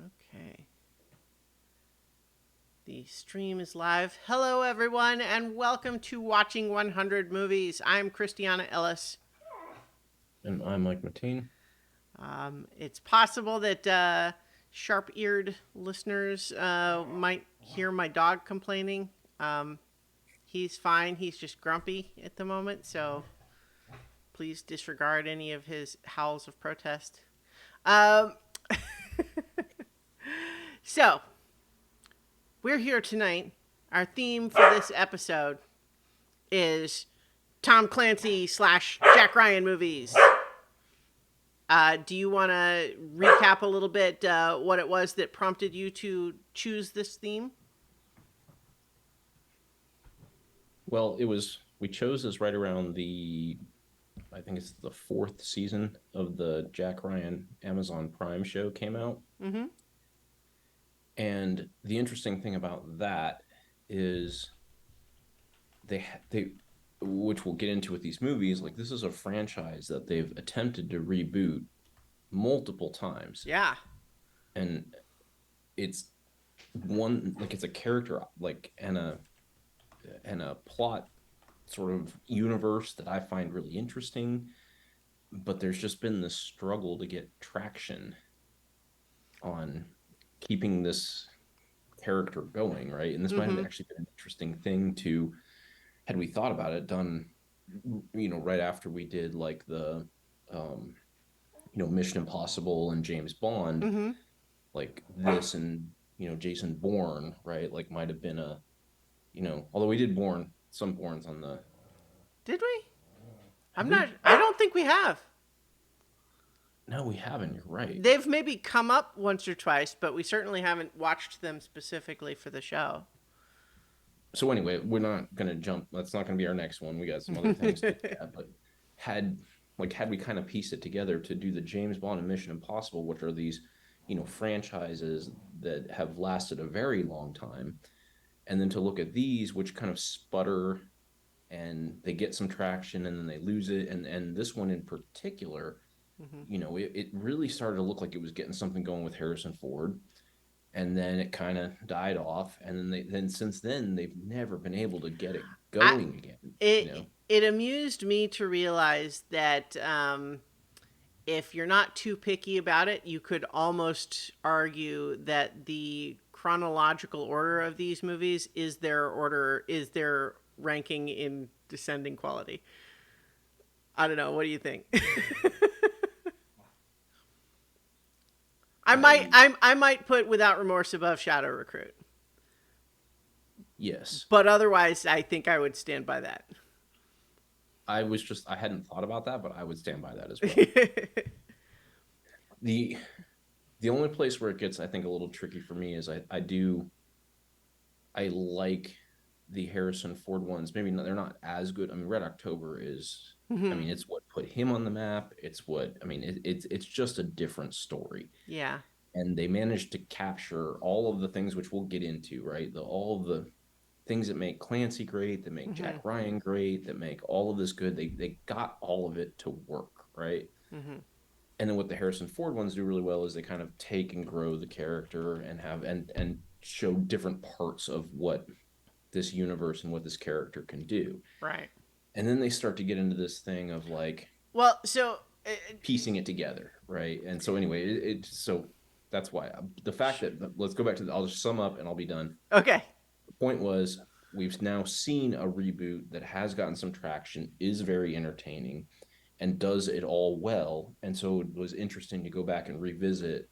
Okay. The stream is live. Hello, everyone, and welcome to Watching 100 Movies. I'm Christiana Ellis. And I'm Mike Mateen. It's possible that sharp eared listeners might hear my dog complaining. Um, he's fine, he's just grumpy at the moment, so please disregard any of his howls of protest. Um, so, we're here tonight. Our theme for this episode is Tom Clancy slash Jack Ryan movies. Do you want to recap a little bit what it was that prompted you to choose this theme? Well, we chose this right around I think it's the fourth season of the Jack Ryan Amazon Prime show came out. Mm-hmm. And the interesting thing about that is they which we'll get into with these movies, like this is a franchise that they've attempted to reboot multiple times. Yeah. And it's one like it's a character like and a plot sort of universe that I find really interesting, but there's just been this struggle to get traction on keeping this character going, right? And this might have Mm-hmm. actually been an interesting thing to, had we thought about it, done, right after we did like um, Mission Impossible and James Bond, Mm-hmm. like this and, Jason Bourne, right? Like might have been although we did some Bournes on the, Did we? have we? I don't think we have. No, we haven't. You're right. They've maybe come up once or twice, but we certainly haven't watched them specifically for the show. So anyway, we're not gonna jump. That's not gonna be our next one. We got some other things to look at. But had had we kind of pieced it together to do the James Bond and Mission Impossible, which are these, franchises that have lasted a very long time, and then to look at these, which kind of sputter and they get some traction and then they lose it, and this one in particular, Mm-hmm. it really started to look like it was getting something going with Harrison Ford, and then it kind of died off, and then since then they've never been able to get it I going again. you it know it amused me to realize that if you're not too picky about it, you could almost argue that the chronological order of these movies is their ranking in descending quality. I don't know. What do you think? I I might put Without Remorse above Shadow Recruit, Yes, but otherwise, I think I would stand by that. I hadn't thought about that, but I would stand by that as well. The only place where it gets, I think, a little tricky for me is I like the Harrison Ford ones. Maybe not, they're not as good. I mean, Red October is, I Mhm. mean, it's what put him on the map. It's just a different story. Yeah. And they managed to capture all of the things which we'll get into, right? All of the things that make Clancy great, that make Mhm. Jack Ryan great, that make all of this good. They got all of it to work, right? Mhm. And then what the Harrison Ford ones do really well is they kind of take and grow the character and have and show different parts of what this universe and what this character can do. Right. And then they start to get into this thing of like Well, so piecing it together, right? And so anyway, so that's why the fact that, let's go back to I'll just sum up and I'll be done. okay. The point was, we've now seen a reboot that has gotten some traction, is very entertaining, and does it all well. And so it was interesting to go back and revisit,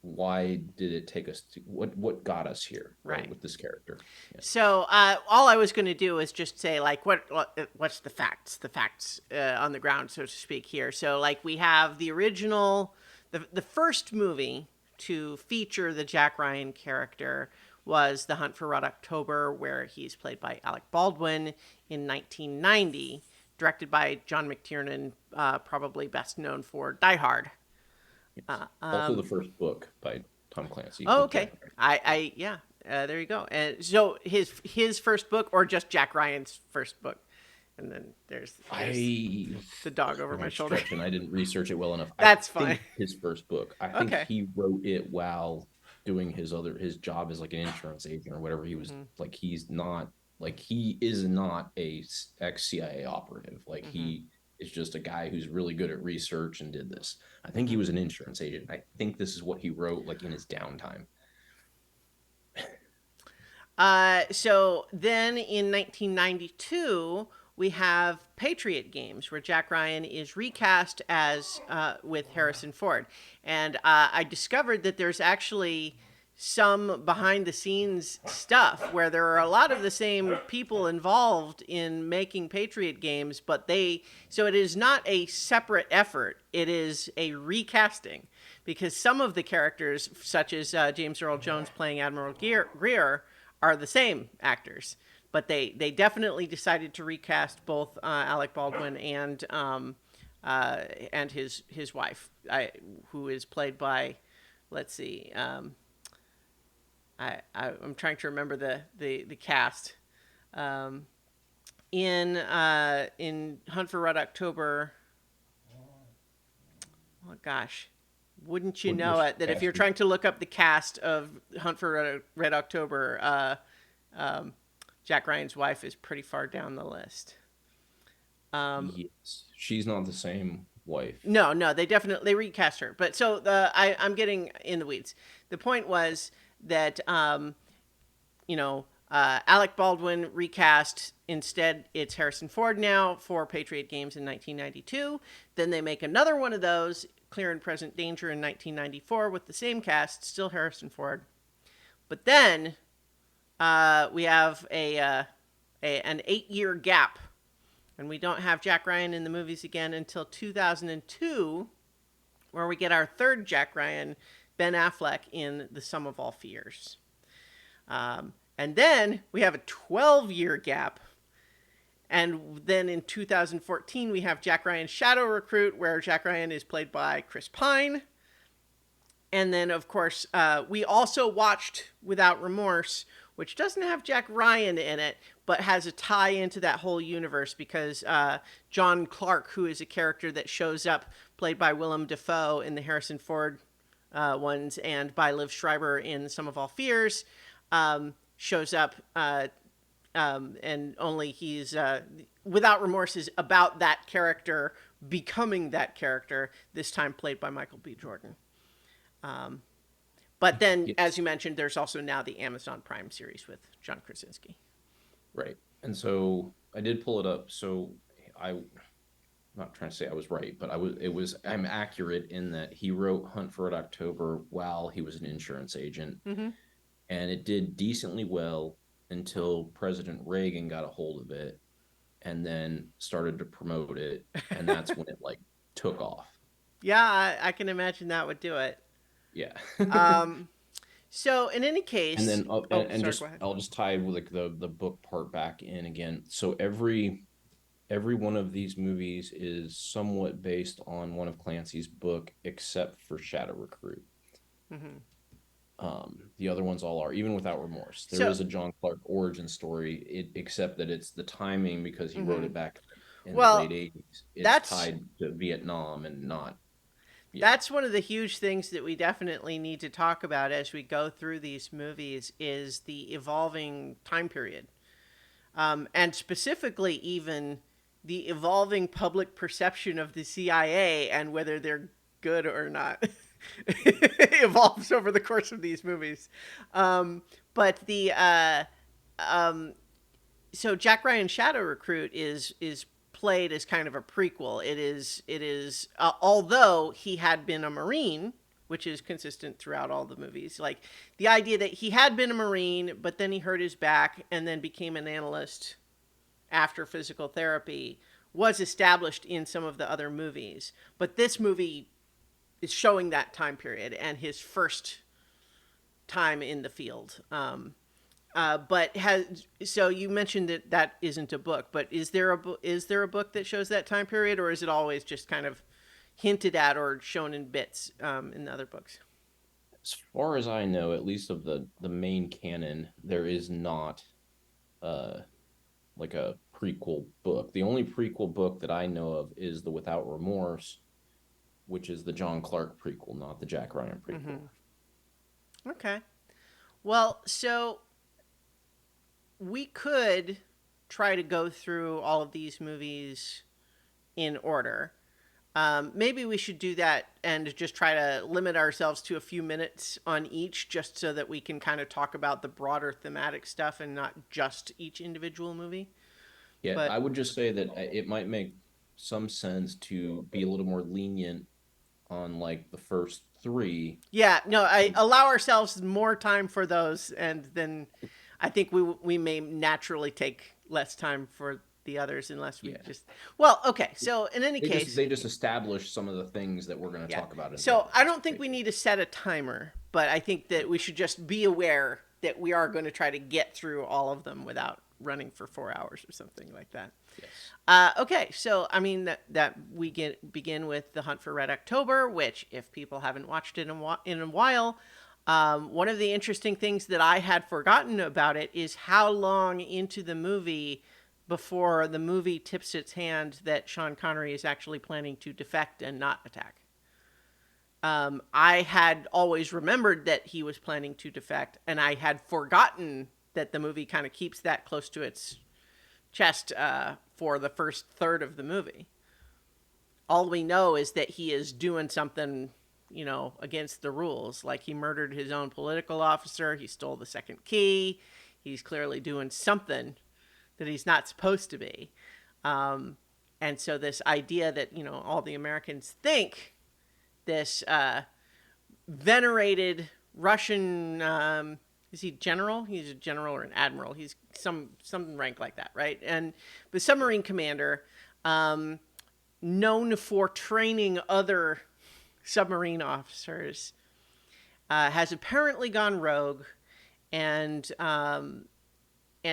why did it take us to what got us here, right, Right. with this character. Yeah. So all I was going to do is just say like what's the facts on the ground, so to speak here. So like we have the original, the first movie to feature the Jack Ryan character was The Hunt for Red October, where he's played by Alec Baldwin in 1990, directed by John McTiernan, probably best known for Die Hard. Yes. Also the first book by Tom Clancy Oh, with okay. Jack Ryan. I yeah. There you go. And so his first book, or just Jack Ryan's first book, and then there's I the dog over my might shoulder. stretch, and I didn't research it well enough. I That's fine. think his first book. I think Okay. he wrote it while doing his job as like an insurance agent or whatever. He was Mm-hmm. like he's not like he is not a ex CIA operative. Like Mm-hmm. he is just a guy who's really good at research and did this. I think he Mm-hmm. was an insurance agent. I think this is what he wrote like in his downtime. So then in 1992, we have Patriot Games, where Jack Ryan is recast as with Harrison Ford. And I discovered that there's actually some behind the scenes stuff where there are a lot of the same people involved in making Patriot Games, but so it is not a separate effort, it is a recasting. Because some of the characters, such as James Earl Jones playing Admiral Greer, are the same actors, but they definitely decided to recast both Alec Baldwin and his wife, who is played by, let's see, I'm trying to remember the cast. Um, in Hunt for Red October, oh gosh, wouldn't you What know which it that if cast? you're trying to look up the cast of Hunt for Red October, um, Jack Ryan's wife is pretty far down the list. Um, Yes, she's not the same wife. no, no, they definitely recast her. But so I'm getting in the weeds. The point was that Alec Baldwin recast. Instead, it's Harrison Ford now for Patriot Games in 1992. Then they make another one of those, Clear and Present Danger, in 1994 with the same cast, still Harrison Ford. But then we have an 8-year gap, and we don't have Jack Ryan in the movies again until 2002, where we get our third Jack Ryan, Ben Affleck, in The Sum of All Fears. And then we have a 12-year gap. And then in 2014, we have Jack Ryan's Shadow Recruit, where Jack Ryan is played by Chris Pine. And then, of course, we also watched Without Remorse, which doesn't have Jack Ryan in it, but has a tie into that whole universe because John Clark, who is a character that shows up, played by Willem Dafoe in the Harrison Ford ones and by Liv Schreiber in Some of All Fears, shows up, and only he's Without Remorse is about that character becoming that character, this time played by Michael B. Jordan. But then, as Yes, you mentioned, there's also now the Amazon Prime series with John Krasinski. right. And so I did pull it up. So I'm not trying to say I was right, but I'm accurate in that he wrote Hunt for Red October while he was an insurance agent, Mm-hmm. and it did decently well until President Reagan got a hold of it and then started to promote it, and that's when it like took off. Yeah, I can imagine that would do it. Yeah. Um, so in any And case, then oh, and sorry, go just ahead. I'll just tie with like the book part back in again. So every one of these movies is somewhat based on one of Clancy's book, except for Shadow Recruit. Mm-hmm. The other ones all are, even without remorse. There So, is a John Clark origin story, except that it's the timing because he wrote mm-hmm. it back in the late Well, 80s. It's that's tied to Vietnam and not, yeah, that's one of the huge things that we definitely need to talk about as we go through these movies is the evolving time period, and specifically even the evolving public perception of the CIA and whether they're good or not. Evolves over the course of these movies. But the so Jack Ryan Shadow Recruit is played as kind of a prequel. It is although he had been a Marine, which is consistent throughout all the movies. Like the idea that he had been a Marine, but then he hurt his back and then became an analyst after physical therapy was established in some of the other movies. But this movie is showing that time period and his first time in the field. But has so you mentioned that that isn't a book, but is there a book that shows that time period, or is it always just kind of hinted at or shown in bits in the other books? as far as I know, at least of the main canon, there is not uh like a prequel book. The only prequel book that I know of is the Without Remorse, which is the John Clark prequel, not the Jack Ryan prequel. Mm-hmm. Okay. Well, so we could try to go through all of these movies in order. Maybe we should do that and just try to limit ourselves to a few minutes on each, just so that we can kind of talk about the broader thematic stuff and not just each individual movie. Yeah, But I would just say that it might make some sense to be a little more lenient on like the first three. yeah, no, I allow ourselves more time for those, and then I think we may naturally take less time for the others unless we Yeah, just. Well, okay. So in any they just case, they just establish some of the things that we're going to yeah. talk about in the So other I ones, don't think right? we need to set a timer, but I think that we should just be aware that we are going to try to get through all of them without running for 4 hours or something like that. Yes. Okay, so I mean that we begin with The Hunt for Red October, which, if people haven't watched it in a while, one of the interesting things that I had forgotten about it is how long into the movie before the movie tips its hand that Sean Connery is actually planning to defect and not attack. I had always remembered that he was planning to defect, and I had forgotten that the movie kind of keeps that close to its chest for the first third of the movie. All we know is that he is doing something, against the rules. Like, he murdered his own political officer, he stole the second key, he's clearly doing something that he's not supposed to be. And so this idea that, all the Americans think this venerated Russian, is he general? He's a general or an admiral. He's some rank like that, right? And the submarine commander, known for training other submarine officers, has apparently gone rogue, and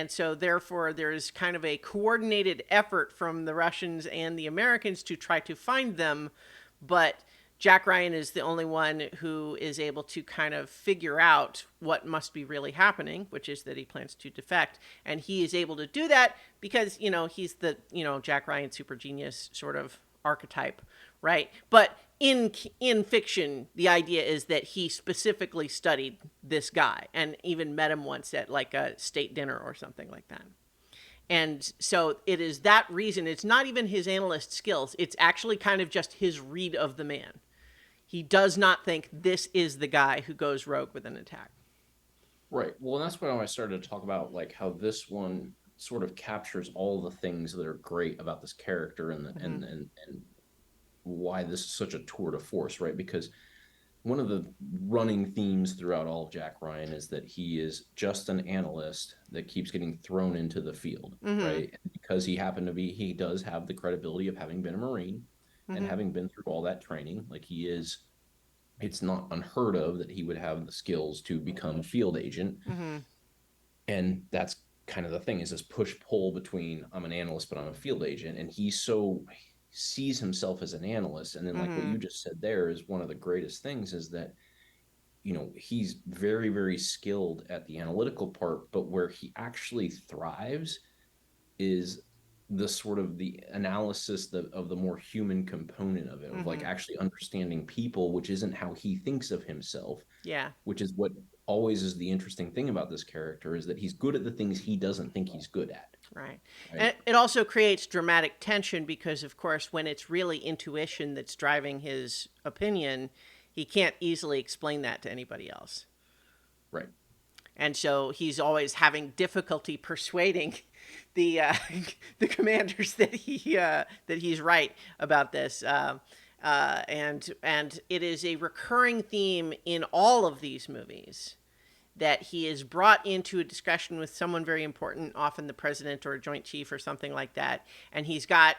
so therefore there's kind of a coordinated effort from the Russians and the Americans to try to find them, but Jack Ryan is the only one who is able to kind of figure out what must be really happening, which is that he plans to defect. And he is able to do that because, he's the, Jack Ryan super genius sort of archetype, right? But in fiction, the idea is that he specifically studied this guy and even met him once at like a state dinner or something like that. And so it is that reason. It's not even his analyst skills. It's actually kind of just his read of the man. He does not think this is the guy who goes rogue with an attack. Right. Well, and that's when I started to talk about like how this one sort of captures all the things that are great about this character and Mm-hmm. and why this is such a tour de force, right? Because one of the running themes throughout all of Jack Ryan is that he is just an analyst that keeps getting thrown into the field, Mm-hmm. right? And because he does have the credibility of having been a Marine and Mm-hmm. having been through all that training. Like he is, it's not unheard of that he would have the skills to become a field agent. Mm-hmm. And that's kind of the thing is this push pull between I'm an analyst, but I'm a field agent. And he's so sees himself as an analyst. And then like what Mm-hmm. you just said there is one of the greatest things is that he's very very skilled at the analytical part, but where he actually thrives is the sort of the analysis of the more human component of it, of like Mm-hmm. actually understanding people, which isn't how he thinks of himself, Yeah. which is what always is the interesting thing about this character is that he's good at the things he doesn't think he's good at, Right. right? And it also creates dramatic tension because, of course, when it's really intuition that's driving his opinion, he can't easily explain that to anybody else. Right. And so he's always having difficulty persuading the the commanders that he's right about this. And it is a recurring theme in all of these movies that he is brought into a discussion with someone very important, often the president or a joint chief or something like that, and he's got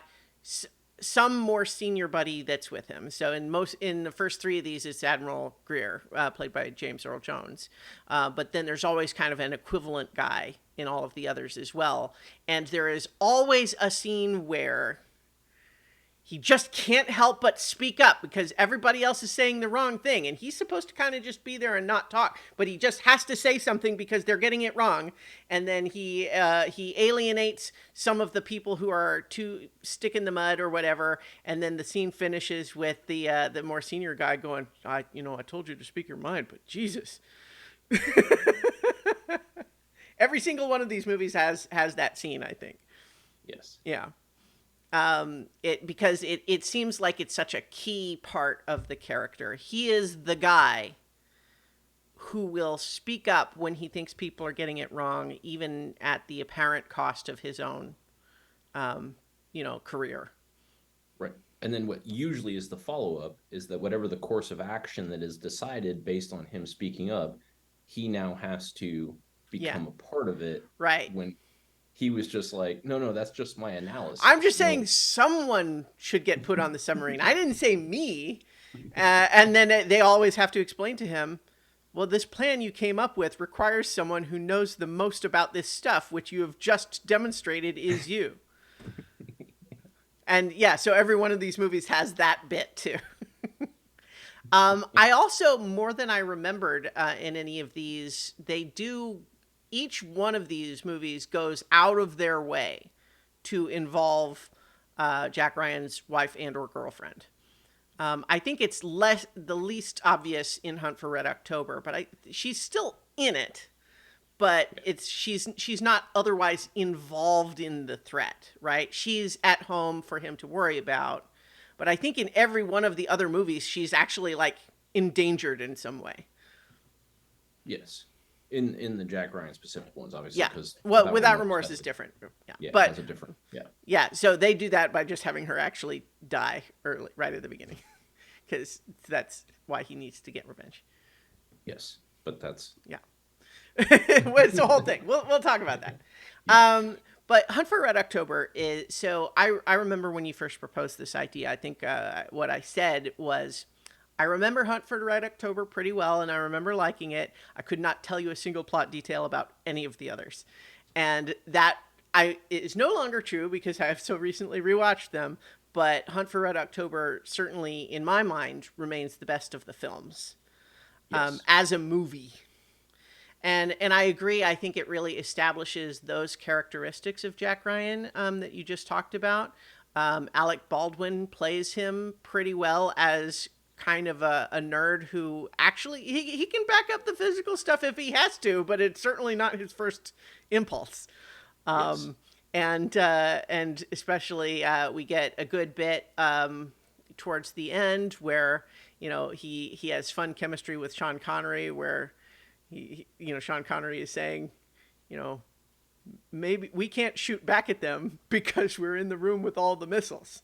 some more senior buddy that's with him. So in the first three of these, it's Admiral Greer, played by James Earl Jones. But then there's always kind of an equivalent guy in all of the others as well. And there is always a scene where he just can't help but speak up because everybody else is saying the wrong thing, and he's supposed to kind of just be there and not talk, but he just has to say something because they're getting it wrong. And then he alienates some of the people who are too stick in the mud or whatever, and then the scene finishes with the more senior guy going, I told you to speak your mind, but Jesus. Every single one of these movies has that scene, I think. Yes. Yeah. It because it seems like it's such a key part of the character. He is the guy who will speak up when he thinks people are getting it wrong, even at the apparent cost of his own, career. Right. And then what usually is the follow up is that whatever the course of action that is decided based on him speaking up, he now has to Yeah. become a part of it Right. when he was just like, no, no, that's just my I'm analysis. just saying No. someone should get put on the submarine. I didn't say me. And then they always have to explain to him, well, this plan you came up with requires someone who knows the most about this stuff, which you have just demonstrated is you. And yeah, so every one of these movies has that bit too. I also, more than I remembered in any of these, each one of these movies goes out of their way to involve Jack Ryan's wife and or girlfriend. I think it's the least obvious in Hunt for Red October, but she's still in it, but she's not otherwise involved in the threat, right? She's at home for him to worry about, but I think in every one of the other movies, she's actually like endangered in some way. Yes. In the Jack Ryan specific ones, obviously, Yeah. because Well, Without Remorse is different. Yeah. yeah, But has a different yeah. yeah, so they do that by just having her actually die early, right at the beginning, because that's why he needs to get revenge. Yes. But that's Yeah. It's the whole thing. We'll talk about that. But Hunt for Red October is so I remember when you first proposed this idea. I think what I said was I remember Hunt for Red October pretty well, and I remember liking it. I could not tell you a single plot detail about any of the others, and that it is no longer true because I have so recently rewatched them. But Hunt for Red October certainly, in my mind, remains the best of the films yes. as a movie. And I agree. I think it really establishes those characteristics of Jack Ryan that you just talked about. Alec Baldwin plays him pretty well as kind of a nerd who actually he can back up the physical stuff if he has to, but it's certainly not his first impulse. Yes. And especially we get a good bit towards the end where he has fun chemistry with Sean Connery, where Sean Connery is saying, maybe we can't shoot back at them because we're in the room with all the missiles.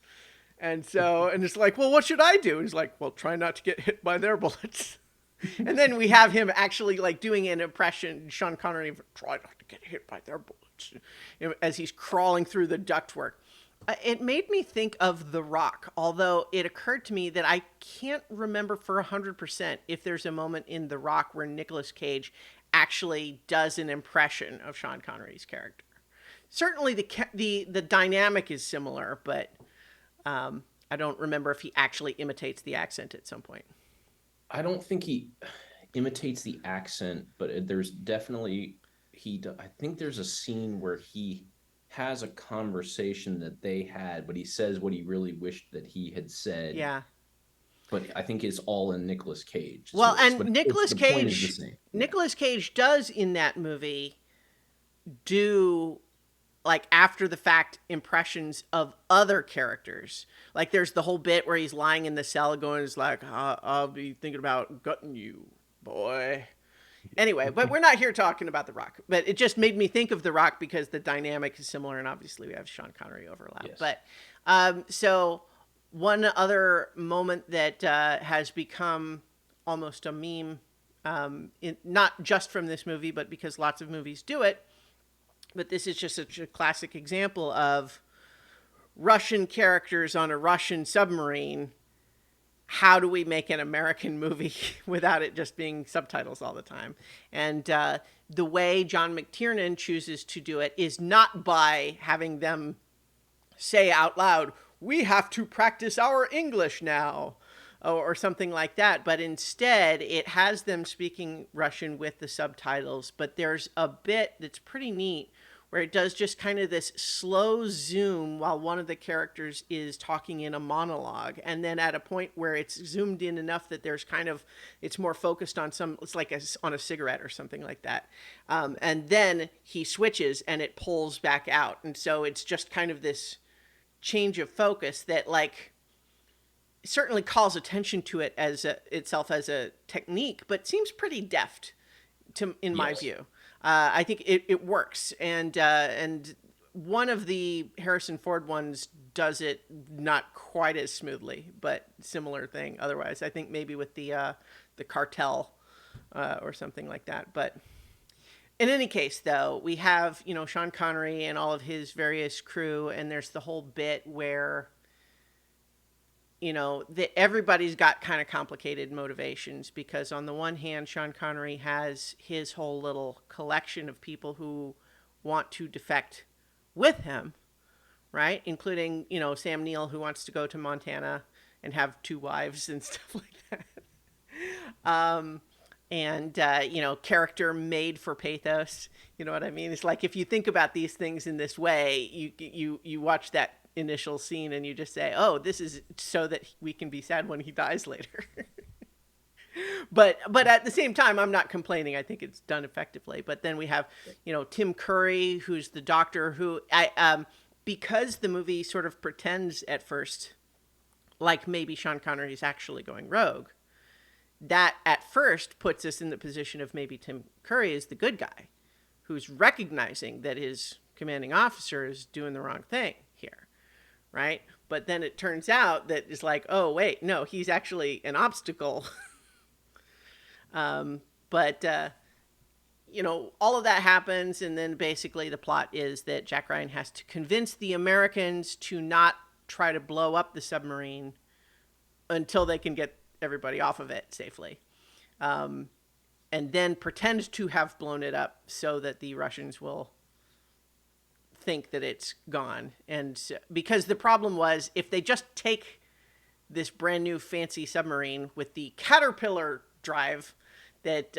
And it's like, well, what should I do? And he's like, well, try not to get hit by their bullets. And then we have him actually like doing an impression, Sean Connery, try not to get hit by their bullets, as he's crawling through the ductwork. It made me think of The Rock, although it occurred to me that I can't remember for 100% if there's a moment in The Rock where Nicolas Cage actually does an impression of Sean Connery's character. Certainly the dynamic is similar, but I don't remember if he actually imitates the accent at some point. I don't think he imitates the accent, but there's definitely I think there's a scene where he has a conversation that they had, but he says what he really wished that he had said. Yeah. But I think it's all in Nicolas Cage's Well, voice. and But Nicolas the point is the Cage, same. Nicolas Cage does in that movie do like after the fact impressions of other characters. Like there's the whole bit where he's lying in the cell going, "Is like I'll be thinking about gutting you, boy." Anyway, but we're not here talking about The Rock. But it just made me think of The Rock because the dynamic is similar, and obviously we have Sean Connery overlap. Yes. But so one other moment that has become almost a meme, not just from this movie, but because lots of movies do it. But this is just such a classic example of Russian characters on a Russian submarine. How do we make an American movie without it just being subtitles all the time? And the way John McTiernan chooses to do it is not by having them say out loud, "We have to practice our English now," or something like that. But instead, it has them speaking Russian with the subtitles. But there's a bit that's pretty neat where it does just kind of this slow zoom while one of the characters is talking in a monologue, and then at a point where it's zoomed in enough that there's kind of it's more focused on some, it's like on a cigarette or something like that, and then he switches and it pulls back out, and so it's just kind of this change of focus that like certainly calls attention to it as itself as a technique, but seems pretty deft to in my Yes. view. I think it works, and one of the Harrison Ford ones does it not quite as smoothly, but similar thing. Otherwise, I think maybe with the cartel or something like that. But in any case, though, we have Sean Connery and all of his various crew, and there's the whole bit where everybody's got kind of complicated motivations because on the one hand, Sean Connery has his whole little collection of people who want to defect with him, right? Including, Sam Neill, who wants to go to Montana and have two wives and stuff like that. And character made for pathos. You know what I mean? It's like if you think about these things in this way, you watch that initial scene and you just say, "Oh, this is so that we can be sad when he dies later." but at the same time, I'm not complaining. I think it's done effectively. But then we have, Tim Curry, who's the doctor, who I because the movie sort of pretends at first like maybe Sean Connery is actually going rogue. That at first puts us in the position of maybe Tim Curry is the good guy, who's recognizing that his commanding officer is doing the wrong thing here, right? But then it turns out that it's like, oh wait, no, he's actually an obstacle. But all of that happens, and then basically the plot is that Jack Ryan has to convince the Americans to not try to blow up the submarine until they can get everybody off of it safely. And then pretend to have blown it up so that the Russians will think that it's gone. And because the problem was, if they just take this brand new fancy submarine with the Caterpillar drive, that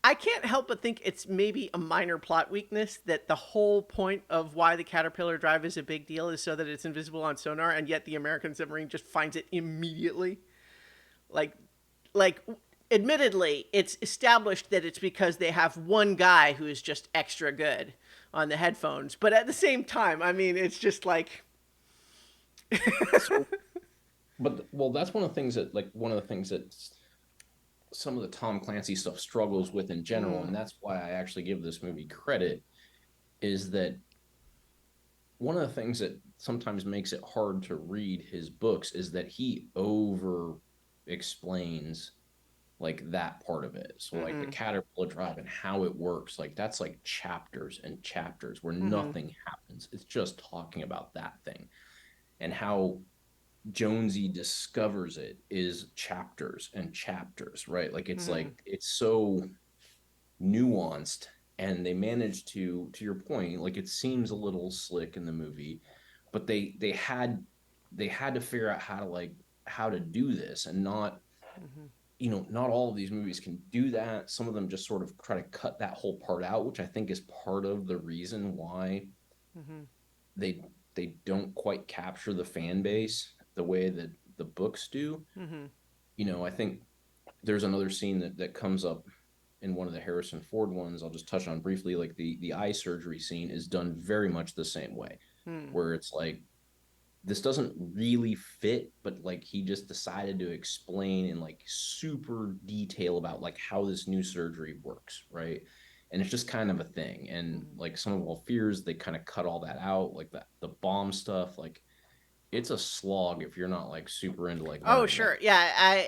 I can't help but think it's maybe a minor plot weakness that the whole point of why the Caterpillar drive is a big deal is so that it's invisible on sonar, and yet the American submarine just finds it immediately. Like, like, admittedly, it's established that it's because they have one guy who is just extra good on the headphones, but at the same time, I mean, it's just like, So, but well, that's one of the things that some of the Tom Clancy stuff struggles with in general, and mm, that's why I actually give this movie credit, is that one of the things that sometimes makes it hard to read his books is that he over explains like that part of it. So like the mm-hmm, Caterpillar drive and how it works, like that's like chapters and chapters where mm-hmm, nothing happens. It's just talking about that thing. And how Jonesy discovers it is chapters and chapters, right? mm-hmm, It's so nuanced, and they managed to your point, like it seems a little slick in the movie, but they had to figure out how to do this, and not, mm-hmm, not all of these movies can do that. Some of them just sort of try to cut that whole part out, which I think is part of the reason why mm-hmm, they they don't quite capture the fan base the way that the books do. mm-hmm, I think there's another scene that comes up in one of the Harrison Ford ones. I'll just touch on briefly. Like the eye surgery scene is done very much the same way, mm-hmm, where it's like this doesn't really fit, but like he just decided to explain in like super detail about like how this new surgery works, right? And it's just kind of a thing. And mm-hmm. like some of our fears, they kind of cut all that out, like the bomb stuff. Like it's a slog if you're not like super into like Oh, learning that. sure. Yeah,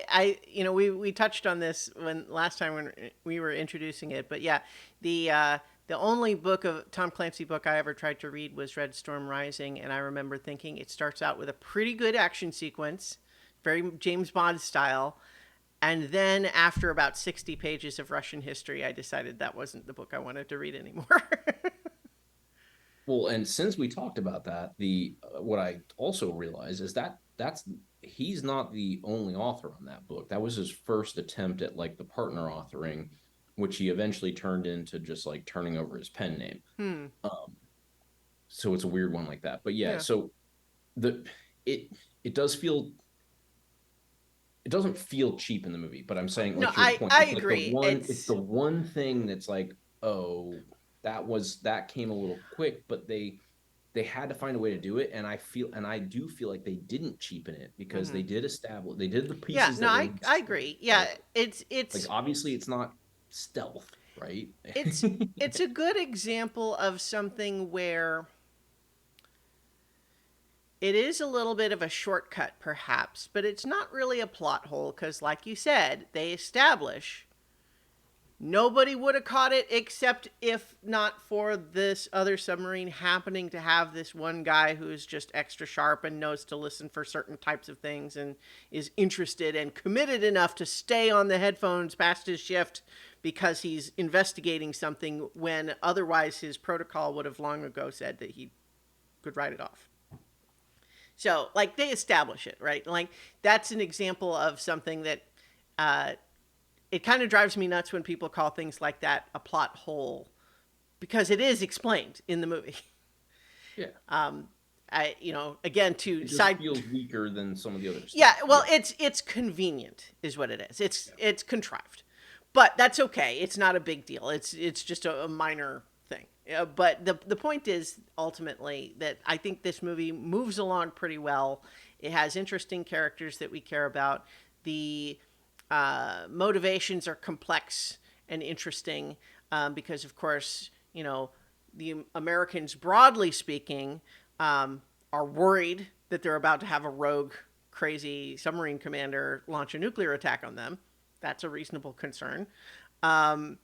we touched on this when last time when we were introducing it, but yeah, the only book of Tom Clancy book I ever tried to read was Red Storm Rising, and I remember thinking it starts out with a pretty good action sequence, very James Bond style, and then after about 60 pages of Russian history, I decided that wasn't the book I wanted to read anymore. Well, and since we talked about that, the what I also realized is that that's he's not the only author on that book. That was his first attempt at like the partner authoring. which he eventually turned into just like turning over his pen name. Hmm. Um, so it's a weird one like that. But yeah, Yeah. so the it it does feel it doesn't feel cheap in the movie, but I'm saying No, like your point, I it's like agree. it's the It's one thing that's like, oh, that came a little quick, but they had to find a way to do it, and I do feel like they didn't cheapen it because mhm. they did the Yeah, pieces no, that were I necessary. agree. Yeah, But it's like it's obviously it's not stealth, right? it's it's a good example of something where it is a little bit of a shortcut perhaps, but it's not really a plot hole cuz like you said, they establish nobody would have caught it except if not for this other submarine happening to have this one guy who's just extra sharp and knows to listen for certain types of things and is interested and committed enough to stay on the headphones past his shift because he's investigating something when otherwise his protocol would have long ago said that he could write it off. So, like, they establish it, right? Like, that's an example of something that uh, it kind of drives me nuts when people call things like that a plot hole because it is explained in the movie. Yeah, Again, to it just side, feels weaker than some of the other yeah, stuff. well, Yeah, it's convenient, is what it is. yeah, It's contrived, but that's okay. It's not a big deal. It's just a minor thing. But the point is ultimately that I think this movie moves along pretty well. It has interesting characters that we care about. The motivations are complex and interesting because, of course, the Americans, broadly speaking, are worried that they're about to have a rogue, crazy submarine commander launch a nuclear attack on them. That's a reasonable concern. Um,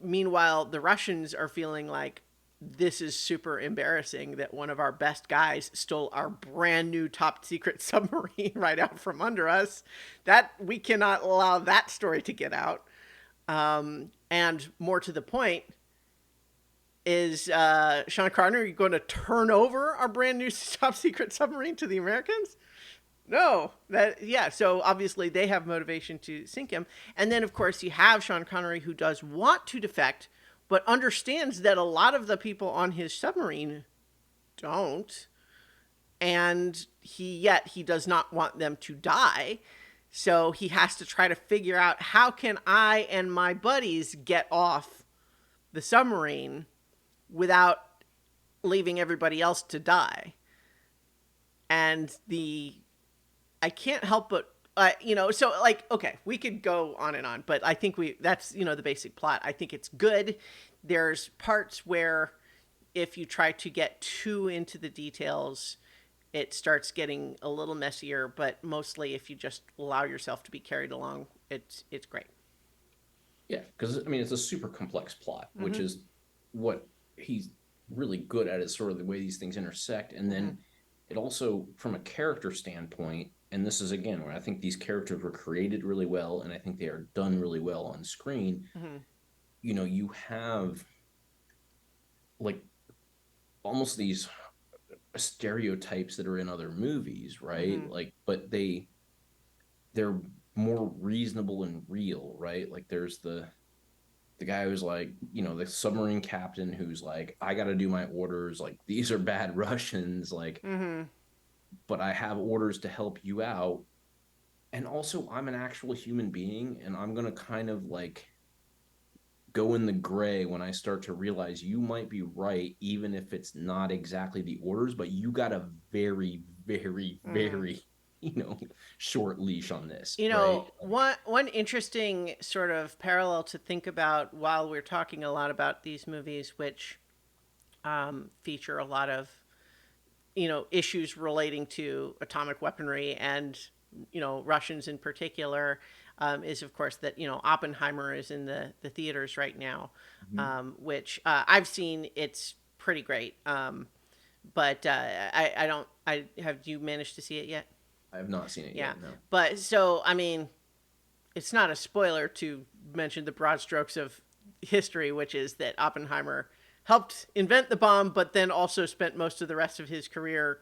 Meanwhile, the Russians are feeling like this is super embarrassing that one of our best guys stole our brand new top secret submarine right out from under us. That we cannot allow that story to get out. And more to the point, is Sean Connery going to turn over our brand new top secret submarine to the Americans? No, that yeah. So obviously they have motivation to sink him, and then of course you have Sean Connery who does want to defect, but understands that a lot of the people on his submarine don't, and he does not want them to die. So he has to try to figure out how can I and my buddies get off the submarine without leaving everybody else to die. And the I can't help but so like okay, we could go on and on, but I think we that's the basic plot. I think it's good. There's parts where if you try to get too into the details, it starts getting a little messier, but mostly if you just allow yourself to be carried along, it's great. yeah. Because I mean, it's a super complex plot, which Mhm. is what he's really good at. Is sort of the way these things intersect, and Mhm. then it also, from a character standpoint, and this is again where I think these characters were created really well, and I think they are done really well on screen. Mhm. You have like almost these stereotypes that are in other movies, right? Mhm. Like, but they're more reasonable and real, right? Like there's the guy who's like, the submarine captain who's like, I got to do my orders. Like, these are bad Russians. Like, Mhm. but I have orders to help you out. And also, I'm an actual human being, and I'm going to kind of like go in the gray when I start to realize you might be right, even if it's not exactly the orders, but you got a very, very, Mhm. very, you know, short leash on this, You right? know, one interesting sort of parallel to think about while we're talking a lot about these movies, which feature a lot of issues relating to atomic weaponry and Russians in particular, is of course that Oppenheimer is in the theaters right now, Mhm. which I've seen. It's pretty great, but I don't. I have you managed to see it yet? I have not seen it Yeah, yet. No. but so I mean, it's not a spoiler to mention the broad strokes of history, which is that Oppenheimer helped invent the bomb, but then also spent most of the rest of his career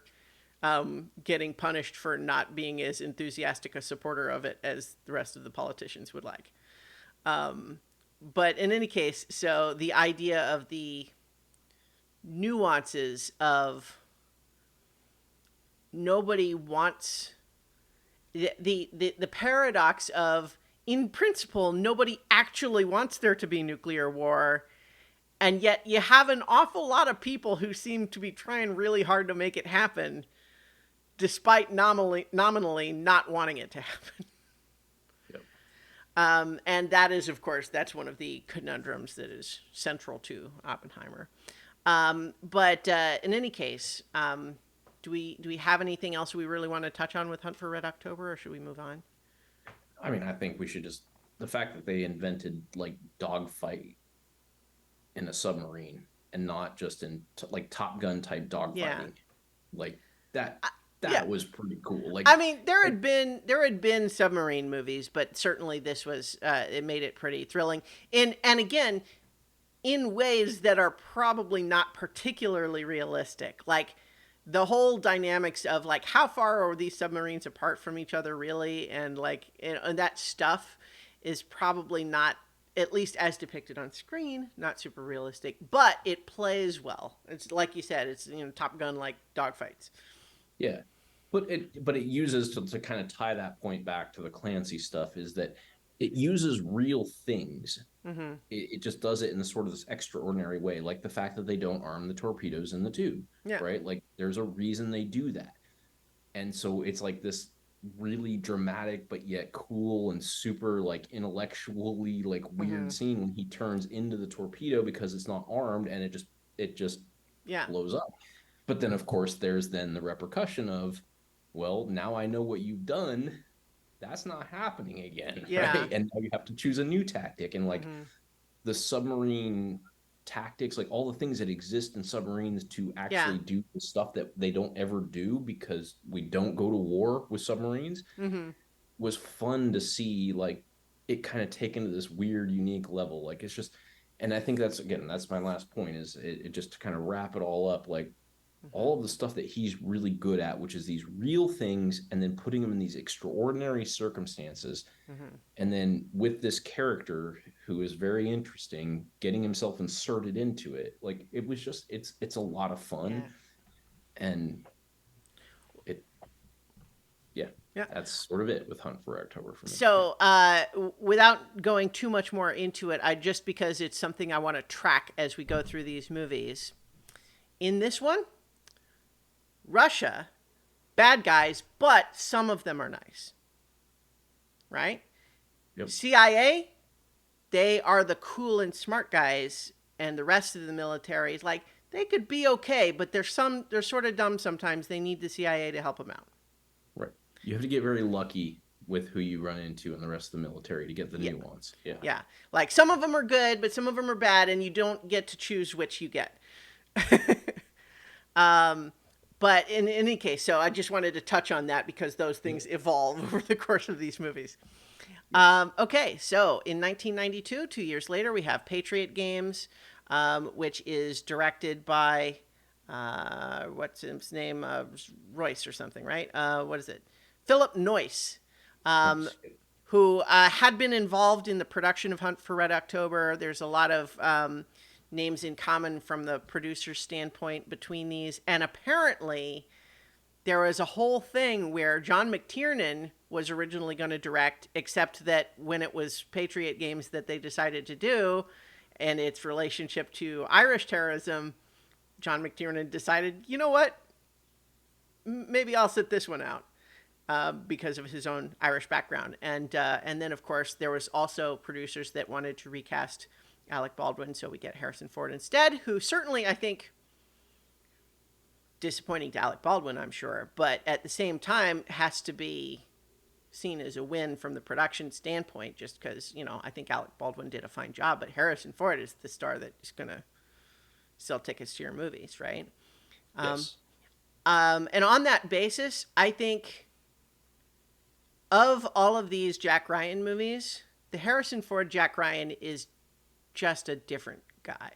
getting punished for not being as enthusiastic a supporter of it as the rest of the politicians would like. But in any case, so the idea of the nuances of nobody wants the paradox of, in principle, nobody actually wants there to be nuclear war, and yet you have an awful lot of people who seem to be trying really hard to make it happen, despite nominally not wanting it to happen. Yep. And that is, of course, that's one of the conundrums that is central to Oppenheimer. But in any case, do we have anything else we really want to touch on with Hunt for Red October, or should we move on? I mean, I think we should just the fact that they invented like dogfight in a submarine and not just in like Top Gun type Yeah, dogfighting, like that yeah. that was pretty cool. I mean, Like there had been submarine movies, but certainly this was it made it pretty thrilling. And again, in ways that are probably not particularly realistic. Like the whole dynamics of like how far are these submarines apart from each other really, and like and that stuff is probably not, at least as depicted on screen, not super realistic, but it plays well. It's like you said, it's Top Gun like dogfights. yeah, but it uses to kind of tie that point back to the Clancy stuff is that it uses real things. Mm-hmm. It just does it in sort of this extraordinary way, like the fact that they don't arm the torpedoes in the tube, Yeah. right? Like there's a reason they do that. And so it's like this really dramatic but yet cool and super like intellectually like Mm-hmm. weird scene when he turns into the torpedo because it's not armed and it just Yeah. blows up. But then of course there's then the repercussion of, well, now I know what you've done. That's not happening again, Yeah. right? And now you have to choose a new tactic. And like Mm-hmm. the submarine tactics, like all the things that exist in submarines to Yeah. actually do the stuff that they don't ever do because we don't go to war with submarines, Mm-hmm. was fun to see. Like it kind of taken to this weird, unique level. Like it's just, and I think that's again, that's my last point is it just to kind of wrap it all up. Like Mm-hmm. all of the stuff that he's really good at, which is these real things, and then putting them in these extraordinary circumstances Mm-hmm. and then with this character who is very interesting getting himself inserted into it, like it was just it's a lot of fun. Yeah. And it yeah, Yeah. that's sort of it with Hunt for October for me. Yeah. So, without going too much more into it, I just because it's something I want to track as we go through these movies. In this one, Russia, bad guys, but some of them are nice, right? Yep. CIA, they are the cool and smart guys, and the rest of the military is like they could be okay, but they're sort of dumb sometimes. They need the CIA to help them out. Right, you have to get very lucky with who you run into in the rest of the military to get the Yeah, nuance. Yeah. yeah. Like some of them are good, but some of them are bad, and you don't get to choose which you get. um, but in any case, so I just wanted to touch on that because those Yeah. things evolve over the course of these movies. Yes. Okay, so in 1992, 2 years later, we have Patriot Games, which is directed by what's his name, Royce or something, right? What is it? Philip Noyce, um, Nice. who had been involved in the production of Hunt for Red October. There's a lot of names in common from the producer's standpoint between these, and apparently there was a whole thing where John McTiernan was originally going to direct, except that when it was Patriot Games that they decided to do, and its relationship to Irish terrorism, John McTiernan decided, you know what, maybe I'll sit this one out because of his own Irish background, and then of course there was also producers that wanted to recast Alec Baldwin, so we get Harrison Ford instead, who certainly I think disappointing to Alec Baldwin, I'm sure, but at the same time has to be seen as a win from the production standpoint, just because, I think Alec Baldwin did a fine job, but Harrison Ford is the star that is going to sell tickets to your movies, right? Um, Yes. and on that basis, I think of all of these Jack Ryan movies, the Harrison Ford Jack Ryan is just a different guy.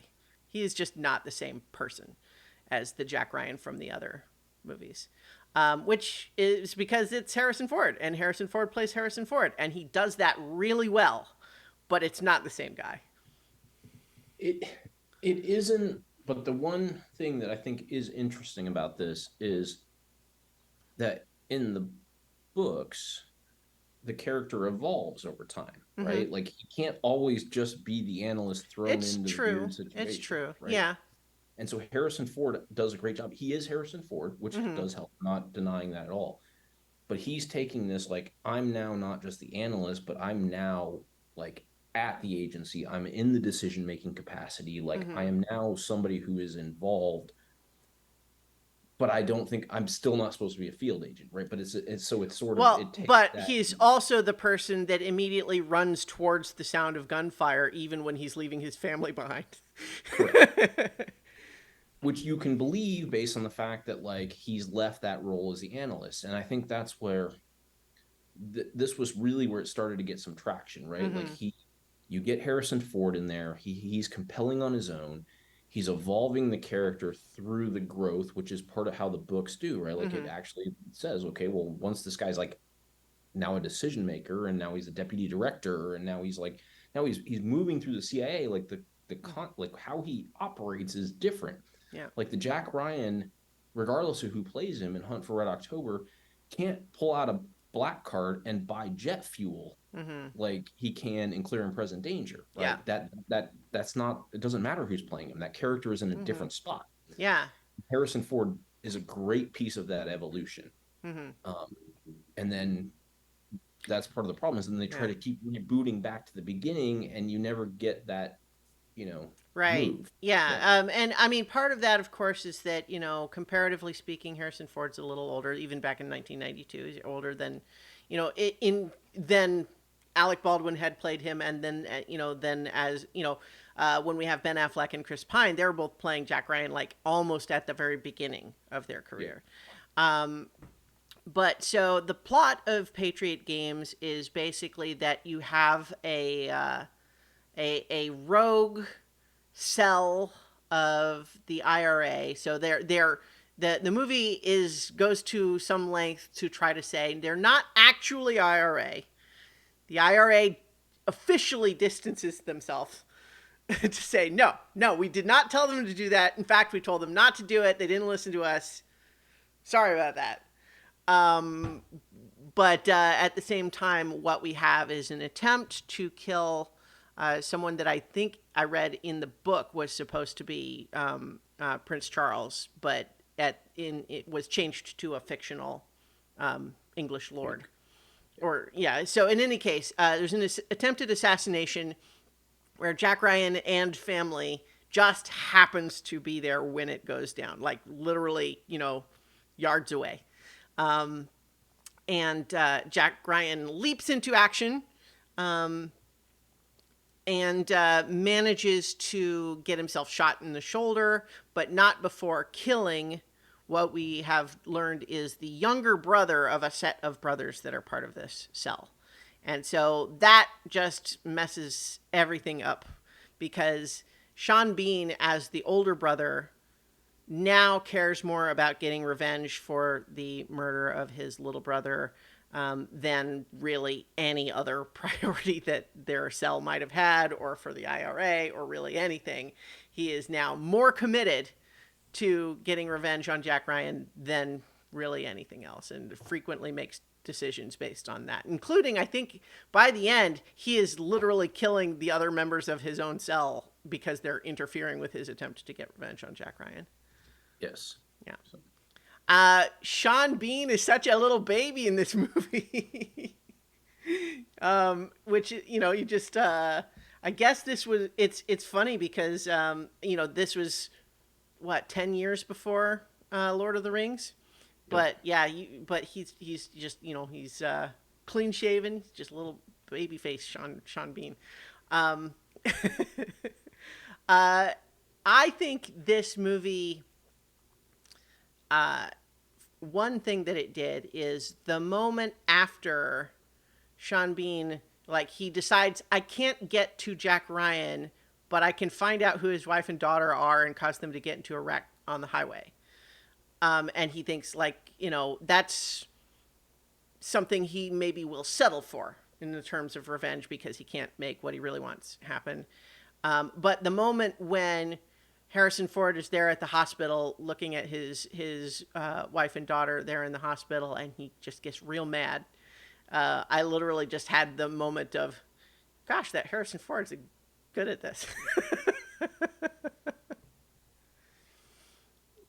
He is just not the same person as the Jack Ryan from the other movies, which is because it's Harrison Ford, and Harrison Ford plays Harrison Ford, and he does that really well, but it's not the same guy. It it isn't, but the one thing that I think is interesting about this is that in the books, the character evolves over time, Mm-hmm. right? Like he can't always just be the analyst thrown It's into the true. weird It's situations, true. right? Yeah. And so Harrison Ford does a great job. He is Harrison Ford, which Mm-hmm. does help, not denying that at all. But he's taking this like, I'm now not just the analyst, but I'm now like at the agency. I'm in the decision making capacity. Like I Mm-hmm. am now somebody who is involved, but I don't think I'm still not supposed to be a field agent, right? But it's so it's sort of Well, it takes but that. he's also the person that immediately runs towards the sound of gunfire, even when he's leaving his family behind. Correct. Which you can believe based on the fact that like he's left that role as the analyst. And I think that's where this was really where it started to get some traction, right? Like Mm-hmm. you get Harrison Ford in there. He's compelling on his own. He's evolving the character through the growth, which is part of how the books do, right? Like it Mm-hmm. actually says, okay, well, once this guy's like now a decision maker, and now he's a deputy director, and now he's moving through the CIA, like like how he operates is different. Yeah. Like the Jack Ryan, regardless of who plays him in Hunt for Red October, can't pull out a black card and buy jet fuel Mm-hmm. like he can in Clear and Present Danger, Yeah. right? That's not, it doesn't matter who's playing him. That character is in a Mm-hmm. different spot. Yeah. Harrison Ford is a great piece of that evolution. Mm-hmm. Um, and then that's part of the problem is then they try Yeah. to keep rebooting back to the beginning and you never get that, you know, Right. move. Yeah. Right. And I mean, part of that, of course, is that, comparatively speaking, Harrison Ford's a little older. Even back in 1992, he's older than, then Alec Baldwin had played him, and then, then as when we have Ben Affleck and Chris Pine, they're both playing Jack Ryan like almost at the very beginning of their Yeah. career. But so the plot of Patriot Games is basically that you have a rogue cell of the IRA. So the movie goes to some length to try to say they're not actually IRA. The IRA officially distances themselves to say no, we did not tell them to do that. In fact, we told them not to do it. They didn't listen to us. Sorry about that. But at the same time, what we have is an attempt to kill someone that I think I read in the book was supposed to be Prince Charles, but it was changed to a fictional English lord. Or yeah, so in any case, there's an attempted assassination where Jack Ryan and family just happens to be there when it goes down, like literally, yards away. And Jack Ryan leaps into action and manages to get himself shot in the shoulder, but not before killing what we have learned is the younger brother of a set of brothers that are part of this cell. And so that just messes everything up because Sean Bean, as the older brother, now cares more about getting revenge for the murder of his little brother than really any other priority that their cell might have had, or for the IRA, or really anything. He is now more committed to getting revenge on Jack Ryan than really anything else, and frequently makes decisions based on that, including, I think, by the end, he is literally killing the other members of his own cell because they're interfering with his attempt to get revenge on Jack Ryan. Yes. Yeah. So, Sean Bean is such a little baby in this movie. Which, you just, I guess it's funny because, this was what, 10 years before, Lord of the Rings. yep. But yeah, but he's just, he's, clean shaven, just a little baby face Sean Bean. Um, I think this movie, one thing that it did is the moment after Sean Bean, like he decides, I can't get to Jack Ryan, but I can find out who his wife and daughter are and cause them to get into a wreck on the highway. And he thinks like, that's something he maybe will settle for in the terms of revenge because he can't make what he really wants happen. But the moment when Harrison Ford is there at the hospital looking at his wife and daughter there in the hospital, and he just gets real mad. I literally just had the moment of, gosh, that Harrison Ford's good at this.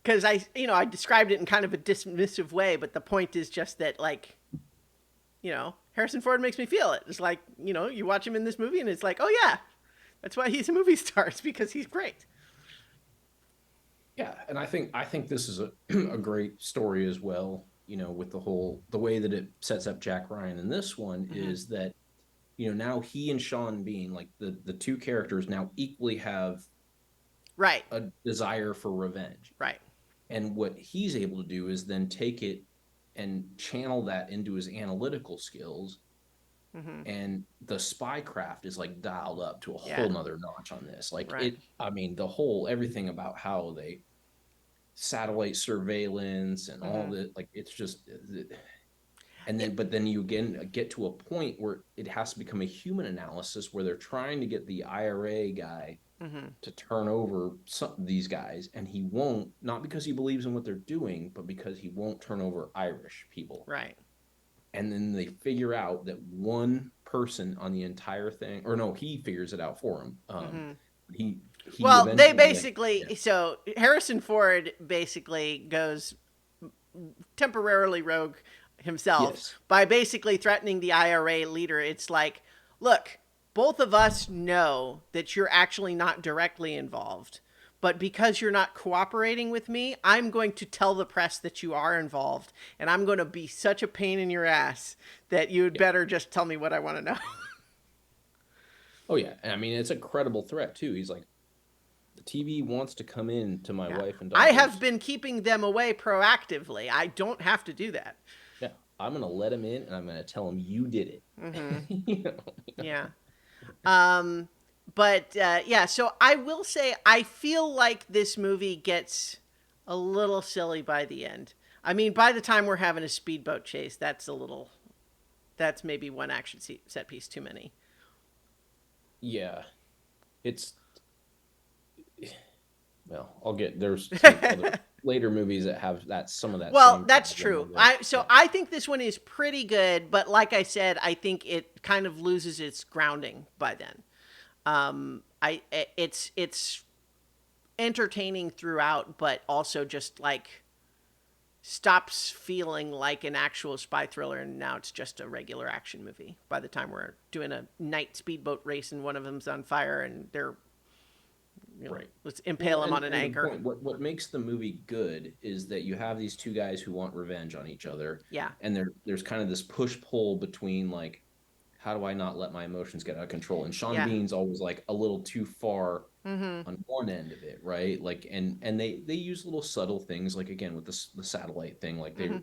Because I described it in kind of a dismissive way, but the point is just that, like, Harrison Ford makes me feel it. It's like, you watch him in this movie and it's like, oh yeah, that's why he's a movie star. It's because he's great. Yeah, and I think this is a a great story as well. With the way that it sets up Jack Ryan in this one Mm-hmm. is that now he and Sean Bean, like the two characters, now equally have Right, a desire for revenge. right. And what he's able to do is then take it and channel that into his analytical skills. Mm-hmm. And the spycraft is like dialed up to a Yeah, whole nother notch on this. Like right. I mean, the whole everything about how they satellite surveillance and all Mm-hmm. that, like it's just and then but then you again get to a point where it has to become a human analysis where they're trying to get the IRA guy Mm-hmm. to turn over these guys, and he won't, not because he believes in what they're doing, but because he won't turn over Irish people. Right. And then they figure out that one person on the entire thing, or no, he figures it out for him. Mm-hmm. He Well, they eventually, like, yeah, basically, so Harrison Ford basically goes temporarily rogue himself yes, by basically threatening the IRA leader. It's like, look, both of us know that you're actually not directly involved. But because you're not cooperating with me, I'm going to tell the press that you are involved. And I'm going to be such a pain in your ass that you would yeah. better just tell me what I want to know. Oh yeah, and I mean it's a credible threat too. He's like, the TV wants to come in to my Yeah. wife and I have daughters. been keeping them away proactively. I don't have to do that. Yeah, I'm gonna let him in, and I'm gonna tell him you did it. Mm-hmm. you know? Yeah. Um, but yeah, so I will say I feel like this movie gets a little silly by the end. I mean, by the time we're having a speedboat chase, that's maybe one action set piece too many. Yeah, it's well, there's some other later movies that have some of that Well, same that's problem true. where they, yeah, I think this one is pretty good, but like I said, I think it kind of loses its grounding by then. It's entertaining throughout, but also just like stops feeling like an actual spy thriller, and now it's just a regular action movie by the time we're doing a night speedboat race and one of them's on fire and they're, right. let's impale Well, him and on an and the anchor. point, what makes the movie good is that you have these two guys who want revenge on each other, Yeah, and there's kind of this push pull between, like, how do I not let my emotions get out of control? And Sean yeah. Bean's always like a little too far Mm-hmm. on one end of it, right? Like, and they use little subtle things, like again with the satellite thing, like Mm-hmm.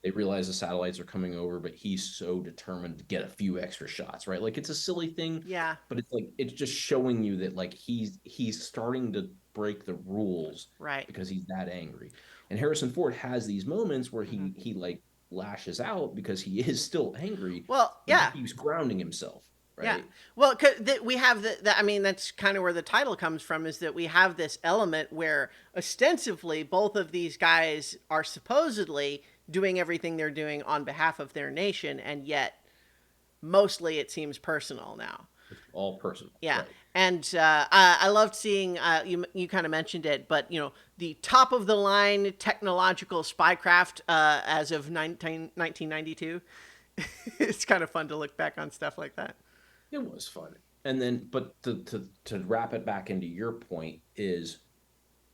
they realize the satellites are coming over, but he's so determined to get a few extra shots, right? Like it's a silly thing, Yeah, but it's like it's just showing you that like he's starting to break the rules right. because he's that angry. And Harrison Ford has these moments where Mm-hmm. he like lashes out because he is still angry, Well, but he yeah. keeps grounding himself, Yeah. right? Well, we have I mean, that's kind of where the title comes from, is that we have this element where ostensibly both of these guys are supposedly doing everything they're doing on behalf of their nation, and yet mostly it seems personal now. It's all personal, Yeah. right? And I loved seeing, you kind of mentioned it, but, the top of the line technological spycraft as of 1992. It's kind of fun to look back on stuff like that. It was fun. And then, but to wrap it back into your point is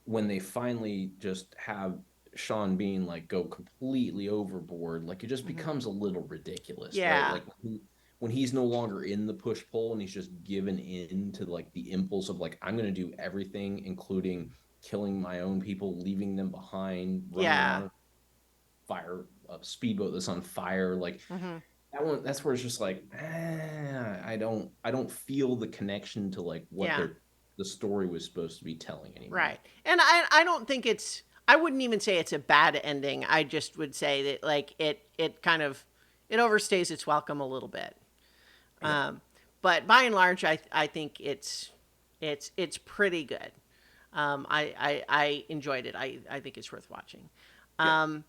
when they finally just have Sean Bean like go completely overboard, like it just Hmm. becomes a little ridiculous, right? Yeah. Like when he's no longer in the push pull and he's just given in to like the impulse of like I'm gonna do everything, including killing my own people, leaving them behind, running Yeah. on a speedboat that's on fire, like Hmm. that's where it's just like I don't feel the connection to like what Yeah. the story was supposed to be telling anymore. Right. And I don't think I wouldn't even say it's a bad ending. I just would say that like it kind of it overstays its welcome a little bit. Yeah. Um, but by and large, I think it's It's pretty good. I enjoyed it. I think it's worth watching. Yeah. Um,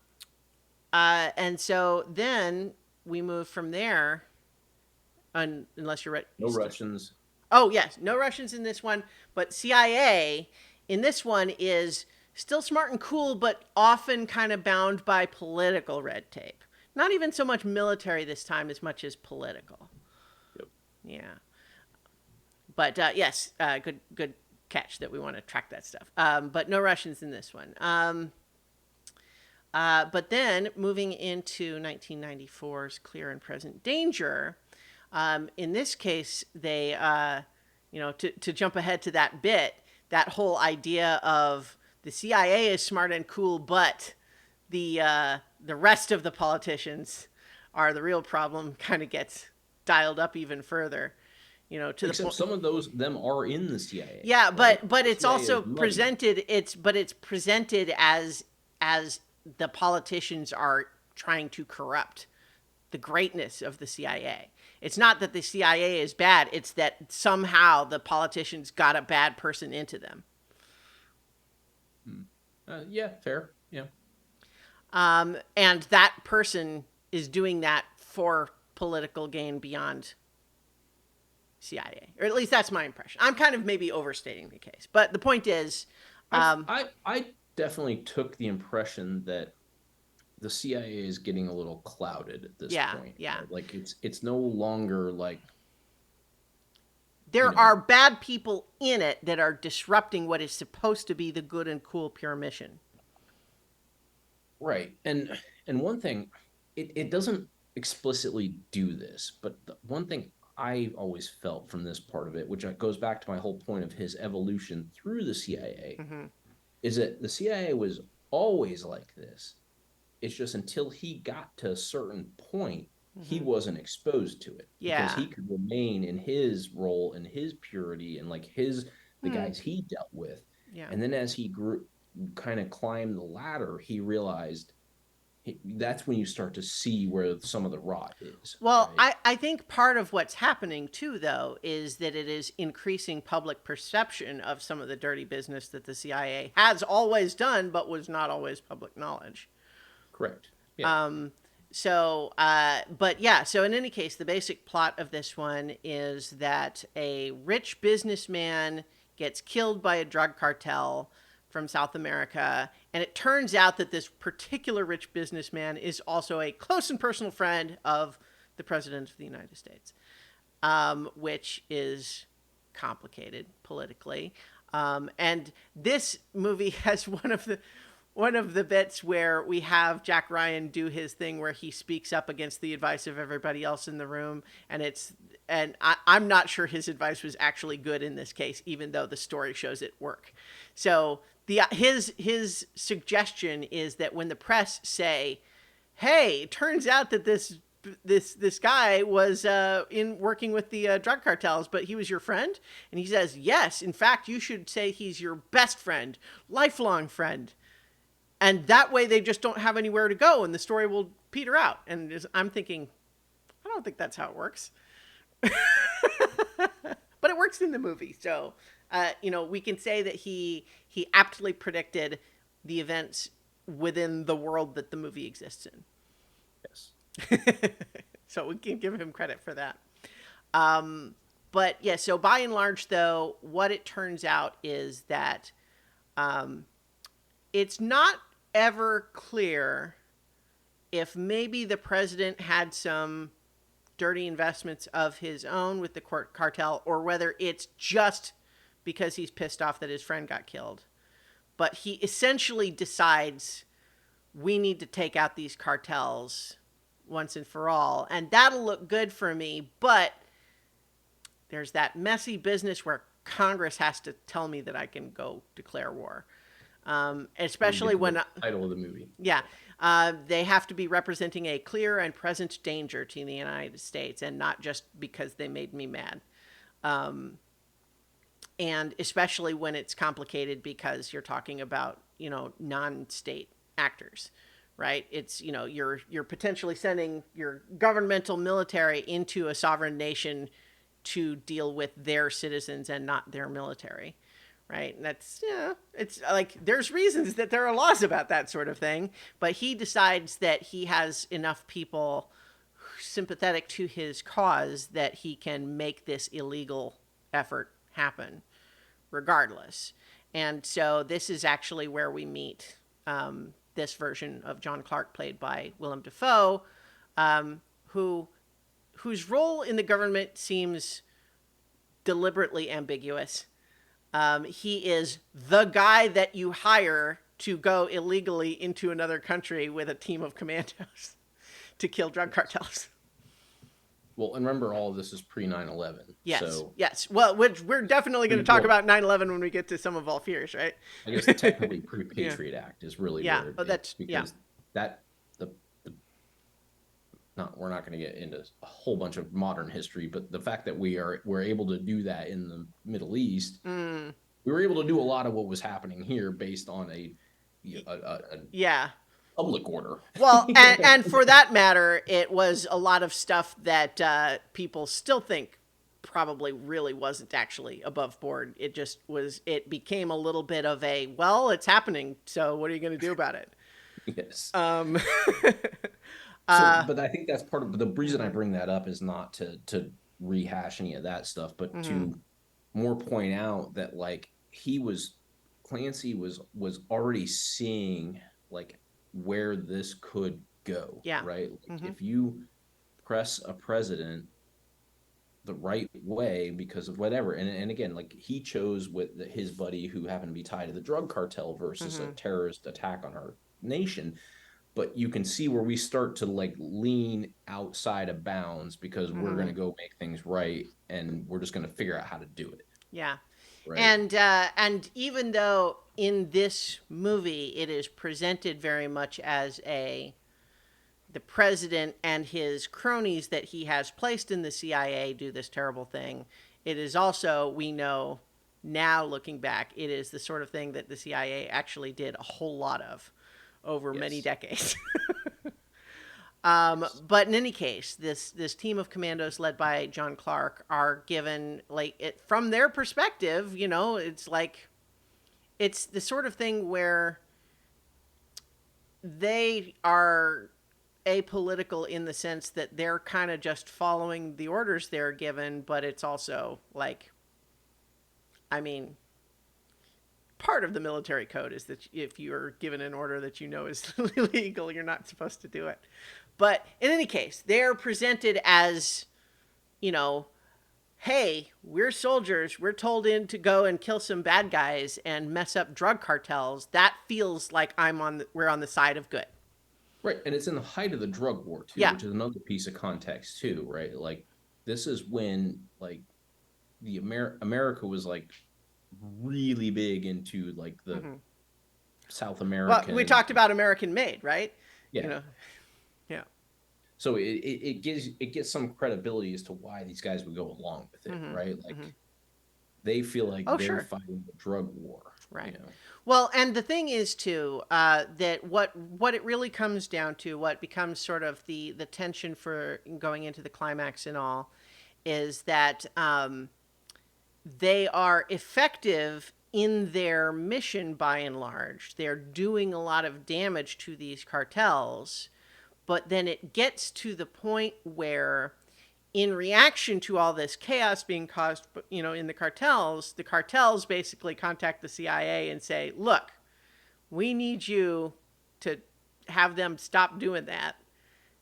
and so then we move from there, unless you're ready. No Russians. Oh, yes, no Russians in this one, but CIA in this one is still smart and cool, but often kind of bound by political red tape. Not even so much military this time as much as political. Yep. Yeah. But yes, good catch that we want to track that stuff. But no Russians in this one. But then moving into 1994's Clear and Present Danger, in this case, they, to jump ahead to that bit, that whole idea of the CIA is smart and cool, but the rest of the politicians are the real problem, kind of gets dialed up even further. To the Except point. some of them are in the CIA. Yeah, Right? but The it's CIA also is money. presented. It's presented as the politicians are trying to corrupt the greatness of the CIA. It's not that the CIA is bad, it's that somehow the politicians got a bad person into them. Yeah, fair. Yeah. And that person is doing that for political gain beyond CIA. Or at least that's my impression. I'm kind of maybe overstating the case. But the point is, I definitely took the impression that the CIA is getting a little clouded at this yeah, point. yeah. Right? Like it's no longer like, There you are know, bad people in it that are disrupting what is supposed to be the good and cool pure mission. right. And one thing, it doesn't explicitly do this, but the one thing I always felt from this part of it, which goes back to my whole point of his evolution through the CIA, Mm-hmm. is that the CIA was always like this. It's just until he got to a certain point, he Mm-hmm. wasn't exposed to it because Yeah. he could remain in his role and his purity and like the Hmm. guys he dealt with. Yeah. And then as he grew, kind of climbed the ladder, he realized that's when you start to see where some of the rot is, Well, right? I think part of what's happening too, though, is that it is increasing public perception of some of the dirty business that the CIA has always done, but was not always public knowledge. Correct. Yeah. But yeah, so in any case, the basic plot of this one is that a rich businessman gets killed by a drug cartel from South America. And it turns out that this particular rich businessman is also a close and personal friend of the President of the United States, which is complicated politically. And this movie has one of the bits where we have Jack Ryan do his thing where he speaks up against the advice of everybody else in the room, and I'm not sure his advice was actually good in this case, even though the story shows it work. So his suggestion is that when the press say, "Hey, it turns out that this guy was in working with the drug cartels, but he was your friend," and he says, "Yes, in fact, you should say he's your best friend, lifelong friend." And that way they just don't have anywhere to go and the story will peter out. And I'm thinking, I don't think that's how it works. But it works in the movie. So, we can say that he aptly predicted the events within the world that the movie exists in. Yes. So we can give him credit for that. But yeah, so by and large, though, what it turns out is that it's not ever clear if maybe the president had some dirty investments of his own with the cartel or whether it's just because he's pissed off that his friend got killed. But he essentially decides we need to take out these cartels once and for all. And that'll look good for me. But there's that messy business where Congress has to tell me that I can go declare war. Especially when title of the movie. Yeah, they have to be representing a clear and present danger to the United States, and not just because they made me mad. And especially when it's complicated because you're talking about non-state actors, right? It's you're potentially sending your governmental military into a sovereign nation to deal with their citizens and not their military. Right. And that's, yeah, it's like there's reasons that there are laws about that sort of thing. But he decides that he has enough people sympathetic to his cause that he can make this illegal effort happen regardless. And so this is actually where we meet this version of John Clark, played by Willem Dafoe, who whose role in the government seems deliberately ambiguous. He is the guy that you hire to go illegally into another country with a team of commandos to kill drug cartels. Well, and remember, all of this is pre 9/11. Yes, So, yes. Well, we're definitely going to talk well, about 9/11 when we get to Some of All Fears, right? I guess technically pre Yeah. Patriot Act is really Yeah. where it Oh, is, that's, yeah. because that, the not, we're not going to get into a whole bunch of modern history, but the fact that we're able to do that in the Middle East, we were able to do a lot of what was happening here based on a Yeah. public order. Well, and for that matter, it was a lot of stuff that people still think probably really wasn't actually above board. It just was, it became a little bit of a, well, it's happening, so what are you going to do about it? Yes. Um, So, but I think that's part of the reason I bring that up is not to rehash any of that stuff, but to more point out that like Clancy was already seeing like where this could go, yeah. right? Like if you press a president the right way because of whatever, and again, like he chose with his buddy who happened to be tied to the drug cartel versus a terrorist attack on our nation, but you can see where we start to like lean outside of bounds because we're going to go make things right and we're just going to figure out how to do it. Yeah. Right. And even though in this movie it is presented very much as the president and his cronies that he has placed in the CIA do this terrible thing, it is also, we know now looking back, it is the sort of thing that the CIA actually did a whole lot of over many decades. But in any case, this team of commandos led by John Clark are given, like, it from their perspective, it's like, it's the sort of thing where they are apolitical in the sense that they're kind of just following the orders they're given, but it's also like, I mean, part of the military code is that if you're given an order that is illegal, you're not supposed to do it. But in any case, they're presented as, hey, we're soldiers. We're told in to go and kill some bad guys and mess up drug cartels. That feels like we're on the side of good. Right. And it's in the height of the drug war too, Yeah. which is another piece of context too, right? Like this is when like the America was like really big into like the South Well, American. we talked about American made, right? Yeah. Yeah. So it gets some credibility as to why these guys would go along with it, right? Like they feel like they're fighting the drug war, right? Well, and the thing is too that what it really comes down to, what becomes sort of the tension for going into the climax and all, is that they are effective in their mission by and large. They're doing a lot of damage to these cartels. But then it gets to the point where, in reaction to all this chaos being caused, in the cartels basically contact the CIA and say, look, we need you to have them stop doing that.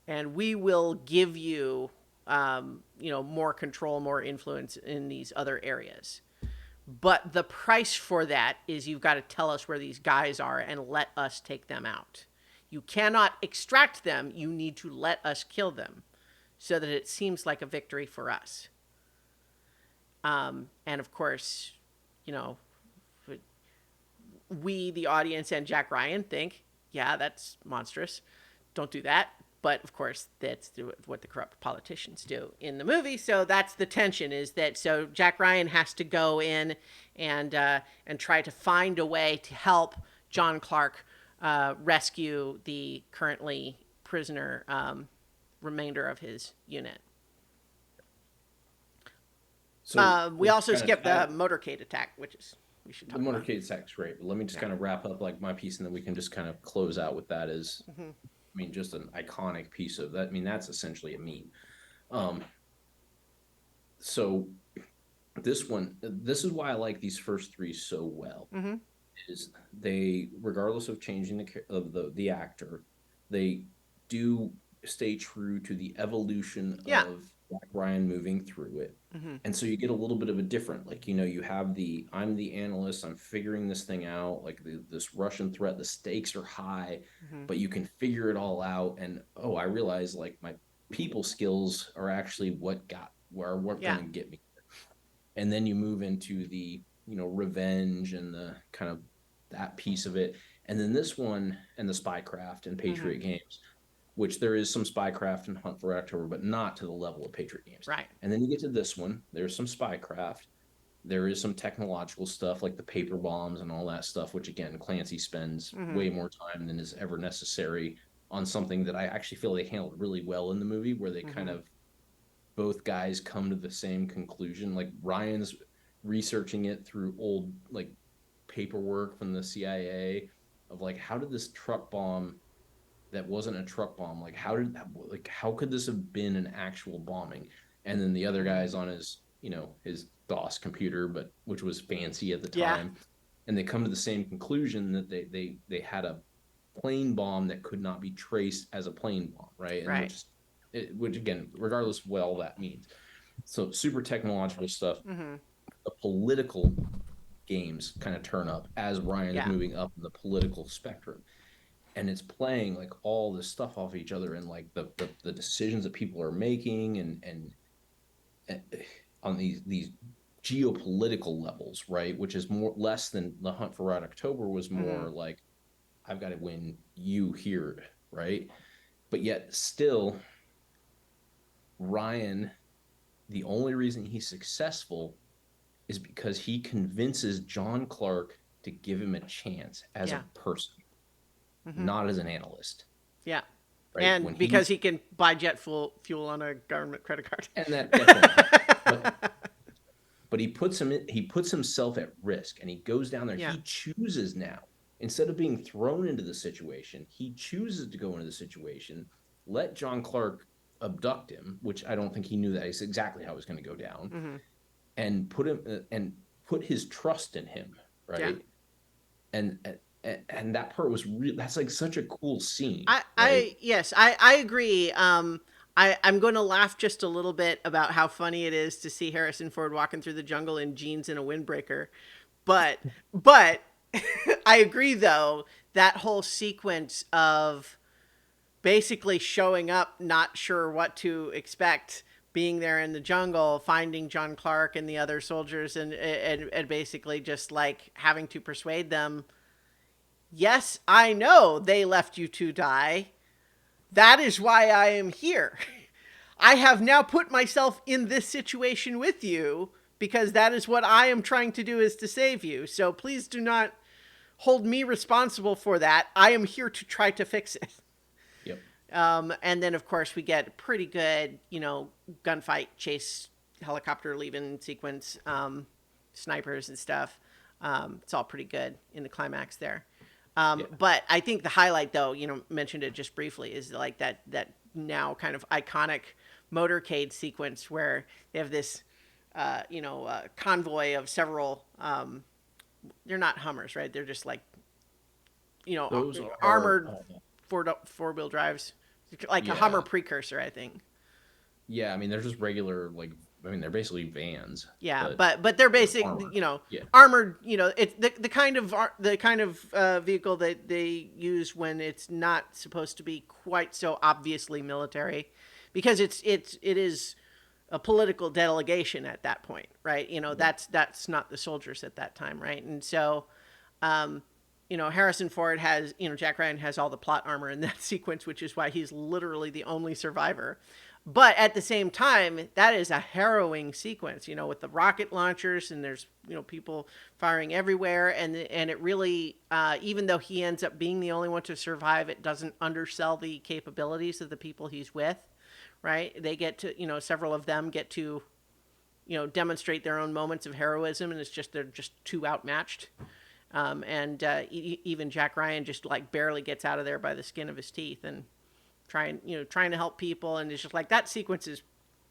And we will give you, more control, more influence in these other areas. But the price for that is you've got to tell us where these guys are and let us take them out. You cannot extract them. You need to let us kill them so that it seems like a victory for us. And of course, we, the audience, and Jack Ryan think, yeah, that's monstrous. Don't do that. But of course, that's what the corrupt politicians do in the movie. So that's the tension, is that so Jack Ryan has to go in and try to find a way to help John Clark rescue the currently prisoner remainder of his unit. So We let's also kind of skipped tie the motorcade attack, which is we should the talk about. motorcade sex great, but let me just Yeah. kind of wrap up like my piece, and then we can just kind of close out with that as, Hmm. I mean, just an iconic piece of that. I mean, that's essentially a meme. Um, so this is why I like these first three so well. Hmm. Is they, regardless of changing the actor, they do stay true to the evolution Yeah. of Jack Ryan moving through it. Hmm. And so you get a little bit of a different, like, you know, you have the I'm the analyst, I'm figuring this thing out, like this Russian threat, the stakes are high, Hmm. but you can figure it all out. And oh, I realize like my people skills are actually what Yeah. gonna get me. And then you move into the, you know, revenge and the kind of that piece of it. And then this one and the spycraft and Hmm. Patriot Games, which there is some spycraft and Hunt for October, but not to the level of Patriot Games. Right. And then you get to this one, there's some spycraft, there is some technological stuff like the paper bombs and all that stuff, which again Clancy spends Hmm. way more time than is ever necessary on something that I actually feel they handled really well in the movie, where they kind Hmm. of both guys come to the same conclusion. Like Ryan's researching it through old like paperwork from the CIA of like how did this truck bomb that wasn't a truck bomb, like how did that, like how could this have been an actual bombing? And then the other Hmm. guy's on his, you know, his DOS computer, but which was fancy at the Yeah. time, and they come to the same conclusion that they had a plane bomb that could not be traced as a plane bomb, right? And Right. which again, regardless of what all that means, so super technological stuff. Hmm. The political games kind of turn up as Ryan's Yeah. moving up in the political spectrum, and it's playing like all this stuff off each other, and like the decisions that people are making, and on these geopolitical levels, right? Which is more less than the Hunt for Red October was Hmm. more like I've got to win you here, right? But yet still Ryan, the only reason he's successful is because he convinces John Clark to give him a chance as a Yeah. person, Hmm. not as an analyst, Yeah. right? When And he because he can buy jet fuel on a government credit card. and that definitely helps, but he puts himself at risk, and he goes down there. Yeah. He chooses now, instead of being thrown into the situation, he chooses to go into the situation, let John Clark abduct him, which I don't think he knew that is exactly how it was going to go down, Hmm. and put his trust in him, Yeah. right? And that part was real. That's like such a cool scene, right? I yes, I agree. I'm going to laugh just a little bit about how funny it is to see Harrison Ford walking through the jungle in jeans and a windbreaker, but I agree though that whole sequence of basically showing up, not sure what to expect, being there in the jungle, finding John Clark and the other soldiers, and basically just like having to persuade them. Yes, I know they left you to die. That is why I am here. I have now put myself in this situation with you because that is what I am trying to do is to save you. So please do not hold me responsible for that. I am here to try to fix it. Yep. And then of course we get pretty good, gunfight, chase, helicopter leaving sequence, snipers and stuff. It's all pretty good in the climax there. Yeah. But I think the highlight, though, mentioned it just briefly, is like that now kind of iconic motorcade sequence where they have this, convoy of several. They're not Hummers, right? They're just like Those are armored four wheel drives, like a Hummer yeah. precursor, I think. Yeah, I mean they're just regular, like, I mean they're basically vans, Yeah, but but they're basic, armored. Yeah. armored. It's the kind of vehicle that they use when it's not supposed to be quite so obviously military, because it is a political delegation at that point, right? Yep. That's not the soldiers at that time, right? And so, um, Harrison Ford has, Jack Ryan has all the plot armor in that sequence, which is why he's literally the only survivor. But at the same time, that is a harrowing sequence, with the rocket launchers, and there's, people firing everywhere. And it really, even though he ends up being the only one to survive, it doesn't undersell the capabilities of the people he's with, right? They get to, several of them get to demonstrate their own moments of heroism, and it's just they're just too outmatched. And even Jack Ryan just like barely gets out of there by the skin of his teeth, and trying to help people, and it's just like that sequence is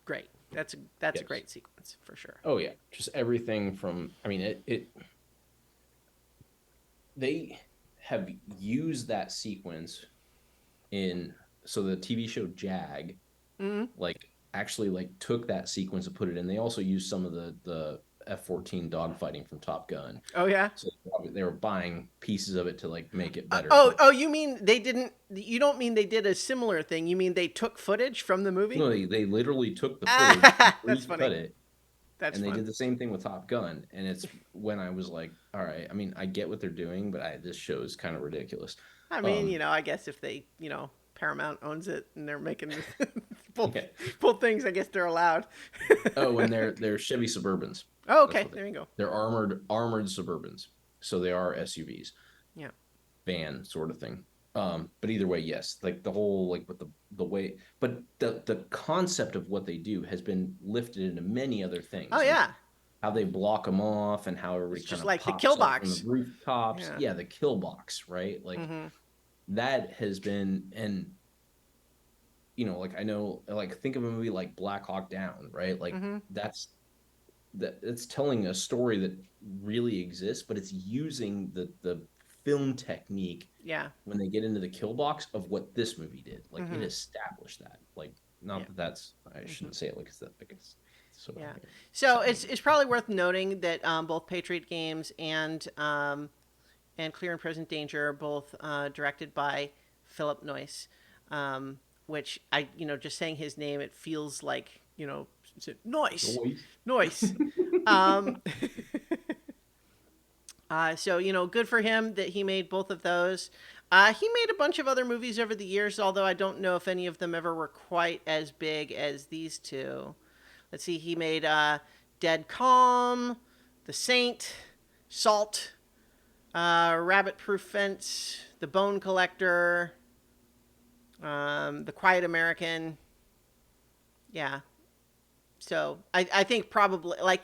great. That's a Yes. great sequence for sure. Oh yeah, just everything from. I mean, it they have used that sequence in so the TV show Jag Hmm. like actually like took that sequence and put it in. They also used some of the F-14 dogfighting from Top Gun. Oh yeah. So they were buying pieces of it to like make it better. Oh, But oh, you mean they didn't? You don't mean they did a similar thing? You mean they took footage from the movie? no, they literally took the footage, Ah, that's recut funny. it, That's and they fun. did the same thing with Top Gun. And it's when I was like, all right, I mean, I get what they're doing, but this show is kind of ridiculous. I mean, Um, I guess if they, Paramount owns it and they're making both yeah. both things, I guess they're allowed. Oh, and they're Chevy Suburbans. Oh, That's okay. what they. There you go. They're armored Suburbans. So they are SUVs, Yeah. van sort of thing. But either way, yes, like the whole like with the way, but the concept of what they do has been lifted into many other Oh things, like yeah. how they block them off and how everybody It's kind just of like the kill pops up from the box. rooftops. Yeah. Yeah, the kill box, right? Like Mm-hmm. that has been, and like I know, like think of a movie like Black Hawk Down, right? Like Mm-hmm. that's it's telling a story that really exists, but it's using the film technique Yeah. when they get into the kill box of what this movie did. Like it Mm-hmm. established that. Like not Yeah. that that's I Mm-hmm. shouldn't say it like it's that like it's so Yeah. like So it's probably worth noting that both Patriot Games and Clear and Present Danger are both directed by Philip Noyce, which just saying his name, it feels like is it Noyce, noise. Noyce. Um, so good for him that he made both of those. He made a bunch of other movies over the years, although I don't know if any of them ever were quite as big as these two. Let's see, he made Dead Calm, The Saint, Salt, Rabbit Proof Fence, The Bone Collector, The Quiet American. Yeah. So I think probably, like,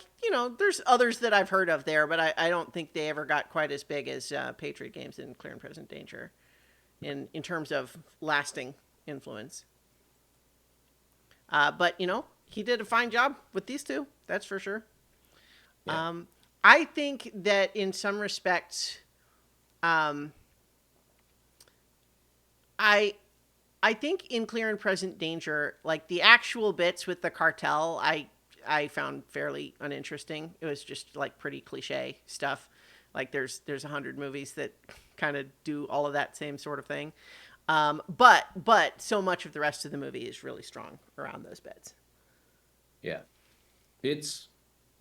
there's others that I've heard of there, but I don't think they ever got quite as big as Patriot Games and Clear and Present Danger in terms of lasting influence. But, he did a fine job with these two, that's for sure. Yeah. I think that in some respects, um, I I think in Clear and Present Danger, like the actual bits with the cartel, I found fairly uninteresting. It was just like pretty cliche stuff. Like there's 100 movies that kind of do all of that same sort of thing. But so much of the rest of the movie is really strong around those bits. Yeah. It's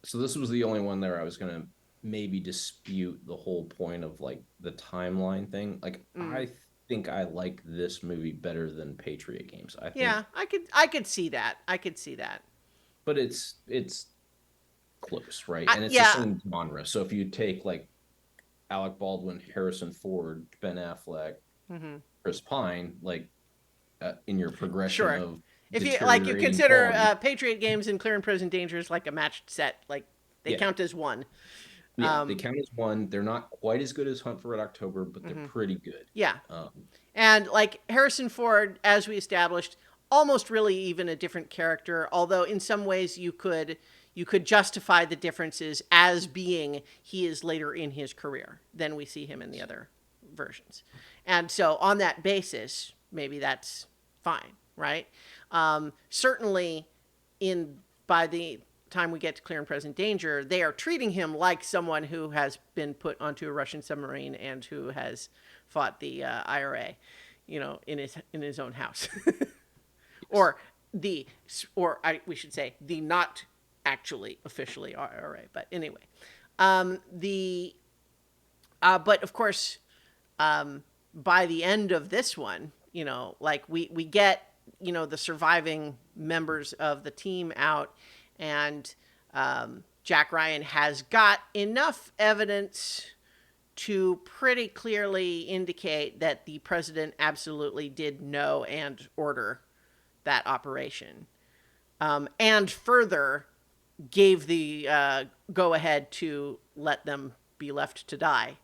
so this was the only one there I was gonna maybe dispute the whole point of like the timeline thing. Like Mm. I think I like this movie better than Patriot Games. I think, Yeah, I could see that. I could see that. but it's close, right? I, And it's the yeah. same genre. So if you take like Alec Baldwin, Harrison Ford, Ben Affleck, Hmm. Chris Pine, like in your progression Sure. of If you deteriorating consider quality, Patriot Games and Clear and Present Danger as like a matched set, like they yeah, count as one. yeah, they Um, count as one. They're not quite as good as Hunt for Red October, but they're mhm. pretty good. Yeah, Um, and like Harrison Ford, as we established, almost really even a different character. Although in some ways you could justify the differences as being he is later in his career than we see him in the other versions, and so on that basis, maybe that's fine, right? Certainly, in by the time we get to Clear and Present Danger, they are treating him like someone who has been put onto a Russian submarine and who has fought the IRA, in his own house, yes, or the we should say the not actually officially IRA, but anyway, the but of course, by the end of this one, like we get the surviving members of the team out, and Jack Ryan has got enough evidence to pretty clearly indicate that the president absolutely did know and order that operation. And further, gave the go ahead to let them be left to die,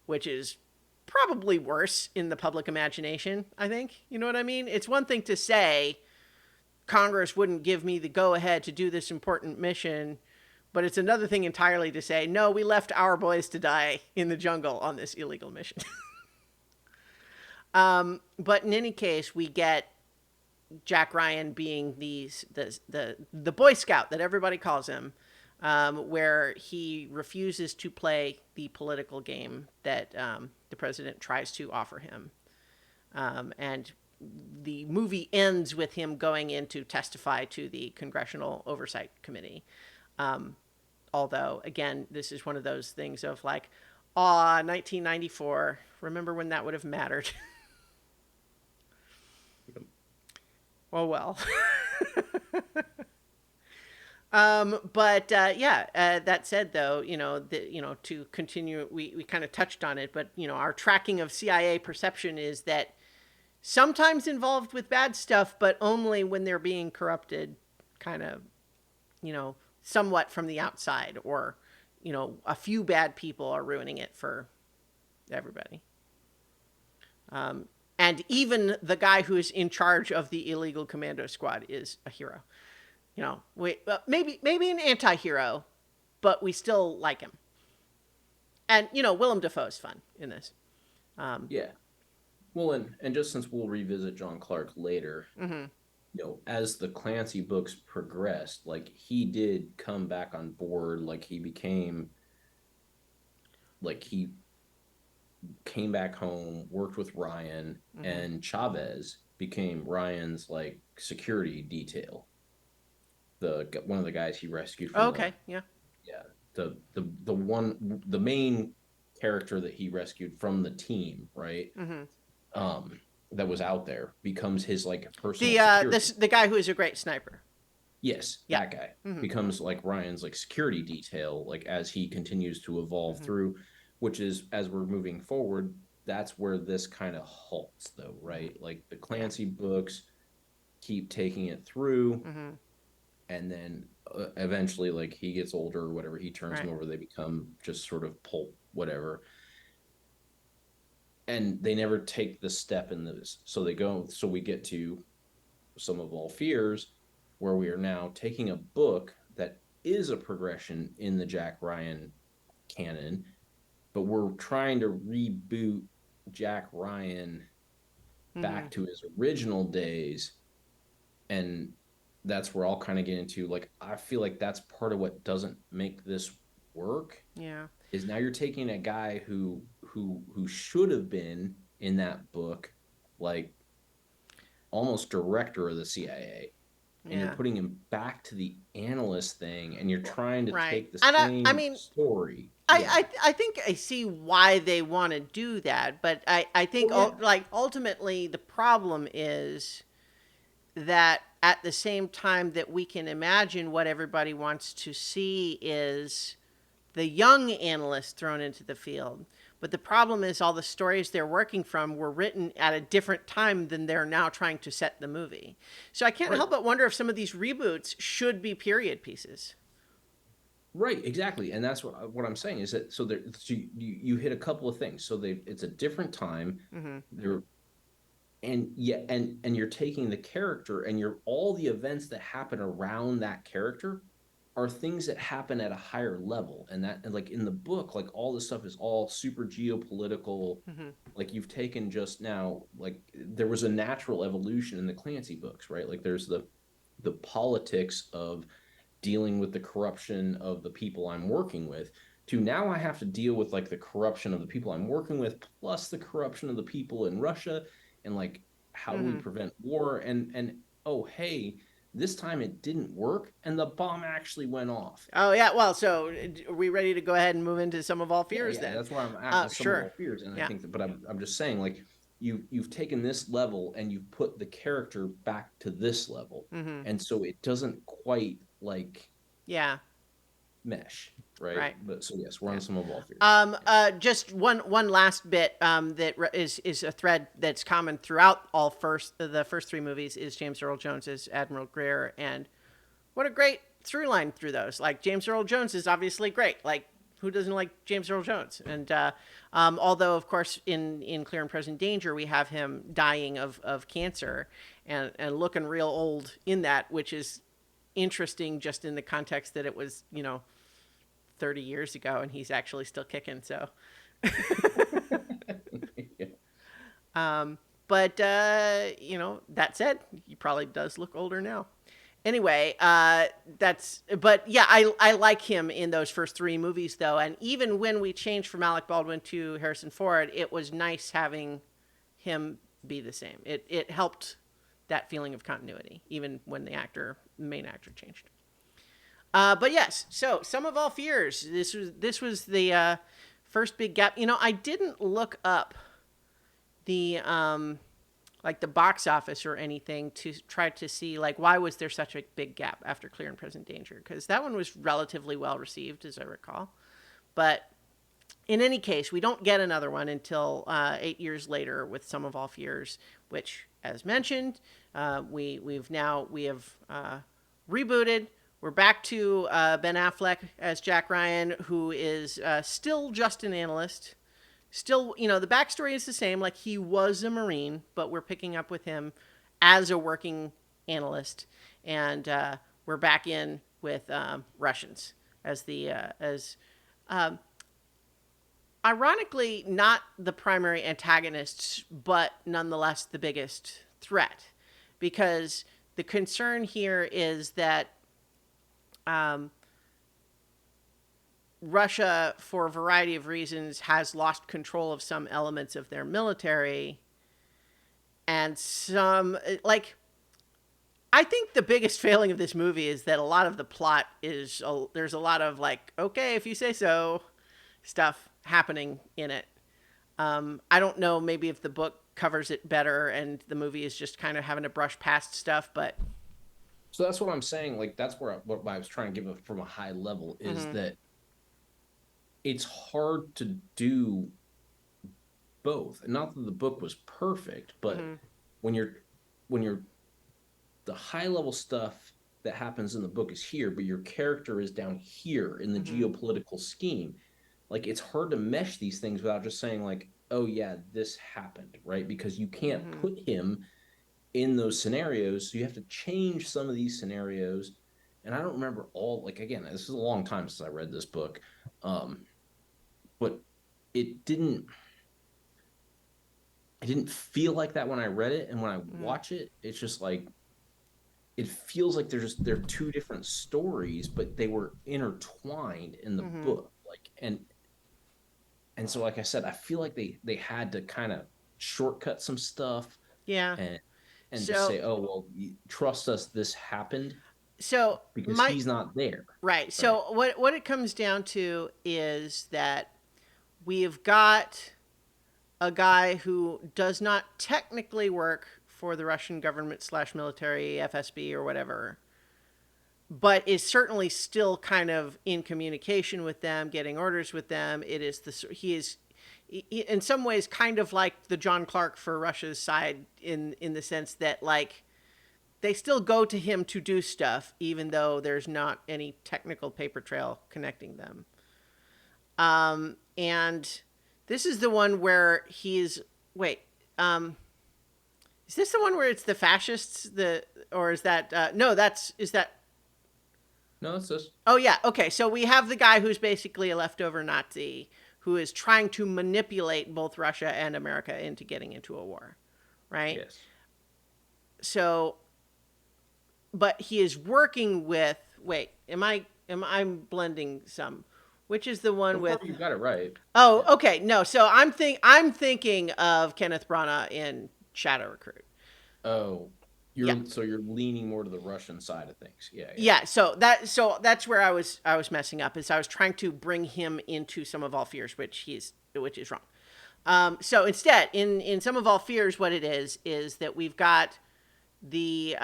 which is probably worse in the public imagination, I think. You know what I mean? It's one thing to say Congress wouldn't give me the go ahead to do this important mission, but it's another thing entirely to say, no, we left our boys to die in the jungle on this illegal mission. But in any case, we get Jack Ryan being the Boy Scout that everybody calls him, where he refuses to play the political game that the president tries to offer him. And the movie ends with him going in to testify to the Congressional Oversight Committee. Although, again, this is one of those things of like, 1994, remember when that would have mattered? Oh, well. That said, though, to continue, we kind of touched on it, but, our tracking of CIA perception is that sometimes involved with bad stuff, but only when they're being corrupted, kind of, somewhat from the outside, or, a few bad people are ruining it for everybody. And even the guy who is in charge of the illegal commando squad is a hero. Maybe an anti-hero, but we still like him. And, Willem Dafoe's fun in this. Yeah. Well, and just since we'll revisit John Clark later, as the Clancy books progressed, like he did come back on board, like he came back home, worked with Ryan, and Chavez became Ryan's like security detail. One of the guys he rescued from yeah. the main character that he rescued from the team, right? That was out there becomes his like personal security. The guy who is a great sniper. Yes, that guy becomes like Ryan's like security detail, like as he continues to evolve through, which is as we're moving forward, that's where this kind of halts though, right? Like the Clancy books keep taking it through, and then eventually, like he gets older or whatever, he turns them over, they become just sort of pulp, whatever. And they never take the step in this. So we get to Some of All Fears, where we are now taking a book that is a progression in the Jack Ryan canon, but we're trying to reboot Jack Ryan back to his original days. And that's where I'll kind of get into, like, I feel like that's part of what doesn't make this work. Yeah. Is now you're taking a guy who should have been in that book, like almost director of the CIA, and you're putting him back to the analyst thing, and you're trying to take the same story. I think I see why they want to do that, but I think ultimately the problem is that at the same time that we can imagine what everybody wants to see is the young analyst thrown into the field. But the problem is all the stories they're working from were written at a different time than they're now trying to set the movie. So I can't help but wonder if some of these reboots should be period pieces. Right, exactly. And that's what I'm saying is that, so you hit a couple of things. So it's a different time. And you're taking the character, and all the events that happen around that character are things that happen at a higher level, and like in the book, like all this stuff is all super geopolitical. Like you've taken just now, like there was a natural evolution in the Clancy books, right? Like there's the politics of dealing with the corruption of the people I'm working with, to now I have to deal with like the corruption of the people I'm working with, plus the corruption of the people in Russia, and like how do we prevent war, and oh hey, this time it didn't work, and the bomb actually went off. Oh yeah, well, so are we ready to go ahead and move into Some of All Fears then? That's where I'm at. Some of All Fears, and I think but I'm just saying, like you've taken this level and you've put the character back to this level, and so it doesn't quite like mesh. Right. But so yes, we're on Some of All Fears. Just one last bit that is a thread that's common throughout the first three movies is James Earl Jones as Admiral Greer, and what a great through line through those. Like James Earl Jones is obviously great. Like who doesn't like James Earl Jones? And although of course in Clear and Present Danger we have him dying of cancer and looking real old in that, which is interesting just in the context that it was 30 years ago and he's actually still kicking. So, Yeah. but that said, he probably does look older now. Anyway, but yeah, I like him in those first three movies though, and even when we changed from Alec Baldwin to Harrison Ford, it was nice having him be the same. It helped that feeling of continuity, even when the main actor changed. But yes, so Sum of All Fears. This was the first big gap. I didn't look up the like the box office or anything to try to see like why was there such a big gap after Clear and Present Danger, because that one was relatively well received as I recall. But in any case, we don't get another one until 8 years later with Sum of All Fears, which, as mentioned, we have rebooted. We're back to Ben Affleck as Jack Ryan, who is still just an analyst. Still, the backstory is the same. Like he was a Marine, but we're picking up with him as a working analyst, and we're back in with Russians as the as ironically not the primary antagonists, but nonetheless the biggest threat, because the concern here is that Russia, for a variety of reasons, has lost control of some elements of their military, and I think the biggest failing of this movie is that a lot of the plot is there's a lot of like, okay, if you say so, stuff happening in it. I don't know, maybe if the book covers it better and the movie is just kind of having to brush past stuff, but So that's what I'm saying. Like that's what I was trying to give it from a high level is mm-hmm, that it's hard to do both. And not that the book was perfect, but mm-hmm, when you're when you're the high level stuff that happens in the book is here, but your character is down here in the mm-hmm, geopolitical scheme. Like it's hard to mesh these things without just saying like, oh yeah, this happened, right? Because you can't mm-hmm. put him in those scenarios. So you have to change some of these scenarios. And I don't remember all, like, again, this is a long time since I read this book. Um, but it didn't, it didn't feel like that when I read it. And when I Mm-hmm. watch it, it's just like, it feels like they're two different stories, but they were intertwined in the Mm-hmm. book. Like, and so, like I said, I feel like they had to kind of shortcut some stuff Yeah. and just So say, oh well, trust us, this happened so because my he's not there, right. right? So what it comes down to is that we've got a guy who does not technically work for the Russian government slash military, FSB or whatever, but is certainly still kind of in communication with them, getting orders with them. He is in some ways kind of like the John Clark for Russia's side in the sense that like they still go to him to do stuff even though there's not any technical paper trail connecting them. And this is the one where he's wait. Is this the one where it's the fascists? Or is that no? That's is that No, it's this. Oh yeah, okay. So we have the guy who's basically a leftover Nazi who is trying to manipulate both Russia and America into getting into a war, right? Yes. So, but he is working with. Wait, I'm blending some. Which is the one So far, with? you got it right. Oh, Yeah. okay. No, so I'm thinking of Kenneth Branagh in Shadow Recruit. Oh, Yeah, you're leaning more to the Russian side of things. Yeah, yeah. yeah. So that's where I was messing up. Is I was trying to bring him into Some of All Fears, which is wrong. So instead, in Some of All Fears, what it is that we've got the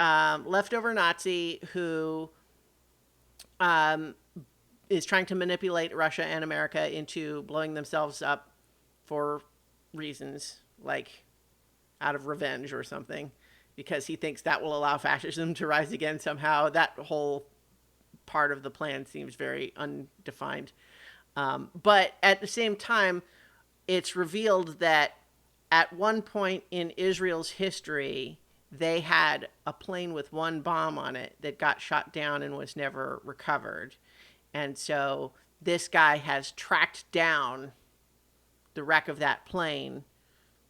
leftover Nazi who is trying to manipulate Russia and America into blowing themselves up for reasons like out of revenge or something, because he thinks that will allow fascism to rise again somehow. That whole part of the plan seems very undefined. But at the same time, it's revealed that at one point in Israel's history, they had a plane with one bomb on it that got shot down and was never recovered. And so this guy has tracked down the wreck of that plane,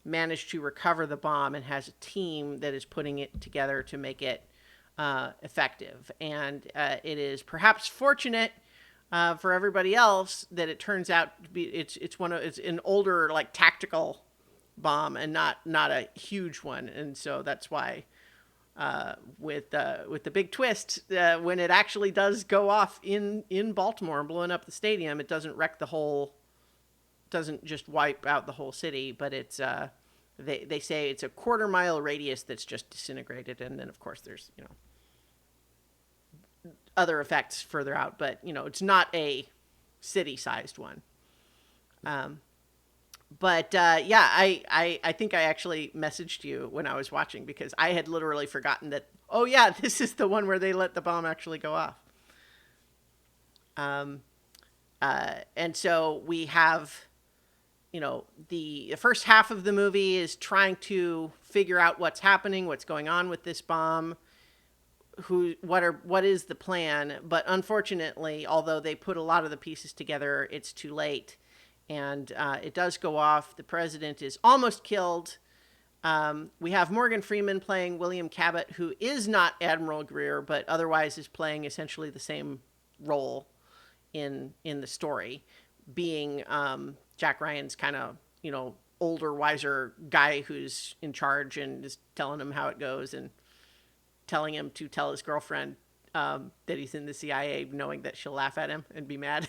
managed to recover the bomb, and has a team that is putting it together to make it effective. And it is perhaps fortunate for everybody else that it turns out to be it's an older, like, tactical bomb and not a huge one. And so that's why with the big twist, when it actually does go off in Baltimore and blowing up the stadium, it doesn't just wipe out the whole city, but it's they say it's a 1/4 mile radius that's just disintegrated. And then of course there's other effects further out, but it's not a city-sized one. But yeah, I think I actually messaged you when I was watching, because I had literally forgotten that, oh yeah, this is the one where they let the bomb actually go off. And so we have, the first half of the movie is trying to figure out what's happening, what's going on with this bomb, what is the plan. But unfortunately, although they put a lot of the pieces together, it's too late. And it does go off. The president is almost killed. We have Morgan Freeman playing William Cabot, who is not Admiral Greer, but otherwise is playing essentially the same role in the story, being Jack Ryan's kind of, older, wiser guy who's in charge and is telling him how it goes and telling him to tell his girlfriend that he's in the CIA, knowing that she'll laugh at him and be mad.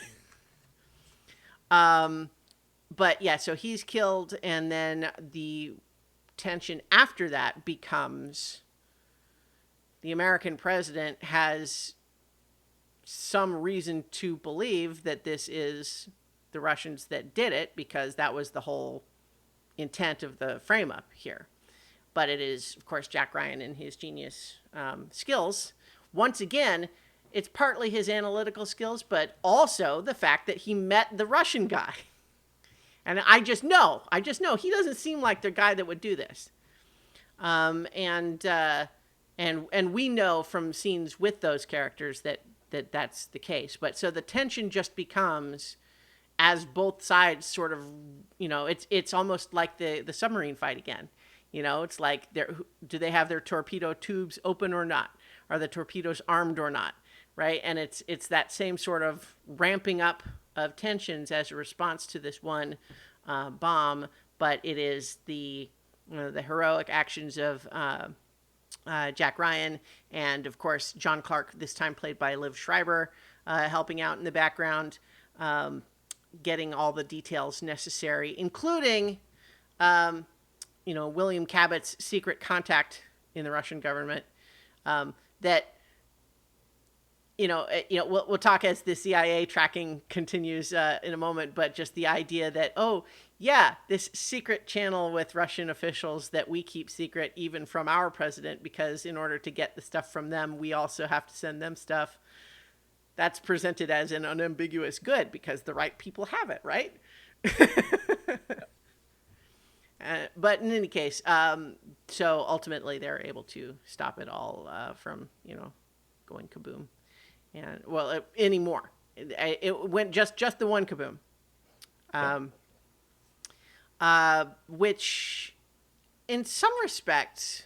But yeah, so he's killed, and then the tension after that becomes the American president has some reason to believe that this is the Russians that did it, because that was the whole intent of the frame up here. But it is, of course, Jack Ryan and his genius skills. Once again, it's partly his analytical skills, but also the fact that he met the Russian guy. And I just know he doesn't seem like the guy that would do this. And we know from scenes with those characters that that's the case. But so the tension just becomes, as both sides sort of, it's almost like the submarine fight again. It's like, do they have their torpedo tubes open or not? Are the torpedoes armed or not? Right? And it's that same sort of ramping up of tensions as a response to this one bomb, but it is the heroic actions of Jack Ryan, and of course John Clark, this time played by Liv Schreiber, helping out in the background, getting all the details necessary, including William Cabot's secret contact in the Russian government, that we'll talk as the CIA tracking continues in a moment, but just the idea that, oh yeah, this secret channel with Russian officials that we keep secret even from our president, because in order to get the stuff from them, we also have to send them stuff. That's presented as an unambiguous good because the right people have it, right? But in any case, so ultimately they're able to stop it all from, going kaboom. And anymore, it went just the one kaboom, which, in some respects,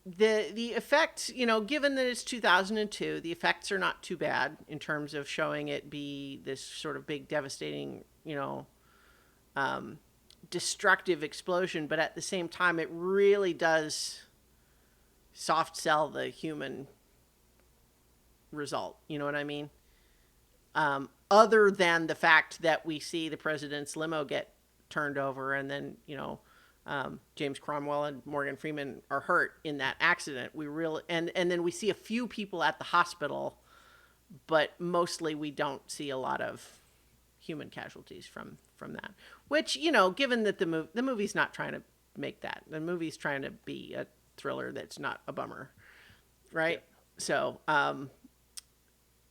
the effects, given that it's 2002, the effects are not too bad in terms of showing it be this sort of big, devastating, destructive explosion. But at the same time, it really does soft sell the human result. You know what I mean? Other than the fact that we see the president's limo get turned over, and then, James Cromwell and Morgan Freeman are hurt in that accident. And then we see a few people at the hospital, but mostly we don't see a lot of human casualties from that. Which, given that the movie's not trying to make that. The movie's trying to be a thriller that's not a bummer, right? Yeah. So,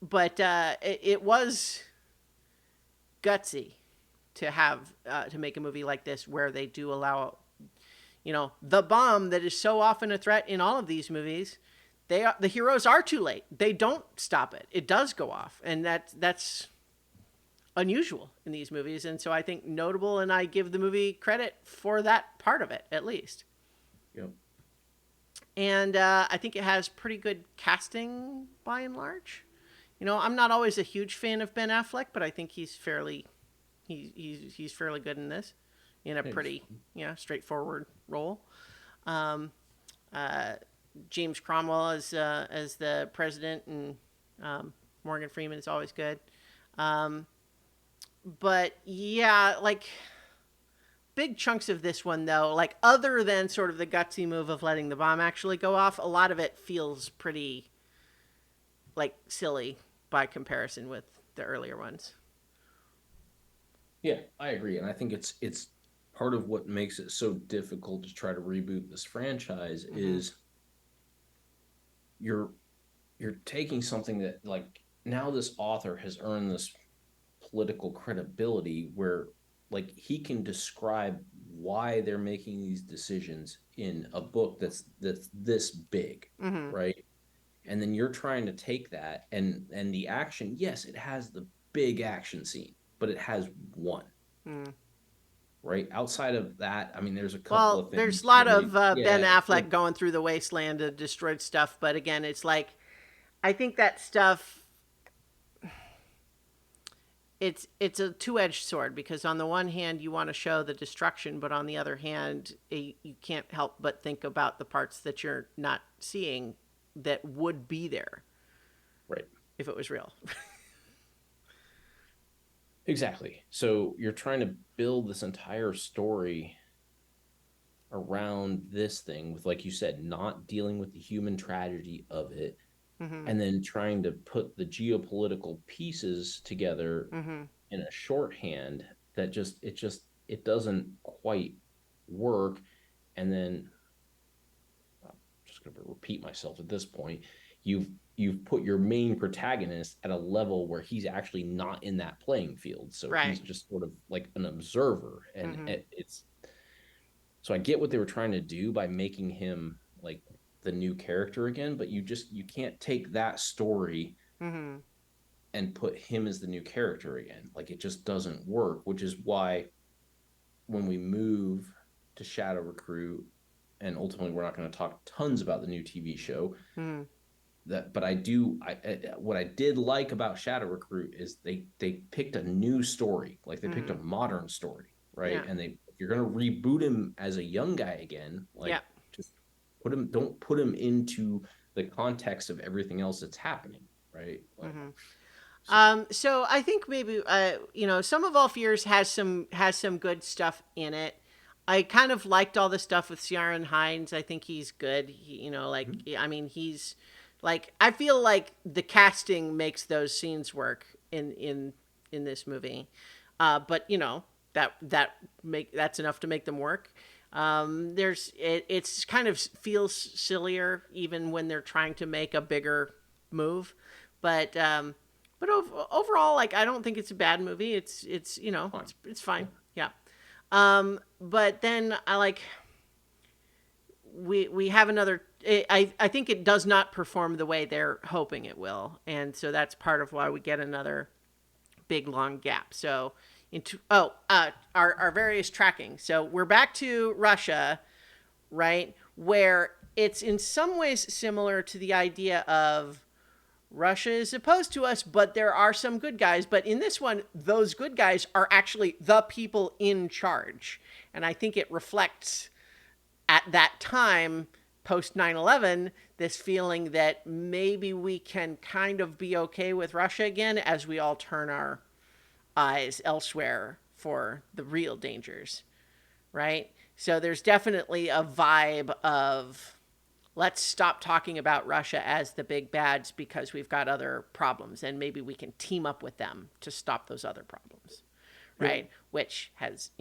but it was gutsy to have to make a movie like this where they do allow, the bomb that is so often a threat in all of these movies. The heroes are too late. They don't stop it. It does go off, and that's unusual in these movies. And so I think notable, and I give the movie credit for that part of it at least. Yep. And I think it has pretty good casting by and large. I'm not always a huge fan of Ben Affleck, but I think he's fairly good in this, in a pretty straightforward role. Um, James Cromwell as the president, and Morgan Freeman is always good. But yeah, like big chunks of this one though, like other than sort of the gutsy move of letting the bomb actually go off, a lot of it feels pretty like silly by comparison with the earlier ones. Yeah, I agree, and I think it's part of what makes it so difficult to try to reboot this franchise Mm-hmm. is you're you're taking something that, like, now this author has earned this political credibility where, like, he can describe why they're making these decisions in a book that's this big, Mm-hmm. right? And then you're trying to take that, and the action, yes, it has the big action scene, but it has one, Mm. right? Outside of that, I mean, there's a couple Well, of there's things a lot where they, of Ben yeah, Affleck like, going through the wasteland of destroyed stuff, but again, it's like I think that stuff it's a two-edged sword, because on the one hand you want to show the destruction, but on the other hand you can't help but think about the parts that you're not seeing that would be there right, if it was real. exactly. So you're trying to build this entire story around this thing with, like you said, not dealing with the human tragedy of it, Mm-hmm. and then trying to put the geopolitical pieces together Mm-hmm. in a shorthand that it doesn't quite work. And then I'm just going to repeat myself at this point. you've you've put your main protagonist at a level where he's actually not in that playing field, so Right. he's just sort of like an observer, and Mm-hmm. it's so I get what they were trying to do by making him like the new character again, but you can't take that story Mm-hmm. and put him as the new character again. Like, it just doesn't work, which is why when we move to Shadow Recruit, and ultimately we're not going to talk tons about the new TV show, Mm-hmm. that but I what I did like about Shadow Recruit is they picked a new story, like they picked Mm-hmm. a modern story, right? Yeah. And they, if you're going to reboot him as a young guy again, Yeah. like, just don't put him into the context of everything else that's happening, right? Like, Mm-hmm. so So I think maybe Some of All Fears has some good stuff in it. I kind of liked all the stuff with Ciaran Hinds. I think he's good. mhm. I mean, he's like I feel like the casting makes those scenes work in this movie. But that's enough to make them work. It's kind of feels sillier even when they're trying to make a bigger move, but overall, like I don't think it's a bad movie. Fine. It's Yeah. fine. Yeah. But then I like we have another. I think it does not perform the way they're hoping it will, and so that's part of why we get another big long gap. So our various tracking. So we're back to Russia, right? Where it's in some ways similar to the idea of Russia is opposed to us, but there are some good guys. But in this one, those good guys are actually the people in charge. And I think it reflects at that time, post 9/11, this feeling that maybe we can kind of be okay with Russia again as we all turn our eyes elsewhere for the real dangers, right? So there's definitely a vibe of let's stop talking about Russia as the big bads because we've got other problems and maybe we can team up with them to stop those other problems, Yep. right? Which has,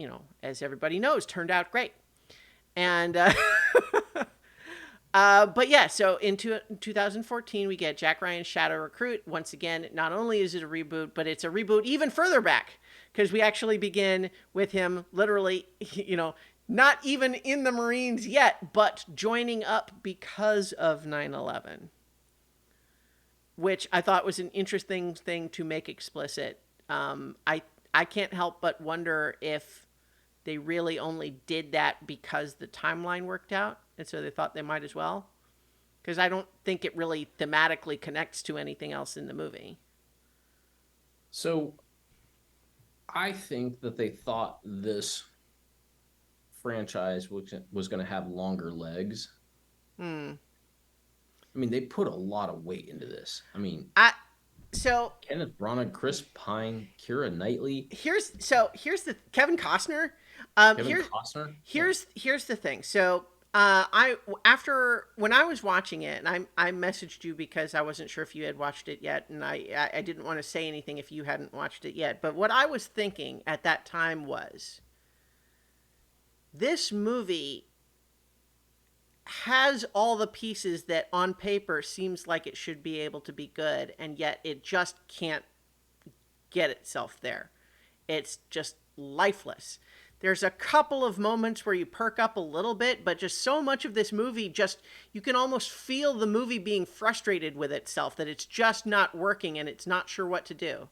as everybody knows, turned out great. And But yeah, so in 2014, we get Jack Ryan's Shadow Recruit. Once again, not only is it a reboot, but it's a reboot even further back because we actually begin with him literally, not even in the Marines yet, but joining up because of 9/11, which I thought was an interesting thing to make explicit. I can't help but wonder if they really only did that because the timeline worked out, and so they thought they might as well. Because I don't think it really thematically connects to anything else in the movie. So I think that they thought this franchise was going to have longer legs. Hmm. I mean, they put a lot of weight into this. I mean, I so Kenneth Branagh, Chris Pine, Keira Knightley, here's the Kevin Costner. Kevin Costner. Like, Here's the thing. So I after when I was watching it, and I messaged you because I wasn't sure if you had watched it yet, and I didn't want to say anything if you hadn't watched it yet. But what I was thinking at that time was this movie has all the pieces that on paper seems like it should be able to be good, and yet it just can't get itself there. It's just lifeless. There's a couple of moments where you perk up a little bit, but just so much of this movie just you can almost feel the movie being frustrated with itself that it's just not working and it's not sure what to do.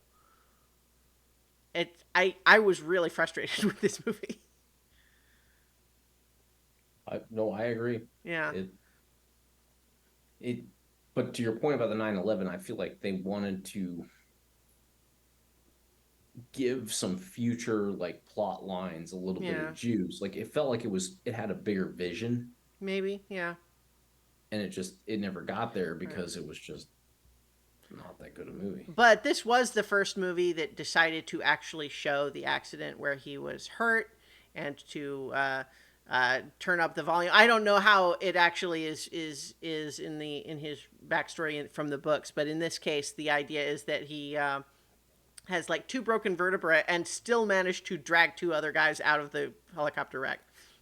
I was really frustrated with this movie. no, I agree. Yeah. It it. But to your point about the 9/11, I feel like they wanted to give some future like plot lines a little bit Yeah. of juice. Like it felt like it had a bigger vision, Maybe. Yeah. and it never got there Right. because it was just not that good a movie. But this was the first movie that decided to actually show the accident where he was hurt and to turn up the volume. I don't know how it actually is in his backstory from the books, but in this case, the idea is that he has like two broken vertebrae and still managed to drag two other guys out of the helicopter wreck.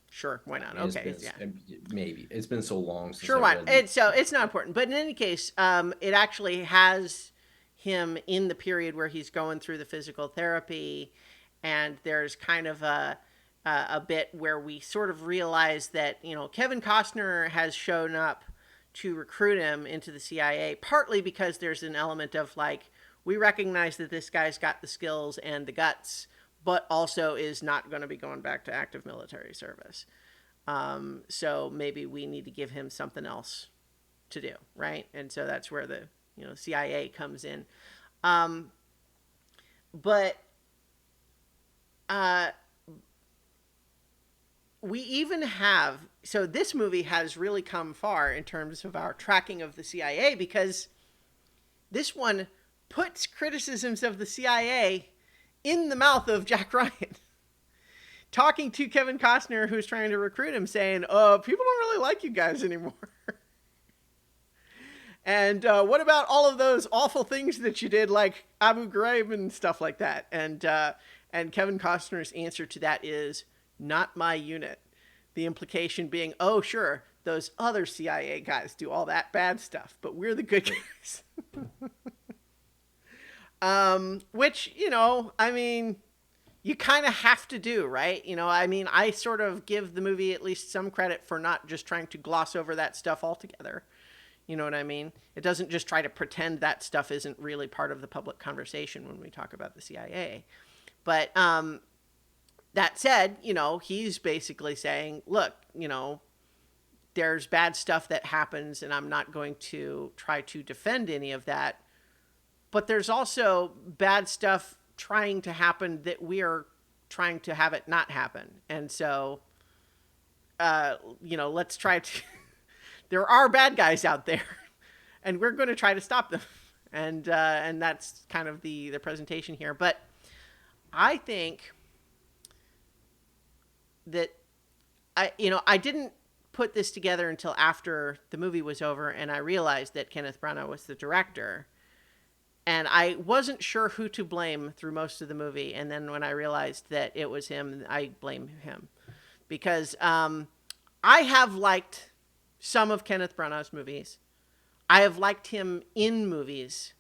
Sure, why not? It's Okay, been yeah. maybe it's been so long since Sure, I why? read the It's not important. But in any case, it actually has him in the period where he's going through the physical therapy, and there's kind of a bit where we sort of realize that Kevin Costner has shown up to recruit him into the CIA, partly because there's an element of like we recognize that this guy's got the skills and the guts, but also is not going to be going back to active military service. So maybe we need to give him something else to do, right? And so that's where the CIA comes in. Um, but uh, we even have so this movie has really come far in terms of our tracking of the CIA because this one puts criticisms of the CIA in the mouth of Jack Ryan. Talking to Kevin Costner, who's trying to recruit him, saying, people don't really like you guys anymore. And what about all of those awful things that you did, like Abu Ghraib and stuff like that? And Kevin Costner's answer to that is, not my unit. The implication being, oh, sure, those other CIA guys do all that bad stuff, but we're the good guys. Which, I mean, you kind of have to do, right? I mean, I sort of give the movie at least some credit for not just trying to gloss over that stuff altogether. You know what I mean? It doesn't just try to pretend that stuff isn't really part of the public conversation when we talk about the CIA. But that said, he's basically saying, look, there's bad stuff that happens, and I'm not going to try to defend any of that. But there's also bad stuff trying to happen that we are trying to have it not happen. And so, let's try to. There are bad guys out there, and we're going to try to stop them. And that's kind of the presentation here. But I think that I didn't put this together until after the movie was over, and I realized that Kenneth Branagh was the director. And I wasn't sure who to blame through most of the movie. And then when I realized that it was him, I blame him. Because I have liked some of Kenneth Branagh's movies. I have liked him in movies.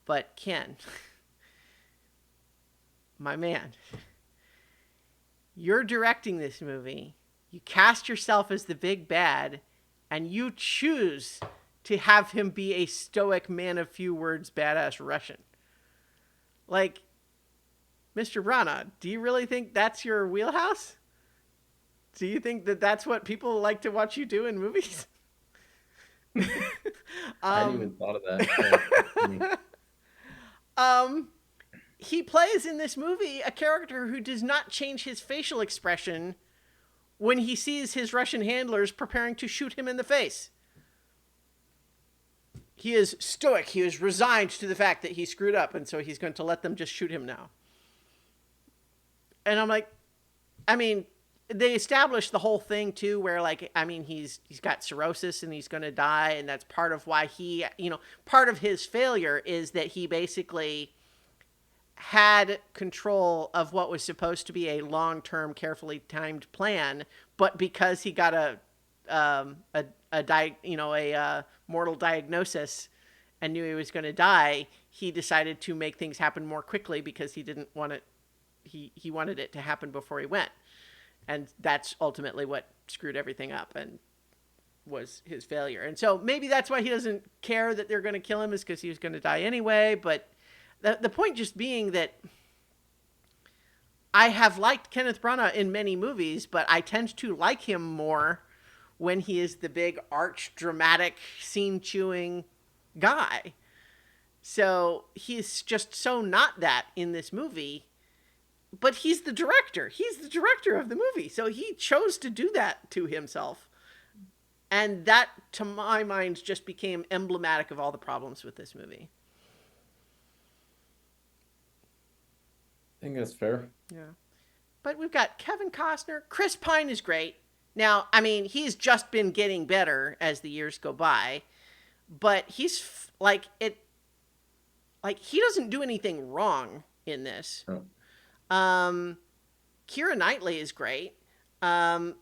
But Ken, my man, you're directing this movie. You cast yourself as the big bad, and you choose to have him be a stoic, man of few words, badass Russian. Like, Mr. Branagh, do you really think that's your wheelhouse? Do you think that that's what people like to watch you do in movies? I hadn't um, even thought of that. That's funny. um, he plays in this movie a character who does not change his facial expression when he sees his Russian handlers preparing to shoot him in the face. He is stoic. He is resigned to the fact that he screwed up, and so he's going to let them just shoot him now. And I'm like, I mean, they established the whole thing too, where like, I mean, he's got cirrhosis and he's going to die, and that's part of why he, part of his failure is that he basically had control of what was supposed to be a long-term, carefully timed plan, but because he got a mortal diagnosis and knew he was going to die, he decided to make things happen more quickly because he didn't want it. He wanted it to happen before he went, and that's ultimately what screwed everything up and was his failure. And so maybe that's why he doesn't care that they're going to kill him, is because he was going to die anyway. But the point just being that I have liked Kenneth Branagh in many movies, but I tend to like him more when he is the big arch dramatic scene chewing guy. So he's just so not that in this movie, but he's the director. He's the director of the movie. So he chose to do that to himself. And that, to my mind, just became emblematic of all the problems with this movie. I think that's fair. Yeah. But we've got Kevin Costner. Chris Pine is great. Now, I mean, he's just been getting better as the years go by, but he's like he doesn't do anything wrong in this. Oh. Keira Knightley is great. Kevin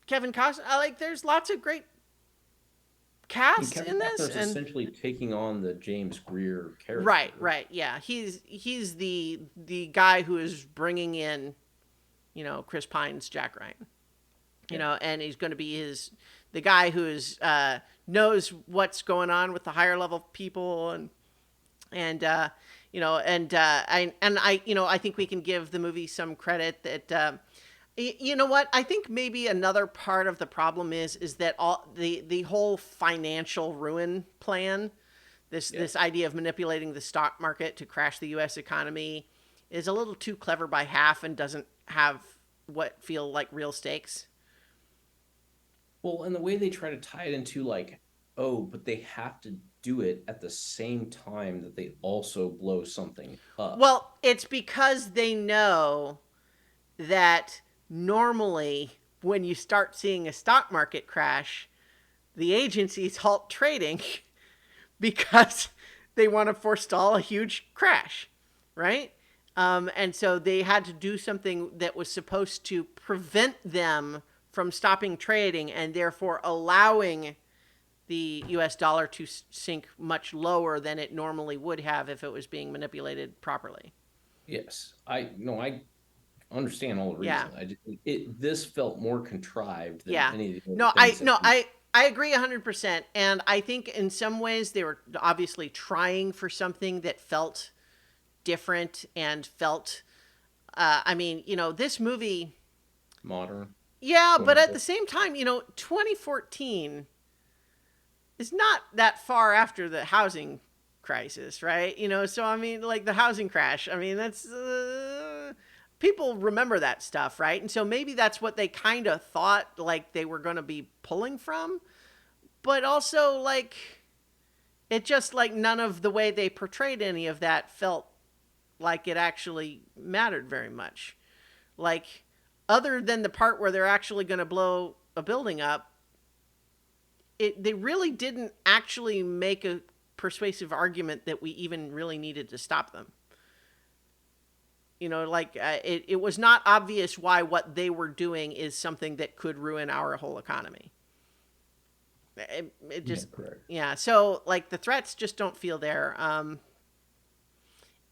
Costner, there's lots of great cast Kevin in this, Costner's essentially taking on the James Greer character. Right, yeah. He's the guy who is bringing in, Chris Pine's Jack Ryan. And he's going to be the guy who is knows what's going on with the higher level people, I think we can give the movie some credit that you know what, I think maybe another part of the problem is that all the whole financial ruin plan, this idea of manipulating the stock market to crash the US economy, is a little too clever by half and doesn't have what feel like real stakes. Well, and the way they try to tie it into but they have to do it at the same time that they also blow something up. Well, it's because they know that normally when you start seeing a stock market crash, the agencies halt trading because they want to forestall a huge crash, right? And so they had to do something that was supposed to prevent them from stopping trading and therefore allowing the US dollar to sink much lower than it normally would have if it was being manipulated properly. Yes, I understand all the reasons. Yeah. This felt more contrived than Yeah. any of the No, other things. I agree 100%. And I think in some ways they were obviously trying for something that felt different and felt, this movie. Modern. Yeah, but at the same time, 2014 is not that far after the housing crisis, right? So I mean, the housing crash. I mean, that's people remember that stuff, right? And so maybe that's what they kind of thought they were going to be pulling from, but also it just none of the way they portrayed any of that felt like it actually mattered very much. Other than the part where they're actually going to blow a building up, they really didn't actually make a persuasive argument that we even really needed to stop them. it was not obvious why what they were doing is something that could ruin our whole economy. It Yeah, just, correct. yeah. So like the threats just don't feel there.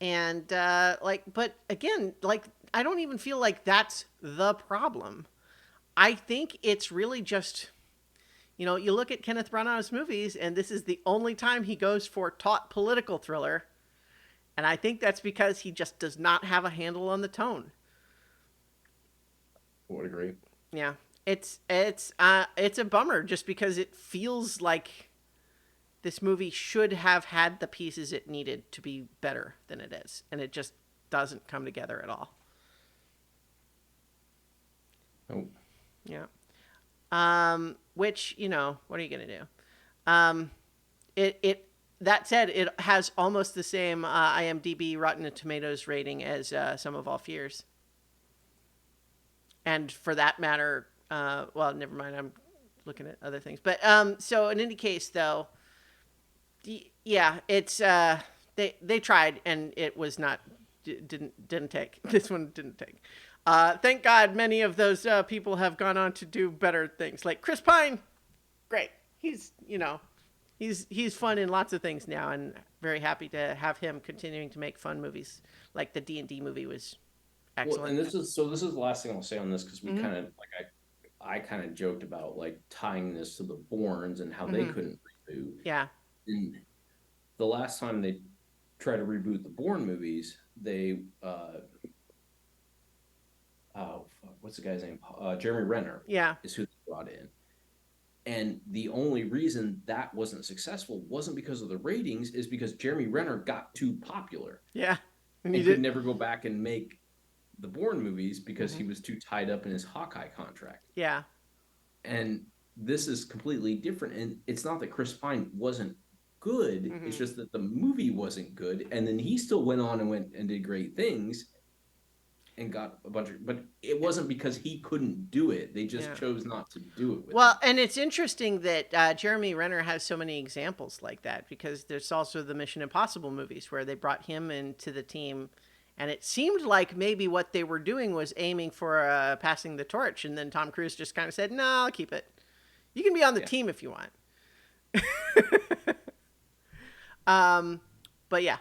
And but again, like I don't even feel like that's the problem. I think it's really just, you look at Kenneth Branagh's movies, and this is the only time he goes for taut political thriller. And I think that's because he just does not have a handle on the tone. I would agree. Yeah. It's a bummer just because it feels like this movie should have had the pieces it needed to be better than it is, and it just doesn't come together at all. Oh, Yeah. Which, what are you gonna do? Um, it that said, it has almost the same IMDb Rotten Tomatoes rating as Some of All Fears, and for that matter, well, never mind. I'm looking at other things, but so in any case, though, yeah, it's they tried and it was not didn't take. This one didn't take. Thank God, many of those people have gone on to do better things, like Chris Pine. Great, he's fun in lots of things now, and very happy to have him continuing to make fun movies. Like the D&D movie was well, excellent. and this is the last thing I'll say on this because we Mm-hmm. kind of like I kind of joked about like tying this to the Bournes and how they Mm-hmm. couldn't reboot. Yeah. And the last time they tried to reboot the Bourne movies, they oh fuck, what's the guy's name? Jeremy Renner Yeah. is who they brought in. And the only reason that wasn't successful wasn't because of the ratings, is because Jeremy Renner got too popular Yeah. And you and could did. never go back and make the Bourne movies because Mm-hmm. he was too tied up in his Hawkeye contract. Yeah. And this is completely different. And it's not that Chris Pine wasn't good, it's Mm-hmm. just that the movie wasn't good. And then he still went on and went and did great things and got a bunch of, but it wasn't because he couldn't do it. They just Yeah. chose not to do it with Well, him. and it's interesting that Jeremy Renner has so many examples like that, because there's also the Mission Impossible movies where they brought him into the team, and it seemed like maybe what they were doing was aiming for passing the torch, and then Tom Cruise just kind of said, "No, I'll keep it. You can be on the Yeah. team if you want." um, but yeah.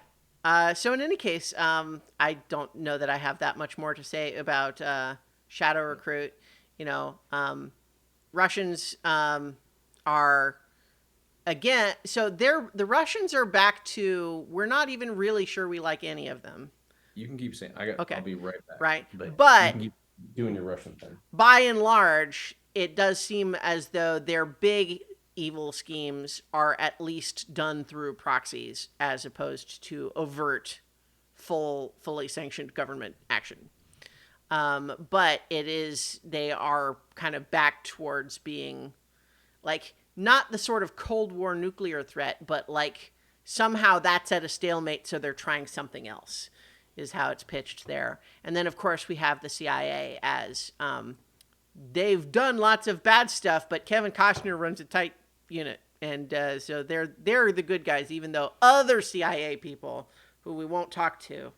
So in any case, I don't know that I have that much more to say about Shadow Recruit. You know, Russians are again. So the Russians are back to, we're not even really sure we like any of them. You can keep saying Okay, I'll be right back. right. But you But can keep doing your Russian thing. by and large, it does seem as though their big evil schemes are at least done through proxies as opposed to overt, fully sanctioned government action. But they are kind of back towards being like not the sort of Cold War nuclear threat, but like somehow that's at a stalemate, so they're trying something else, is how it's pitched there. And then, of course, we have the CIA as they've done lots of bad stuff, but Kevin Costner runs a tight unit, and so they're the good guys, even though other CIA people who we won't talk to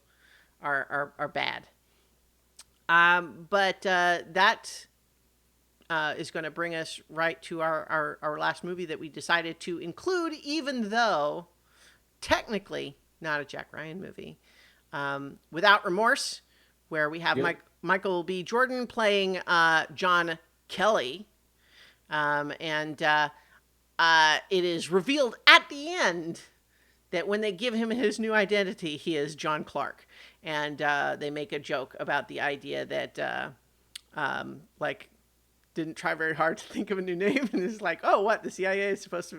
are bad. But that is going to bring us right to our last movie that we decided to include, even though technically not a Jack Ryan movie. Without Remorse, where we have Yep. Michael B. Jordan playing John Kelly. And it is revealed at the end that when they give him his new identity, he is John Clark. And they make a joke about the idea that, like, didn't try very hard to think of a new name, and is like, oh, what, the CIA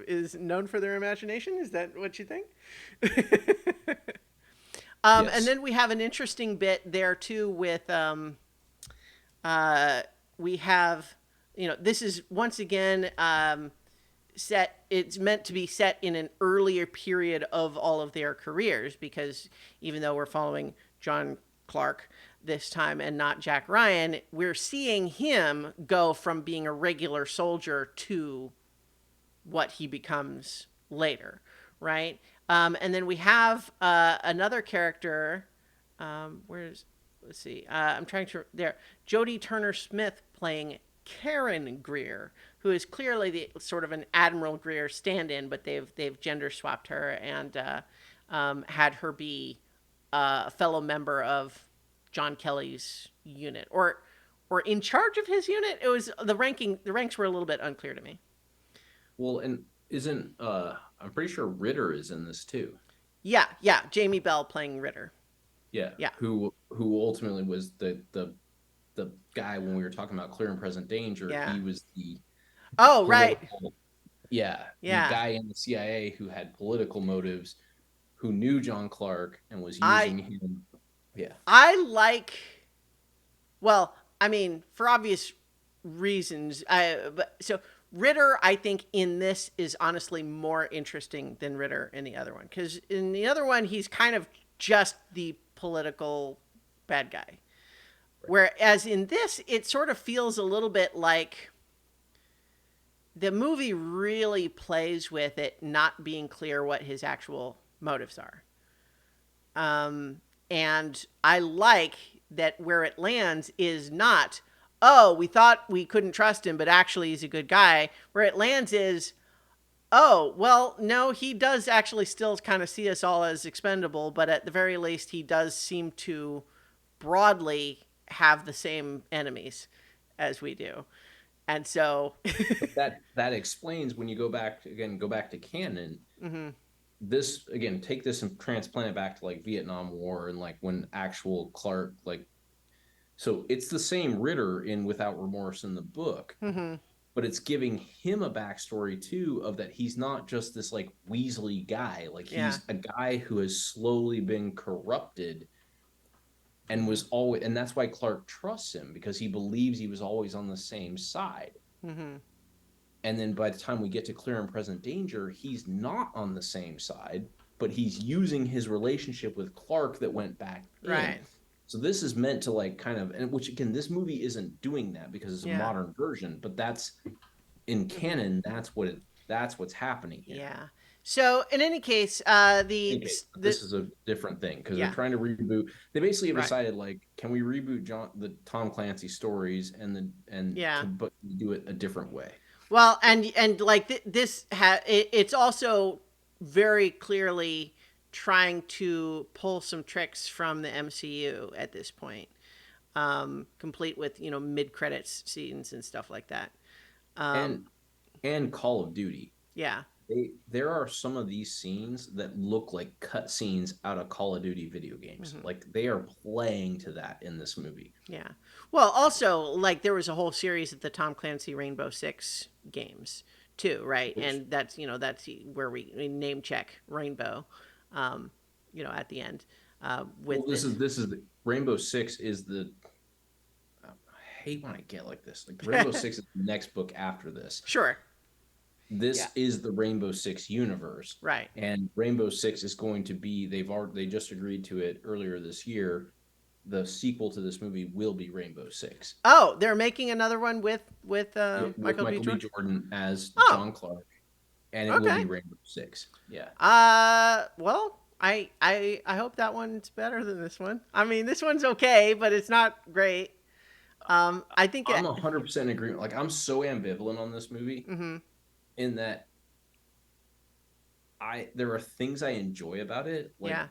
is known for their imagination? Is that what you think? And Yes. then we have an interesting bit there too with we have, this is once again set. It's meant to be set in an earlier period of all of their careers, because even though we're following John Clark this time and not Jack Ryan, we're seeing him go from being a regular soldier to what he becomes later, right? And then we have another character. Where's let's see. I'm trying to there. Jodie Turner Smith playing Karen Greer, who is clearly the sort of an Admiral Greer stand-in, but they've gender swapped her and had her be a fellow member of John Kelly's unit, or in charge of his unit. It was the ranking. The ranks were a little bit unclear to me. Well, and isn't I'm pretty sure Ritter is in this too. Yeah, yeah. Jamie Bell playing Ritter. Yeah, Yeah, who ultimately was the guy when we were talking about clear and present danger. yeah. He was the Oh, right. political, yeah, the Yeah. guy in the CIA who had political motives, who knew John Clark and was I using him. Yeah, I like. Well, I mean, for obvious reasons. But so Ritter, I think in this is honestly more interesting than Ritter in the other one, because in the other one he's kind of just the political bad guy, right. whereas in this it sort of feels a little bit like the movie really plays with it not being clear what his actual motives are. Um, and I like that where it lands is not, oh, we thought we couldn't trust him, but actually he's a good guy. Where it lands is, oh, well, no, he does actually still kind of see us all as expendable, but at the very least, he does seem to broadly have the same enemies as we do. And so, But that explains when you go back again, go back to canon. mhm, This again, take this and transplant it back to like Vietnam War and like when actual Clark like so it's the same Ritter in Without Remorse in the book, mhm, but it's giving him a backstory too of that he's not just this like Weasley guy. Like yeah, he's a guy who has slowly been corrupted and mhm, was always and that's why Clark trusts him because he believes he was always on the same side. mhm, And then by the time we get to clear and present danger, he's not on the same side, but he's using his relationship with Clark that went back in. right, So this is meant to like kind of, and which again, this movie isn't doing that because it's a yeah, modern version, but that's in mhm, canon. That's what's happening here. yeah. So in any case, Okay, but this is a different thing because they're yeah, trying to reboot. They basically have right, decided like, can we reboot the Tom Clancy stories and yeah. to but do it a different way? Well, and like it's also very clearly trying to pull some tricks from the MCU at this point, complete with mid credits scenes and stuff like that. Um, And and Call of Duty. yeah, There are some of these scenes that look like cut scenes out of Call of Duty video games. hmm, Like they are playing to that in this movie. yeah. Well, also like there was a whole series of the Tom Clancy Rainbow Six games too, right? Which And that's where we name check Rainbow, um, at the end well, with this. this is the Rainbow Six is the I hate when I get like this. Like Rainbow Six is the next book after this. Sure. Yeah. This is the Rainbow Six universe, Right. and Rainbow Six is going to be they just agreed to it earlier this year. The sequel to this movie will be Rainbow Six. Oh, they're making another one with Yeah, with Michael B. Michael B. Jordan. Jordan as Oh, John Clark, and it will okay. be Rainbow Six. Yeah, Well, I hope that one's better than this one. I mean, this one's okay, but it's not great. I think I'm it. 100% in agreement. Like I'm so ambivalent on this movie Mm-hmm. in that I there are things I enjoy about it. Like Yeah.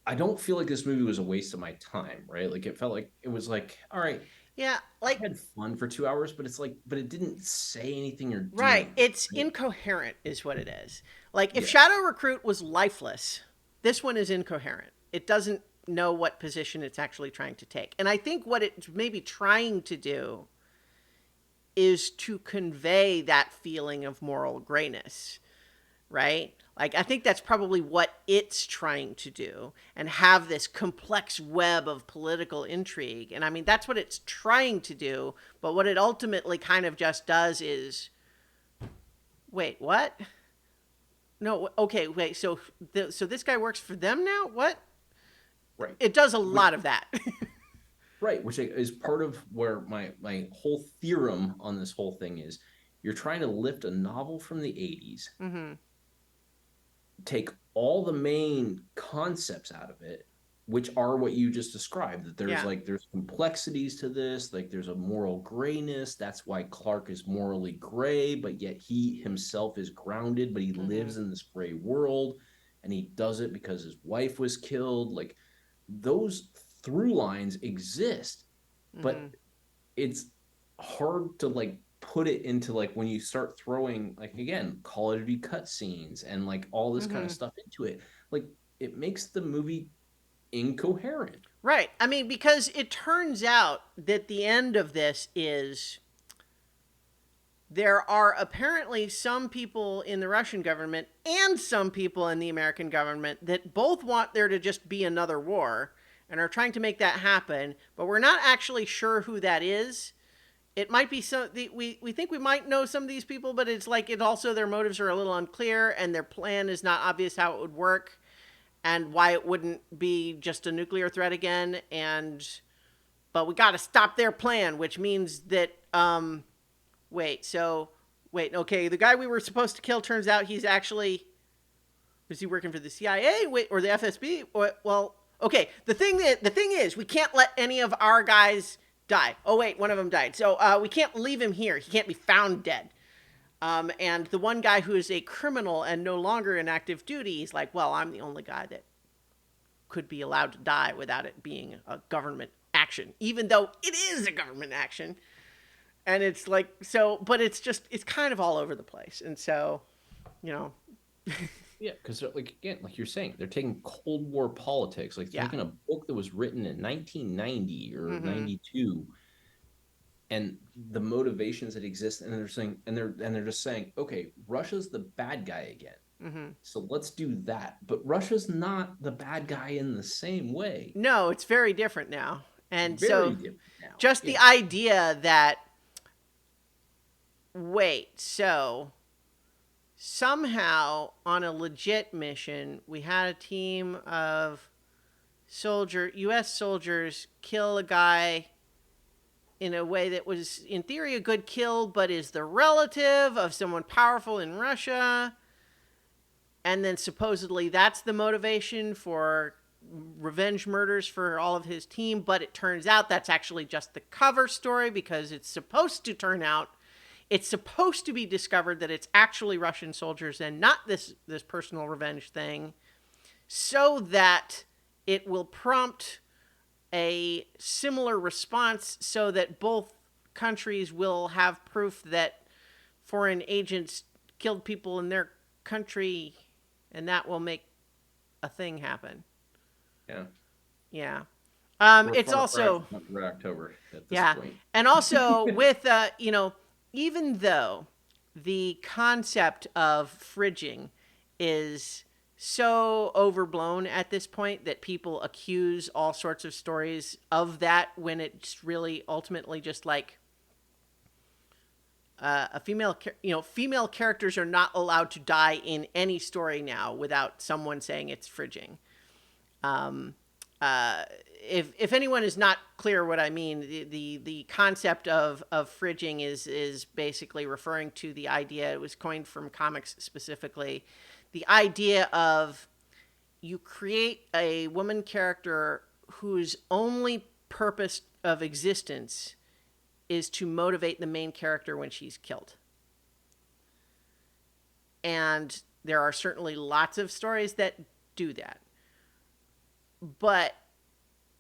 I don't feel like this movie was a waste of my time, right? Like it felt like it was like, all right, Yeah. I Like, had fun for 2 hours, but it's like, but it didn't say anything or do right. anything. It's Right? incoherent, is what it is. Like, if Yeah. Shadow Recruit was lifeless, this one is incoherent. It doesn't know what position it's actually trying to take. And I think what it's maybe trying to do is to convey that feeling of moral grayness, right? Like, I think that's probably what it's trying to do and have this complex web of political intrigue. And I mean, that's what it's trying to do. But what it ultimately kind of just does is wait, what? No, okay, wait. So this guy works for them now? What? Right. It does a Which, lot of that. right. Which is part of where my whole theorem on this whole thing is you're trying to lift a novel from the 80s, Mm-hmm. take all the main concepts out of it, which are what you just described, that there's Yeah. like there's complexities to this, like there's a moral grayness. That's why Clark is morally gray, but yet he himself is grounded, but he Mm-hmm. lives in this gray world, and he does it because his wife was killed. Like those through lines exist, Mm-hmm. but it's hard to like put it into like when you start throwing like again Call of Duty cutscenes and like all this kind Mm-hmm. of stuff into it, like it makes the movie incoherent. Right. I mean, because it turns out that the end of this is there are apparently some people in the Russian government and some people in the American government that both want there to just be another war and are trying to make that happen, but we're not actually sure who that is. It might be we think we might know some of these people, but it's like it also their motives are a little unclear and their plan is not obvious how it would work and why it wouldn't be just a nuclear threat again. And but we got to stop their plan, which means that wait, so wait, okay, the guy we were supposed to kill turns out he's actually is he working for the CIA wait, or the FSB? Or, well, okay, the thing is we can't let any of our guys die. Oh wait, one of them died. So we can't leave him here. He can't be found dead. And the one guy who is a criminal and no longer in active duty, he's like, well, I'm the only guy that could be allowed to die without it being a government action, even though it is a government action. And it's like, so, but it's just, it's kind of all over the place. And so, you know, Yeah, because like again, like you're saying, they're taking Cold War politics, like yeah. taking a book that was written in 1990 or Mm-hmm. 92, and the motivations that exist, and they're saying, and they're just saying, okay, Russia's the bad guy again. Mm-hmm. So let's do that. But Russia's not the bad guy in the same way. No, it's very different now. And Very so different now. just the Yeah. idea that, wait, so somehow on a legit mission, we had a team of US soldiers kill a guy in a way that was in theory a good kill, but is the relative of someone powerful in Russia. And then supposedly that's the motivation for revenge murders for all of his team, but it turns out that's actually just the cover story because it's supposed to be discovered that it's actually Russian soldiers and not this personal revenge thing, so that it will prompt a similar response so that both countries will have proof that foreign agents killed people in their country and that will make a thing happen. Yeah. Yeah. We're It's far also, from October at this yeah. point. And also with, even though the concept of fridging is so overblown at this point that people accuse all sorts of stories of that when it's really ultimately just like a female characters are not allowed to die in any story now without someone saying it's fridging. Um, if anyone is not clear what I mean, the concept of fridging is basically referring to the idea. It was coined from comics specifically, the idea of you create a woman character whose only purpose of existence is to motivate the main character when she's killed. And there are certainly lots of stories that do that. But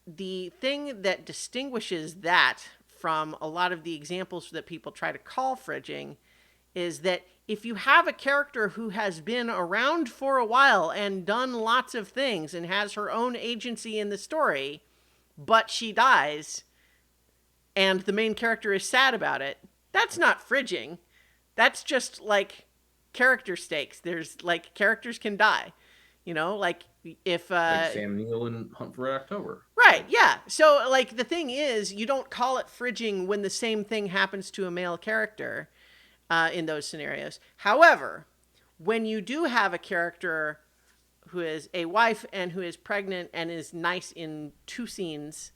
the thing that distinguishes that from a lot of the examples that people try to call fridging is that if you have a character who has been around for a while and done lots of things and has her own agency in the story, but she dies and the main character is sad about it, that's not fridging. That's just like character stakes. There's like characters can die. Like if Like Sam Neill in Hunt for Red October. right, yeah. So like the thing is, you don't call it fridging when the same thing happens to a male character in those scenarios. However, when you do have a character who is a wife and who is pregnant and is nice in two scenes,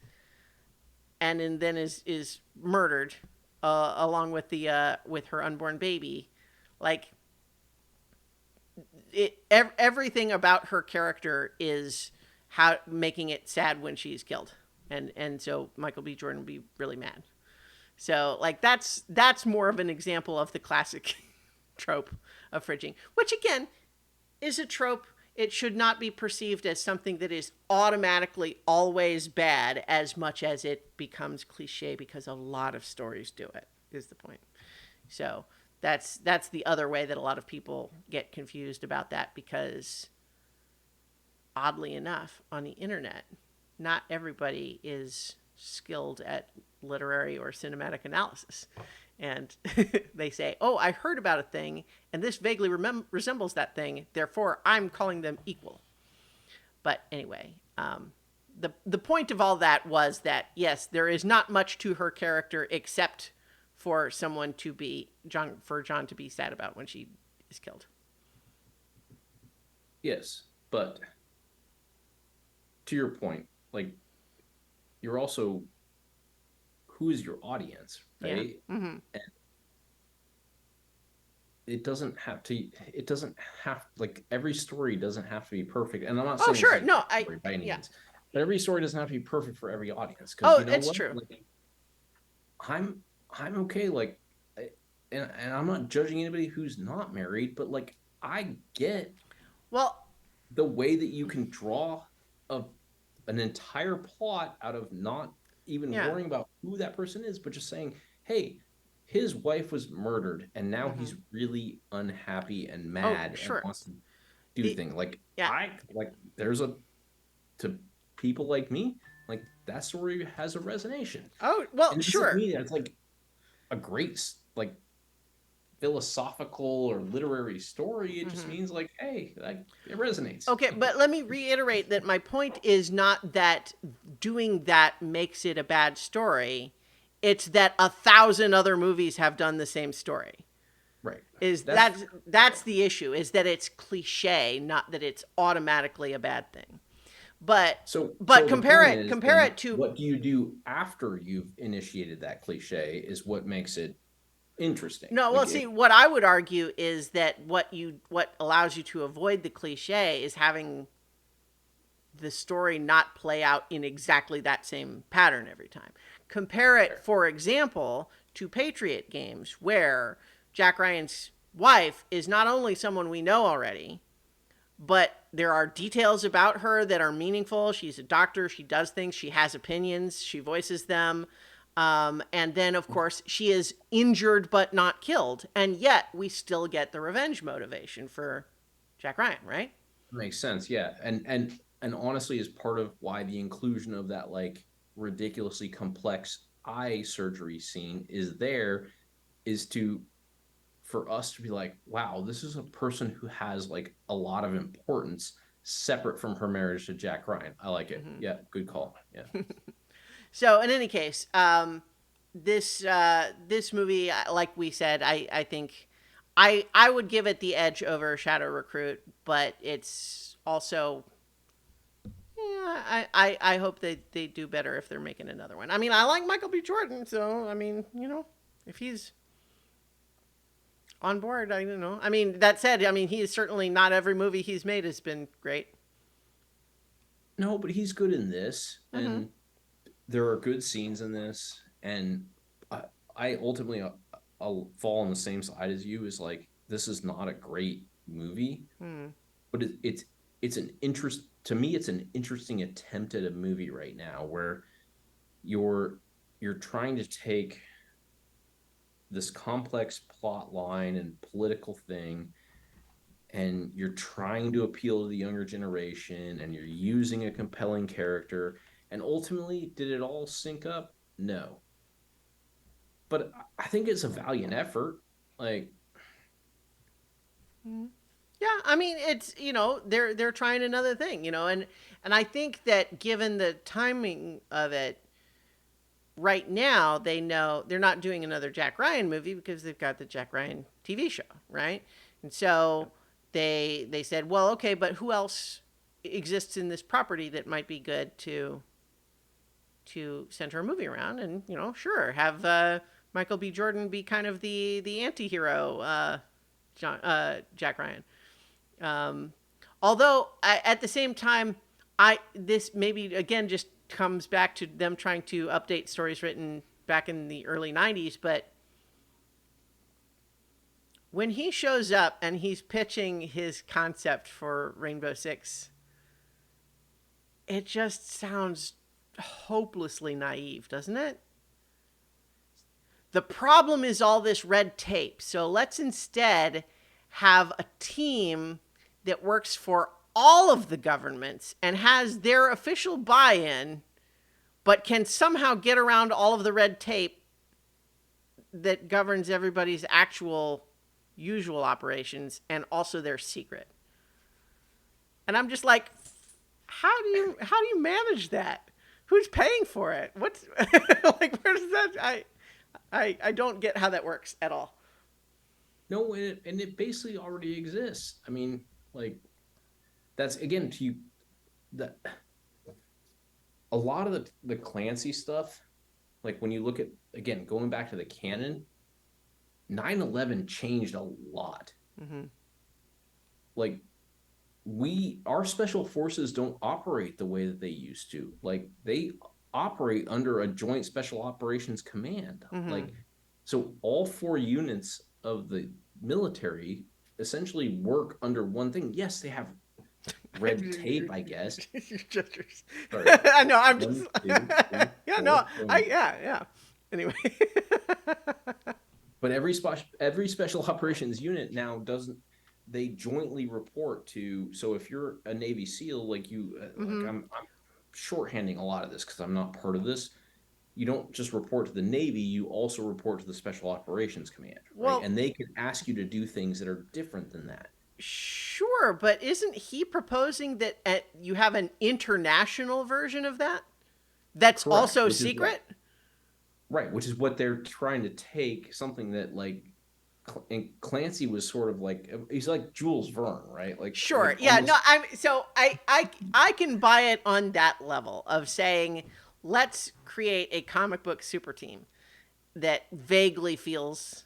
and then is murdered along with the with her unborn baby, like everything about her character is how making it sad when she's killed, and so Michael B. Jordan would be really mad. So like that's more of an example of the classic trope of fridging, which again is a trope. It should not be perceived as something that is automatically always bad as much as it becomes cliche because a lot of stories do it, is the point. So that's the other way that a lot of people get confused about that, because oddly enough, on the internet, not everybody is skilled at literary or cinematic analysis. And they say, oh, I heard about a thing, and this vaguely resembles that thing, therefore I'm calling them equal. But anyway, the point of all that was that, yes, there is not much to her character except for someone to be, for John to be sad about when she is killed. Yes, but to your point, like, you're also, who is your audience, Yeah. right? Mm-hmm. And it doesn't have, like, every story doesn't have to be perfect. And I'm not Oh, saying this is sure. a No, great story by any yeah. means, but every story doesn't have to be perfect for every audience. Because Oh, you know it's what? true. Like, I'm I'm okay. Like, and I'm not judging anybody who's not married, but like, I get Well, the way that you can draw a an entire plot out of not even yeah. worrying about who that person is, but just saying, hey, his wife was murdered and now Mm-hmm. he's really unhappy and Oh, mad and sure. wants to do The things. Like, yeah. there's a, to people like me, like, that story has a resonation. Oh, well, And it doesn't sure. mean that it's like a great, like, philosophical or literary story. It just Mm-hmm. means like, hey, like, it resonates. Okay, but let me reiterate that my point is not that doing that makes it a bad story. It's that 1,000 other movies have done the same story. Right. Is That's that's the issue? Is that it's cliche, not that it's automatically a bad thing. But so the point is, compare then it to what do you do after you've initiated that cliche is what makes it interesting. no. Well, Like, see, if what I would argue is that what allows you to avoid the cliche is having the story not play out in exactly that same pattern every time. Compare it, for example, to Patriot games, where Jack Ryan's wife is not only someone we know already, but there are details about her that are meaningful. She's a doctor, she does things, she has opinions, she voices them. And then, of course, she is injured but not killed. And yet, we still get the revenge motivation for Jack Ryan, right? makes sense, yeah. And honestly, is part of why the inclusion of that, like, ridiculously complex eye surgery scene is there, is to, for us to be like, wow, this is a person who has like a lot of importance separate from her marriage to Jack Ryan. I like it. Mm-hmm. Yeah, good call. Yeah. So in any case, this movie, like we said, I think I would give it the edge over Shadow Recruit, but it's also yeah, I hope they do better if they're making another one. I mean, I like Michael B. Jordan, so I mean, if he's on board, I don't know. I mean, that said, I mean, he is certainly not every movie he's made has been great. No, but he's good in this, Mm-hmm. and there are good scenes in this, and I ultimately, I'll fall on the same side as you. Is like, this is not a great movie, Hmm. but it's an interest to me. It's an interesting attempt at a movie right now where you're you're trying to take this complex plot line and political thing, and you're trying to appeal to the younger generation, and you're using a compelling character, and ultimately, did it all sync up? No, but I think it's a valiant effort. Like, Yeah, I mean, it's they're trying another thing, and I think that given the timing of it, right now they know they're not doing another Jack Ryan movie because they've got the Jack Ryan TV show, right? And so they said, well, okay, but who else exists in this property that might be good to center a movie around? And sure, have Michael B. Jordan be kind of the anti-hero Jack Ryan. Um, although at the same time, I this maybe again just comes back to them trying to update stories written back in the early 90s, but when he shows up and he's pitching his concept for Rainbow Six, it just sounds hopelessly naive, doesn't it? The problem is all this red tape. So let's instead have a team that works for all of the governments and has their official buy in, but can somehow get around all of the red tape that governs everybody's actual usual operations and also their secret. And I'm just like, how do you manage that? Who's paying for it? What's like where does that I don't get how that works at all. No, and it basically already exists. I mean, like that's again to you that a lot of the Clancy stuff, like when you look at again going back to the canon, 9/11 changed a lot. Mm-hmm. Like our special forces don't operate the way that they used to. Like they operate under a joint special operations command. Mm-hmm. Like so all four units of the military essentially work under one thing. Yes, they have red tape, I guess. Sorry. I know. I'm just. One, two, three, Yeah. No. four. Yeah. Anyway. But every special operations unit now doesn't they jointly report to. So if you're a Navy SEAL, like you, like Mm-hmm. I'm shorthanding a lot of this because I'm not part of this. You don't just report to the Navy; you also report to the Special Operations Command, right? Well, And they can ask you to do things that are different than that. sure, but isn't he proposing that you have an international version of that that's Correct, also which is what secret? right, which is what they're trying to take something that like and Clancy was sort of like he's like Jules Verne, right? Sure. Like Yeah. No. almost I can buy it on that level of saying, let's create a comic book super team that vaguely feels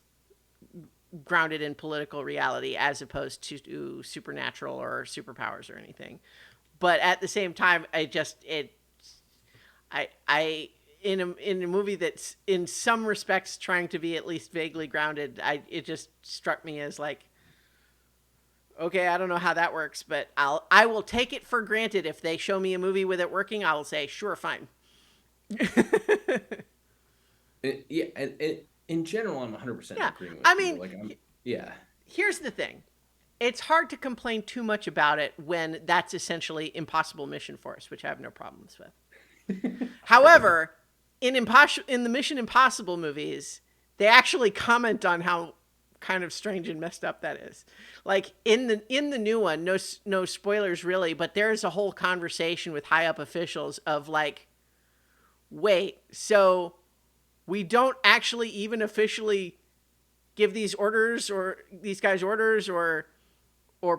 grounded in political reality as opposed to supernatural or superpowers or anything. But at the same time, I in a movie that's in some respects trying to be at least vaguely grounded, it just struck me as like, okay, I don't know how that works, but I will take it for granted if they show me a movie with it working. I will say sure, fine. yeah, and in general, I'm 100% Yeah, agreeing with I you. mean, Like I'm yeah, here's the thing: it's hard to complain too much about it when that's essentially impossible mission for us, which I have no problems with. However, in the Mission Impossible movies, they actually comment on how kind of strange and messed up that is. Like in the new one, no spoilers really, but there's a whole conversation with high up officials of like, wait, so we don't actually even officially give these orders or these guys orders or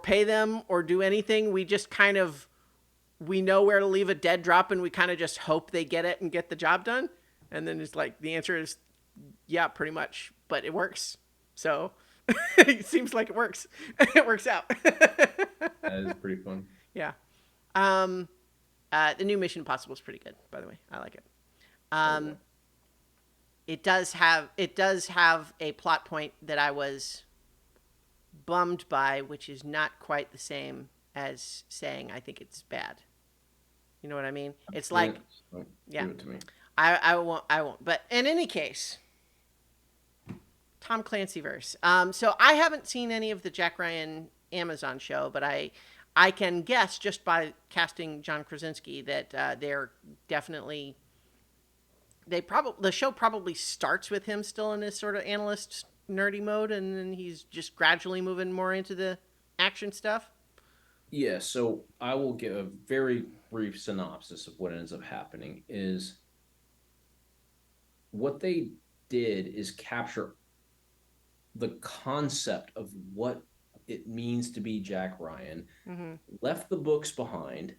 pay them or do anything. We just kind of we know where to leave a dead drop and we kind of just hope they get it and get the job done. And then it's like the answer is yeah, pretty much, but it works. So it seems like it works. It works out. that is pretty fun. Yeah. Um, the new Mission Impossible is pretty good, by the way. I like it. Oh yeah. Um, it does have a plot point that I was bummed by, which is not quite the same as saying I think it's bad. You know what I mean? It's Yeah, like, so yeah, give it to me. I won't. But in any case, Tom Clancy verse. So I haven't seen any of the Jack Ryan Amazon show, but I can guess just by casting John Krasinski that they're definitely the show probably starts with him still in this sort of analyst nerdy mode, and then he's just gradually moving more into the action stuff. Yeah, so I will give a very brief synopsis of what ends up happening is what they did is capture the concept of what it means to be Jack Ryan, Mm-hmm. left the books behind,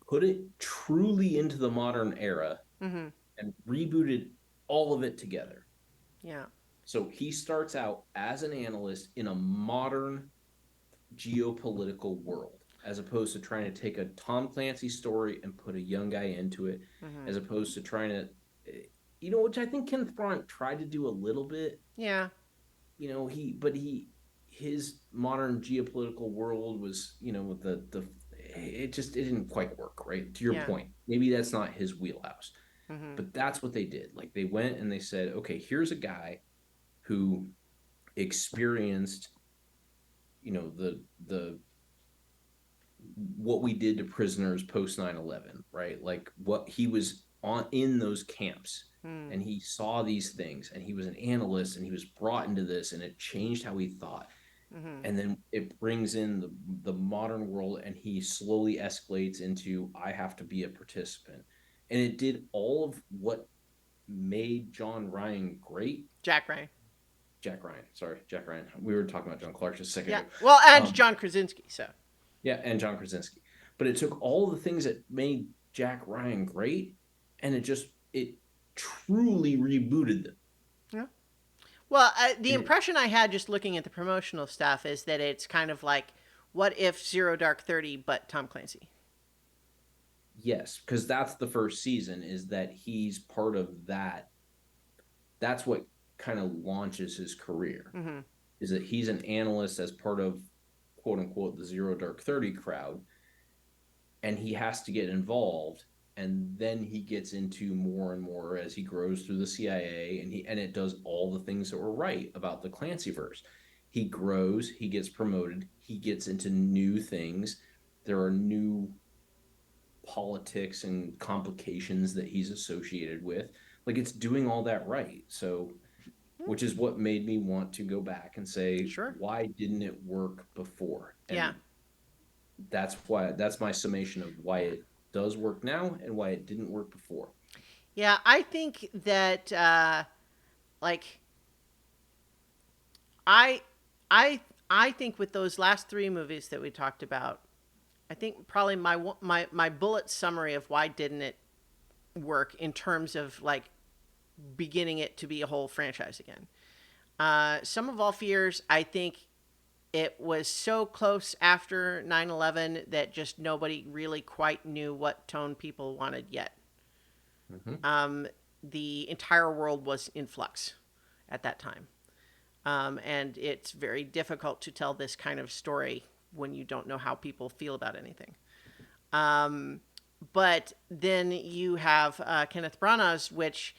put it truly into the modern era, Mm-hmm. and rebooted all of it together. Yeah. So he starts out as an analyst in a modern geopolitical world. as opposed to trying to take a Tom Clancy story and put a young guy into it, Mm-hmm. as opposed to trying to, which I think Kenneth Branagh tried to do a little bit. Yeah. His modern geopolitical world was, with the it didn't quite work, right? To your Yeah. point, maybe that's not his wheelhouse, Mm-hmm. but that's what they did. Like they went and they said, okay, here's a guy who experienced, the what we did to prisoners post 9/11, right? Like what he was on in those camps, Mm-hmm. and he saw these things, and he was an analyst, and he was brought into this, and it changed how he thought. Mm-hmm. And then it brings in the modern world, and he slowly escalates into, I have to be a participant. And it did all of what made John Ryan great. Jack Ryan. Jack Ryan, sorry, Jack Ryan. We were talking about John Clark just a second Yeah. ago. Well, and Um, John Krasinski. So. yeah, and John Krasinski. But it took all the things that made Jack Ryan great, and it truly rebooted them. Yeah. Well, the And it, impression I had just looking at the promotional stuff is that it's kind of like, what if Zero Dark 30, but Tom Clancy? yes, because that's the first season, is that he's part of that. That's what kind of launches his career, Mm-hmm. is that he's an analyst as part of, quote unquote, the Zero Dark 30 crowd, and he has to get involved, and then he gets into more and more as he grows through the CIA, and it does all the things that were right about the Clancyverse. He grows, he gets promoted, he gets into new things. There are new politics and complications that he's associated with. Like it's doing all that right. So, Hmm. which is what made me want to go back and say, Sure. why didn't it work before? Yeah. And that's my summation of why it does work now and why it didn't work before. Yeah. I think that, like, I, I, I think with those last three movies that we talked about, I think probably my bullet summary of why didn't it work in terms of like beginning it to be a whole franchise again. Some of All Fears, I think it was so close after 9/11 that just nobody really quite knew what tone people wanted yet. Mm-hmm. Um, the entire world was in flux at that time. And it's very difficult to tell this kind of story when you don't know how people feel about anything. But then you have Kenneth Branagh's, which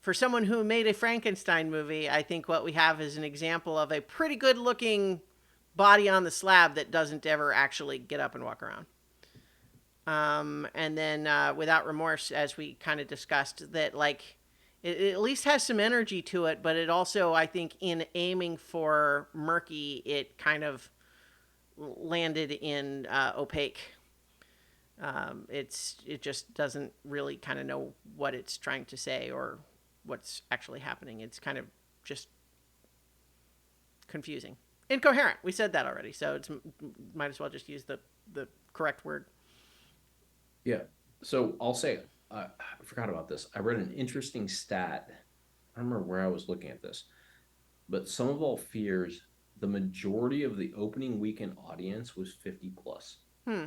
for someone who made a Frankenstein movie, I think what we have is an example of a pretty good looking body on the slab that doesn't ever actually get up and walk around. And then Without Remorse, as we kind of discussed, that like it at least has some energy to it, but it also, I think, in aiming for murky, it kind of landed in opaque. It just doesn't really kind of know what it's trying to say or what's actually happening. It's kind of just confusing, incoherent. We said that already, so it's might as well just use the correct word. Yeah. So I'll say, I forgot about this. I read an interesting stat. I don't remember where I was looking at this, but Some of All Fears, the majority of the opening weekend audience was 50 plus. Hmm.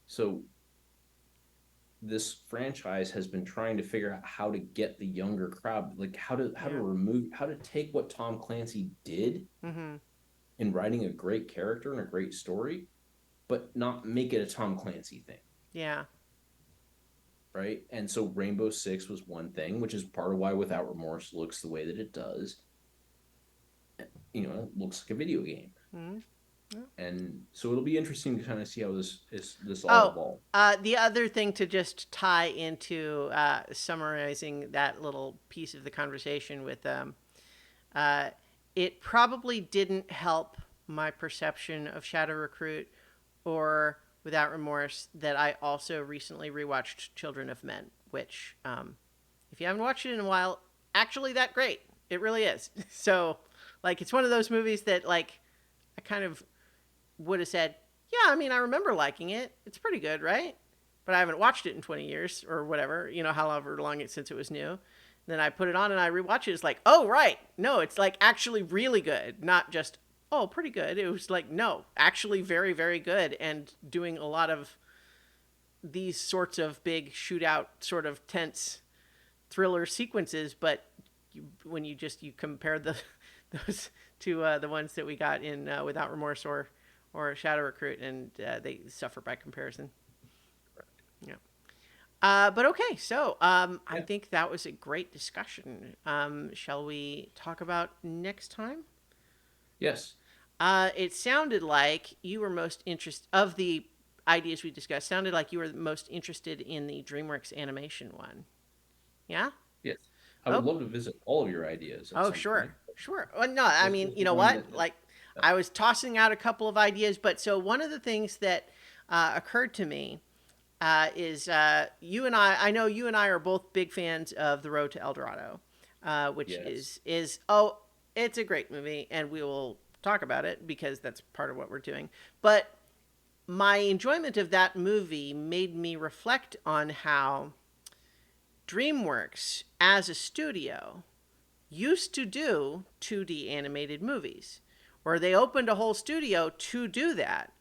So this franchise has been trying to figure out how to get the younger crowd, like Yeah. how to take what Tom Clancy did Mm-hmm. in writing a great character and a great story, but not make it a Tom Clancy thing, Yeah. right? And so Rainbow Six was one thing, which is part of why Without Remorse looks the way that it does. It looks like a video game. Mm-hmm. And so it'll be interesting to kind of see how this all Oh, evolves. the other thing to just tie into summarizing that little piece of the conversation with uh, it probably didn't help my perception of Shadow Recruit or Without Remorse that I also recently rewatched Children of Men, which, if you haven't watched it in a while, actually that great. It really is. So, like, it's one of those movies that, like, I kind of would have said, yeah, I mean, I remember liking it. It's pretty good, right? But I haven't watched it in 20 years or whatever, however long since it was new. And then I put it on and I rewatch it. It's like, oh, right. No, it's like actually really good, not just oh, pretty good. It was like, no, actually very, very good, and doing a lot of these sorts of big shootout, sort of tense thriller sequences. But when you compare the those to the ones that we got in Without Remorse or Shadow Recruit, and they suffer by comparison. Yeah. But okay, so I Yeah. think that was a great discussion. Shall we talk about next time? Yes. It sounded like you were most interested of the ideas we discussed. Sounded like you were most interested in the DreamWorks animation one. Yeah. Yes. I would Oh, love to visit all of your ideas at oh, some sure, point. sure. Well, no, I This mean, was you the know one what? that, Like, yeah. I was tossing out a couple of ideas, but so one of the things that occurred to me is you and I. I know you and I are both big fans of The Road to El Dorado, which Yes. is oh, it's a great movie, and we will talk about it because that's part of what we're doing. But my enjoyment of that movie made me reflect on how DreamWorks, as a studio, used to do 2D animated movies, where they opened a whole studio to do that.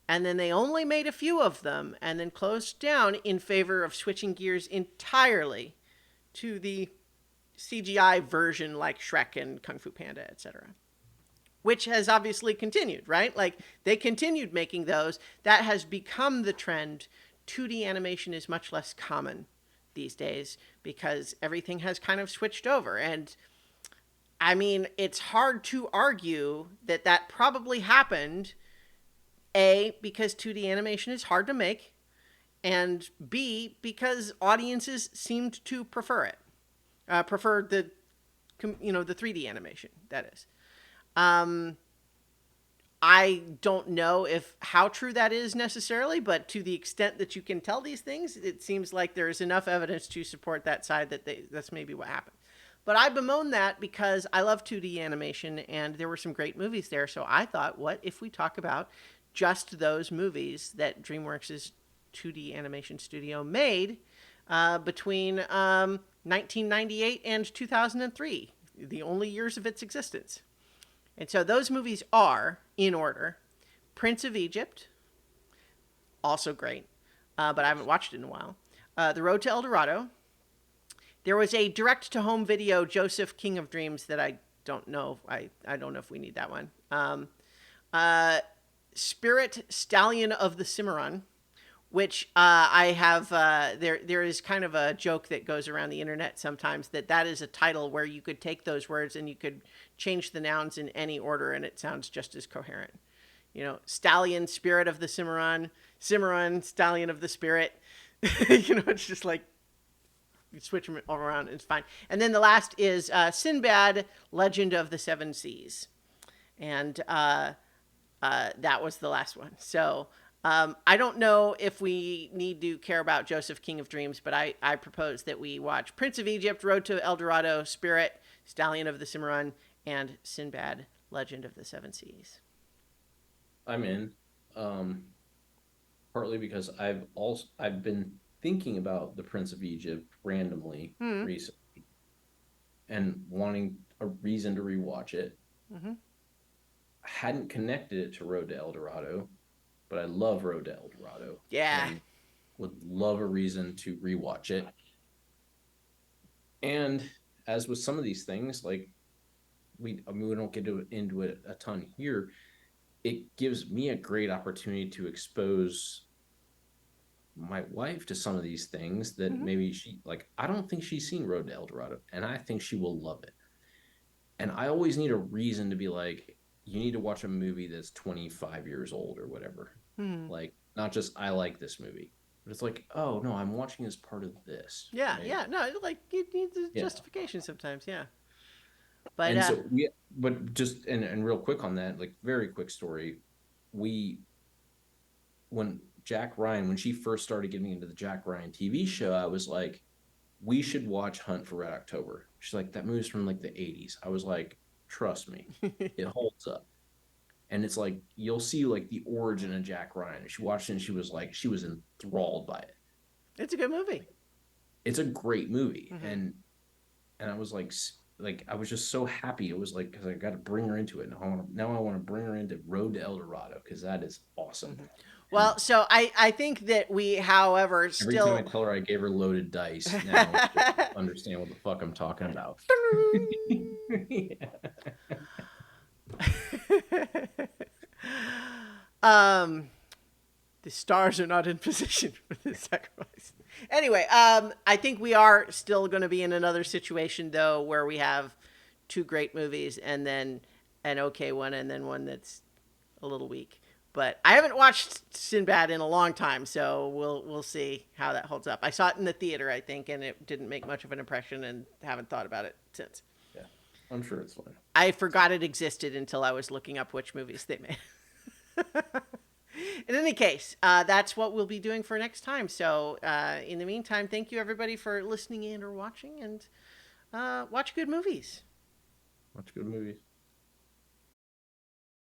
And then they only made a few of them and then closed down in favor of switching gears entirely to the CGI version like Shrek and Kung Fu Panda, etc. Which has obviously continued, right? Like they continued making those. That has become the trend. 2D animation is much less common these days because everything has kind of switched over. And I mean, it's hard to argue that that probably happened, A, because 2D animation is hard to make, and B, because audiences seemed to prefer it, prefer the, the 3D animation, that is. Um, I don't know if how true that is necessarily, but to the extent that you can tell these things, it seems like there's enough evidence to support that side that that's maybe what happened. But I bemoan that because I love 2D animation and there were some great movies there. So I thought, what if we talk about just those movies that DreamWorks' 2D animation studio made between 1998 and 2003, the only years of its existence? And so those movies are, in order, Prince of Egypt, also great, but I haven't Yes. watched it in a while. The Road to El Dorado. There was a direct to home video, Joseph, King of Dreams, that I don't know. I don't know if we need that one. Uh, Spirit, Stallion of the Cimarron, which I have. There is kind of a joke that goes around the internet sometimes that that is a title where you could take those words and you could change the nouns in any order and it sounds just as coherent. Stallion, Spirit of the Cimarron, Cimarron, Stallion of the Spirit. It's just like you switch them all around, it's fine. And then the last is Sinbad, Legend of the Seven Seas, and that was the last one. So I don't know if we need to care about Joseph, King of Dreams, but I propose that we watch Prince of Egypt, Road to El Dorado, Spirit, Stallion of the Cimarron, and Sinbad, Legend of the Seven Seas. I'm in. Um, Partly because I've been thinking about the Prince of Egypt randomly Hmm. recently and wanting a reason to rewatch it. Mm-hmm. I hadn't connected it to Road to El Dorado, but I love Road to El Dorado Yeah. and would love a reason to rewatch it. And as with some of these things, like I mean, we don't get into it a ton here. It gives me a great opportunity to expose my wife to some of these things that Mm-hmm. maybe she like. I don't think she's seen Road to El Dorado, and I think she will love it. And I always need a reason to be like, you need to watch a movie that's 25 years old or whatever. Hmm. Like, not just I like this movie, but it's like, oh no, I'm watching as part of this, Yeah, maybe. yeah. No, like you need the Yeah. justification sometimes. Yeah, but And so we, but just and real quick on that, like very quick story. We when Jack Ryan, when she first started getting into the Jack Ryan TV show, I was like, we should watch Hunt for Red October. She's like, that movie's from like the 80s. I was like, trust me, it holds up. And it's like you'll see like the origin of Jack Ryan. She watched it and she was like, she was enthralled by it. it's a good movie. It's a great movie. Mm-hmm. And I was like, like I was just so happy. It was like because I got to bring her into it. Now I want to bring her into Road to El Dorado because that is awesome. Mhm. And Well, so I think that we, however, every time I still. tell her I gave her loaded dice, now she'll understand what the fuck I'm talking about. Yeah. um, the stars are not in position for this sacrifice. Anyway, I think we are still going to be in another situation though, where we have two great movies and then an okay one and then one that's a little weak. But I haven't watched Sinbad in a long time, so we'll see how that holds up. I saw it in the theater, I think, and it didn't make much of an impression, and haven't thought about it since. Yeah, I'm sure it's fine. I forgot it existed until I was looking up which movies they made. In any case, that's what we'll be doing for next time. So, in the meantime, thank you everybody for listening in or watching, and watch good movies. Watch good movies.